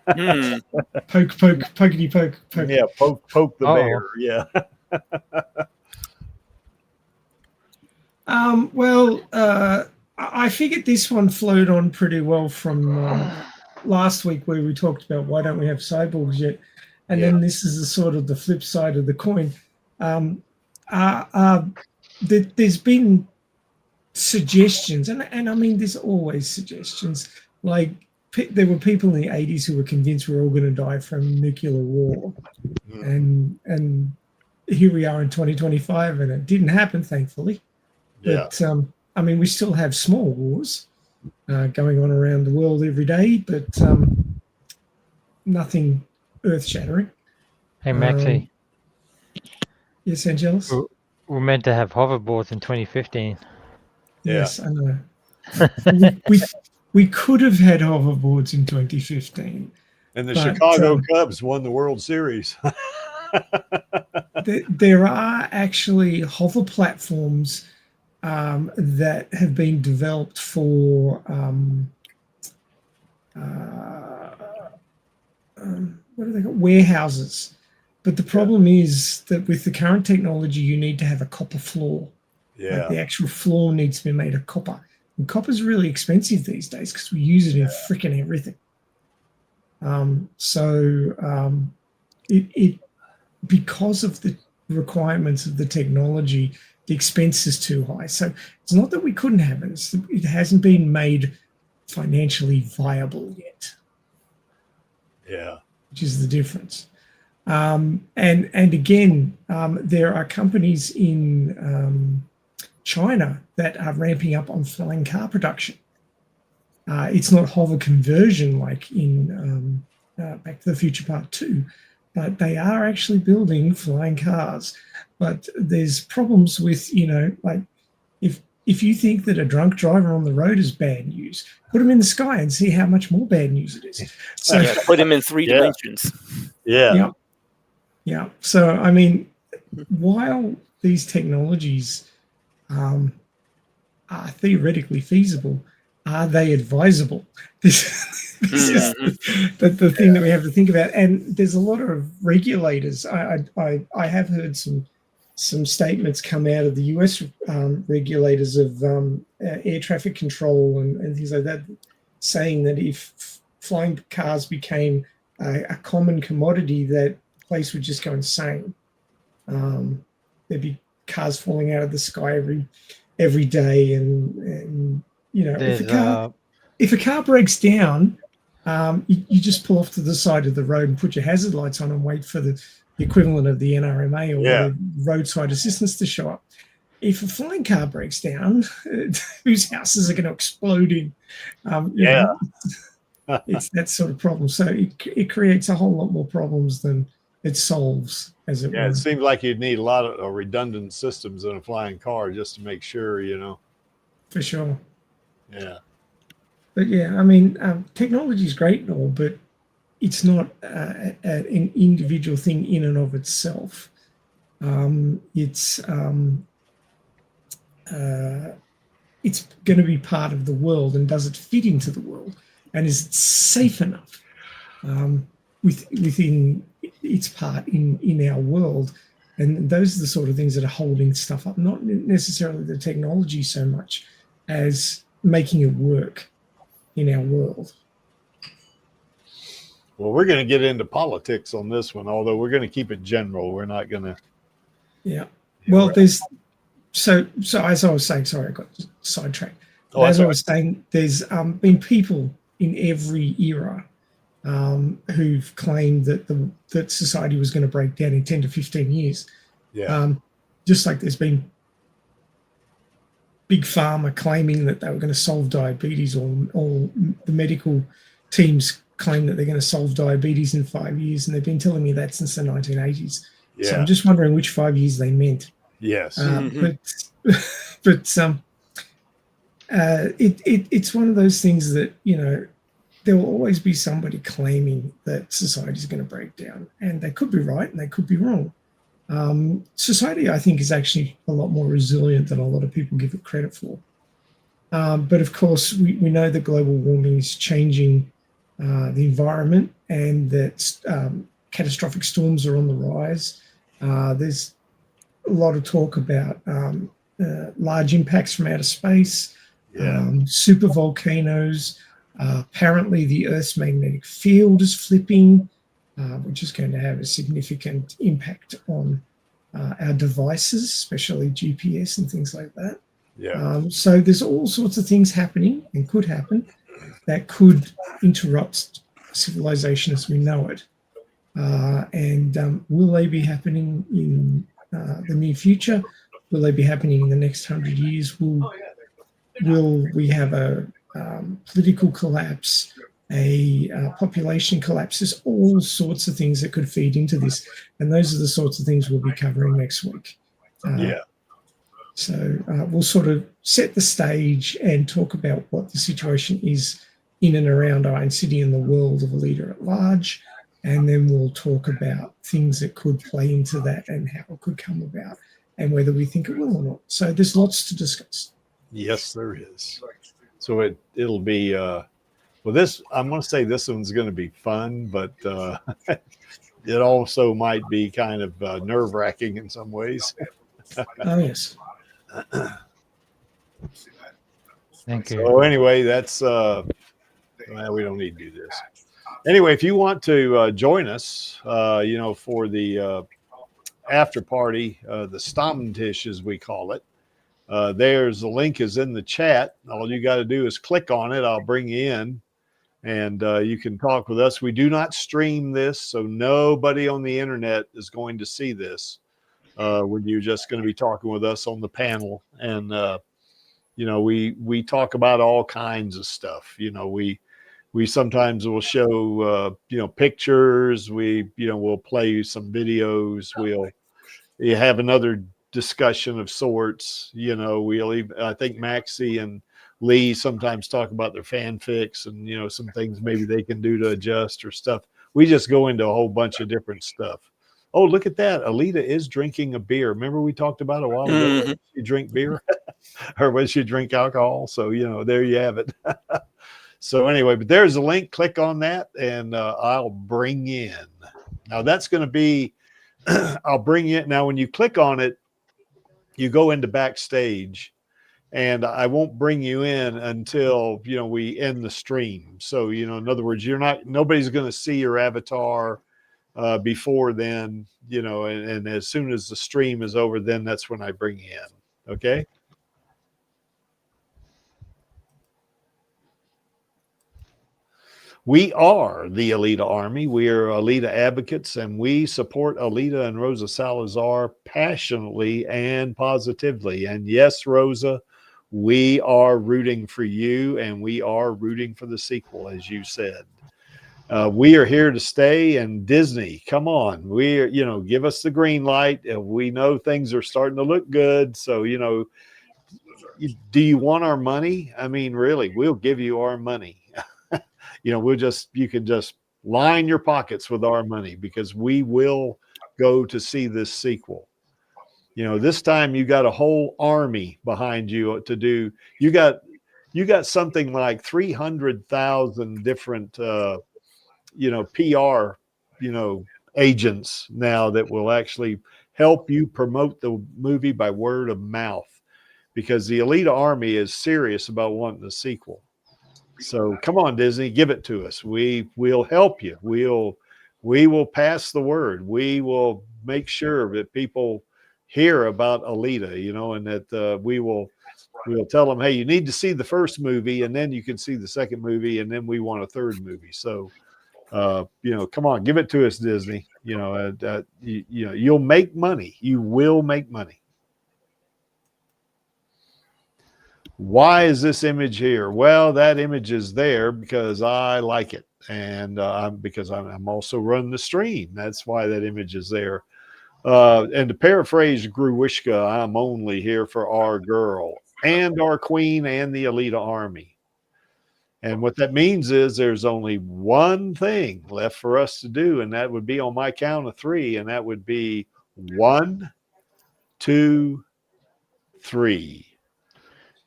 D: pokety poke.
B: Yeah, poke the bear. Yeah.
D: I figured this one flowed on pretty well from last week, where we talked about why don't we have cyborgs yet, and then this is the sort of the flip side of the coin. There's been suggestions, and I mean, there's always suggestions. Like, there were people in the 80s who were convinced we're all going to die from nuclear war, and here we are in 2025, and it didn't happen, thankfully. But I mean, we still have small wars going on around the world every day, but nothing earth-shattering.
E: Hey, Maxie.
D: Yes, Angelus?
E: We're meant to have hoverboards in 2015.
D: Yes, I know. we could have had hoverboards in 2015.
B: And the Chicago Cubs won the World Series.
D: There are actually hover platforms that have been developed for what are they called? Warehouses. But the problem is that with the current technology, you need to have a copper floor.
B: Yeah.
D: Like, the actual floor needs to be made of copper. And copper's really expensive these days because we use it in freaking everything. It because of the requirements of the technology, the expense is too high. So it's not that we couldn't have it. It hasn't been made financially viable yet.
B: Yeah.
D: Which is the difference. And again, there are companies in China that are ramping up on flying car production. It's not hover conversion like in Back to the Future Part 2, but they are actually building flying cars. But there's problems with, like, if you think that a drunk driver on the road is bad news, put him in the sky and see how much more bad news it is. So
C: put him in 3 dimensions.
B: Yeah.
D: Yeah. So, I mean, while these technologies are theoretically feasible, are they advisable? This is the thing that we have to think about. And there's a lot of regulators. I have heard some some statements come out of the US regulators of air traffic control and things like that, saying that if flying cars became a common commodity, that the place would just go insane. There'd be cars falling out of the sky every day, and you know, if a car breaks down, you just pull off to the side of the road and put your hazard lights on and wait for the equivalent of the NRMA or the roadside assistance to show up. If a flying car breaks down, whose houses are going to explode in? You know, it's that sort of problem. So it creates a whole lot more problems than it solves, as it were.
B: It seems like you'd need a lot of redundant systems in a flying car just to make sure, you know.
D: For sure.
B: Yeah.
D: But yeah, I mean, technology is great and all, but it's not an individual thing in and of itself. It's going to be part of the world, and does it fit into the world, and is it safe enough within its part in our world? And those are the sort of things that are holding stuff up, not necessarily the technology so much as making it work in our world.
B: Well, we're going to get into politics on this one, although we're going to keep it general. We're not going to.
D: Yeah. Well, there's so as I was saying, sorry, I got sidetracked. As I was saying, there's been people in every era who've claimed that society was going to break down in 10 to 15 years.
B: Yeah.
D: Just like there's been big pharma claiming that they were going to solve diabetes, or the medical teams claim that they're going to solve diabetes in 5 years, and they've been telling me that since the 1980s.
B: Yeah.
D: So I'm just wondering which 5 years they meant.
B: Yes.
D: It's one of those things that, you know, there will always be somebody claiming that society is going to break down, and they could be right and they could be wrong. Society, I think, is actually a lot more resilient than a lot of people give it credit for. But of course, we know that global warming is changing the environment, and that catastrophic storms are on the rise. There's a lot of talk about large impacts from outer space, super volcanoes. Apparently, the Earth's magnetic field is flipping, which is going to have a significant impact on our devices, especially GPS and things like that.
B: Yeah.
D: So there's all sorts of things happening and could happen that could interrupt civilization as we know it. And will they be happening in the near future? Will they be happening in the next 100 years? Will we have a political collapse, a population collapse? There's all sorts of things that could feed into this. And those are the sorts of things we'll be covering next week. So we'll sort of set the stage and talk about what the situation is in and around Iron City and the world of Alita at large. And then we'll talk about things that could play into that and how it could come about and whether we think it will or not. So there's lots to discuss.
B: Yes, there is. So it'll be, well, this, I'm going to say this one's going to be fun, but it also might be kind of nerve-wracking in some ways.
D: Oh, yes.
E: Thank you.
B: So anyway, that's, well, we don't need to do this. Anyway, if you want to join us, you know, for the after party, the Stammtisch, as we call it, there's the link is in the chat. All you got to do is click on it. I'll bring you in, and you can talk with us. We do not stream this, so nobody on the internet is going to see this. When you're just going to be talking with us on the panel, and you know, we talk about all kinds of stuff. You know, we sometimes will show you know, pictures. We'll play you some videos. You have another discussion of sorts. You know, I think Maxie and Lee sometimes talk about their fanfics and, you know, some things maybe they can do to adjust or stuff. We just go into a whole bunch of different stuff. Oh, look at that. Alita is drinking a beer. Remember we talked about a while ago,
C: Mm-hmm.
B: she drink beer or when she drink alcohol. So, you know, there you have it. So anyway, but there's a link. Click on that and I'll bring in. Now that's going to be, I'll bring in. Now, when you click on it, you go into backstage, and I won't bring you in until, you know, we end the stream. So, you know, in other words, nobody's going to see your avatar before then, you know, and as soon as the stream is over, then that's when I bring you in. Okay. We are the Alita Army. We are Alita advocates, and we support Alita and Rosa Salazar passionately and positively. And yes, Rosa, we are rooting for you, and we are rooting for the sequel, as you said. We are here to stay, and Disney, come on. We're, you know, give us the green light. We know things are starting to look good. So, you know, do you want our money? I mean, really, we'll give you our money. You know, you can just line your pockets with our money, because we will go to see this sequel. You know, this time you got a whole army behind you to do. You got something like 300,000 different, you know, PR, you know, agents now that will actually help you promote the movie by word of mouth, because the Alita Army is serious about wanting a sequel. So come on, Disney, give it to us. We'll help you. We will pass the word. We will make sure that people hear about Alita, you know, and that we'll tell them, hey, you need to see the first movie, and then you can see the second movie, and then we want a third movie. So, you know, come on, give it to us, Disney. You know, you know, you'll make money. You will make money. Why is this image here? Well, that image is there because I like it, and because I'm also running the stream. That's why that image is there. And to paraphrase Gruwishka, I'm only here for our girl and our queen and the Alita Army. And what that means is there's only one thing left for us to do, and that would be on my count of three, and that would be 1, 2, 3.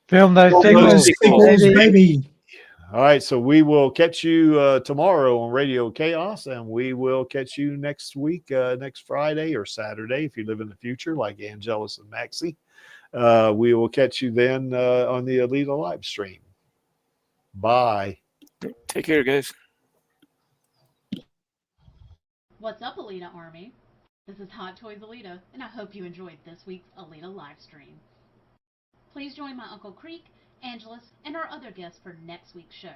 E: Film those
D: Sequels,
E: sequels,
D: baby.
B: All right, so we will catch you tomorrow on Radio Chaos, and we will catch you next week, next Friday or Saturday, if you live in the future, like Angelus and Maxie. We will catch you then on the Alita live stream. Bye.
C: Take care, guys.
H: What's up, Alita Army? This is Hot Toys Alita, and I hope you enjoyed this week's Alita live stream. Please join my Uncle Creek, Angelus, and our other guests for next week's show.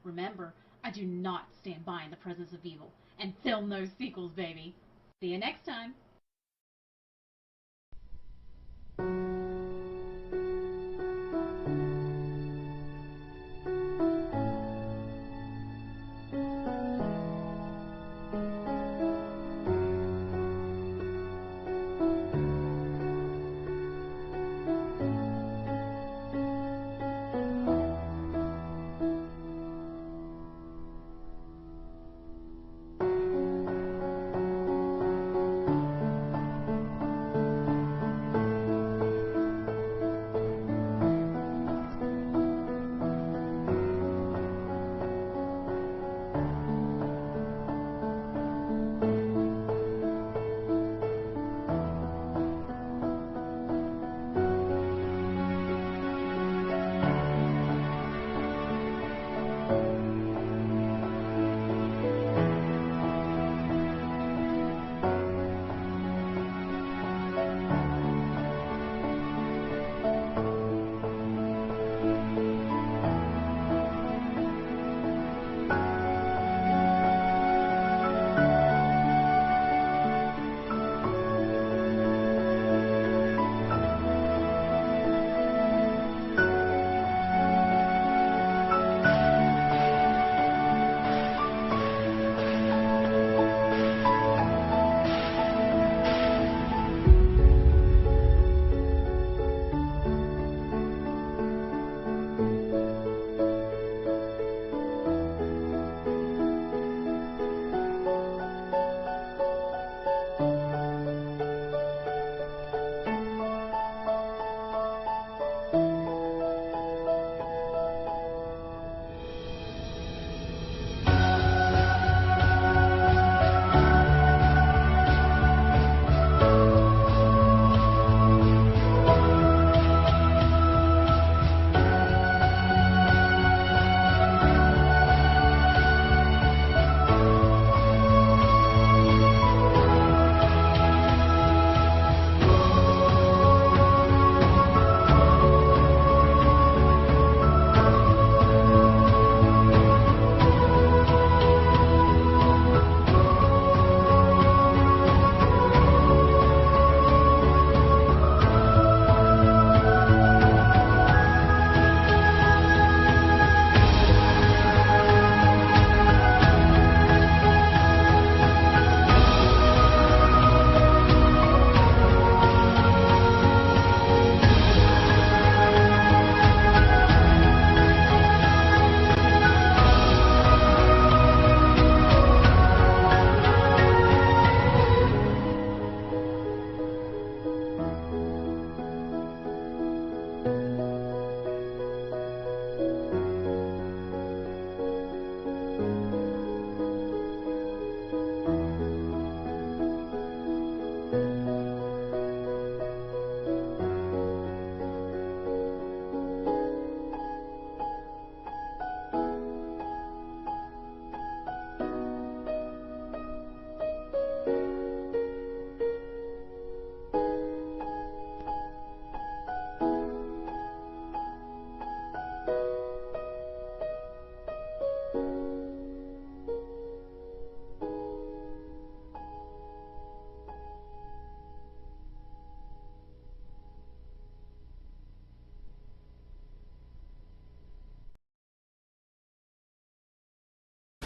H: Remember, I do not stand by in the presence of evil, and film those sequels, baby. See you next time.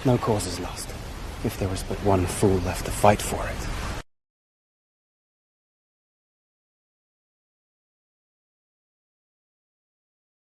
I: No cause is lost, if there is but one fool left to fight for it.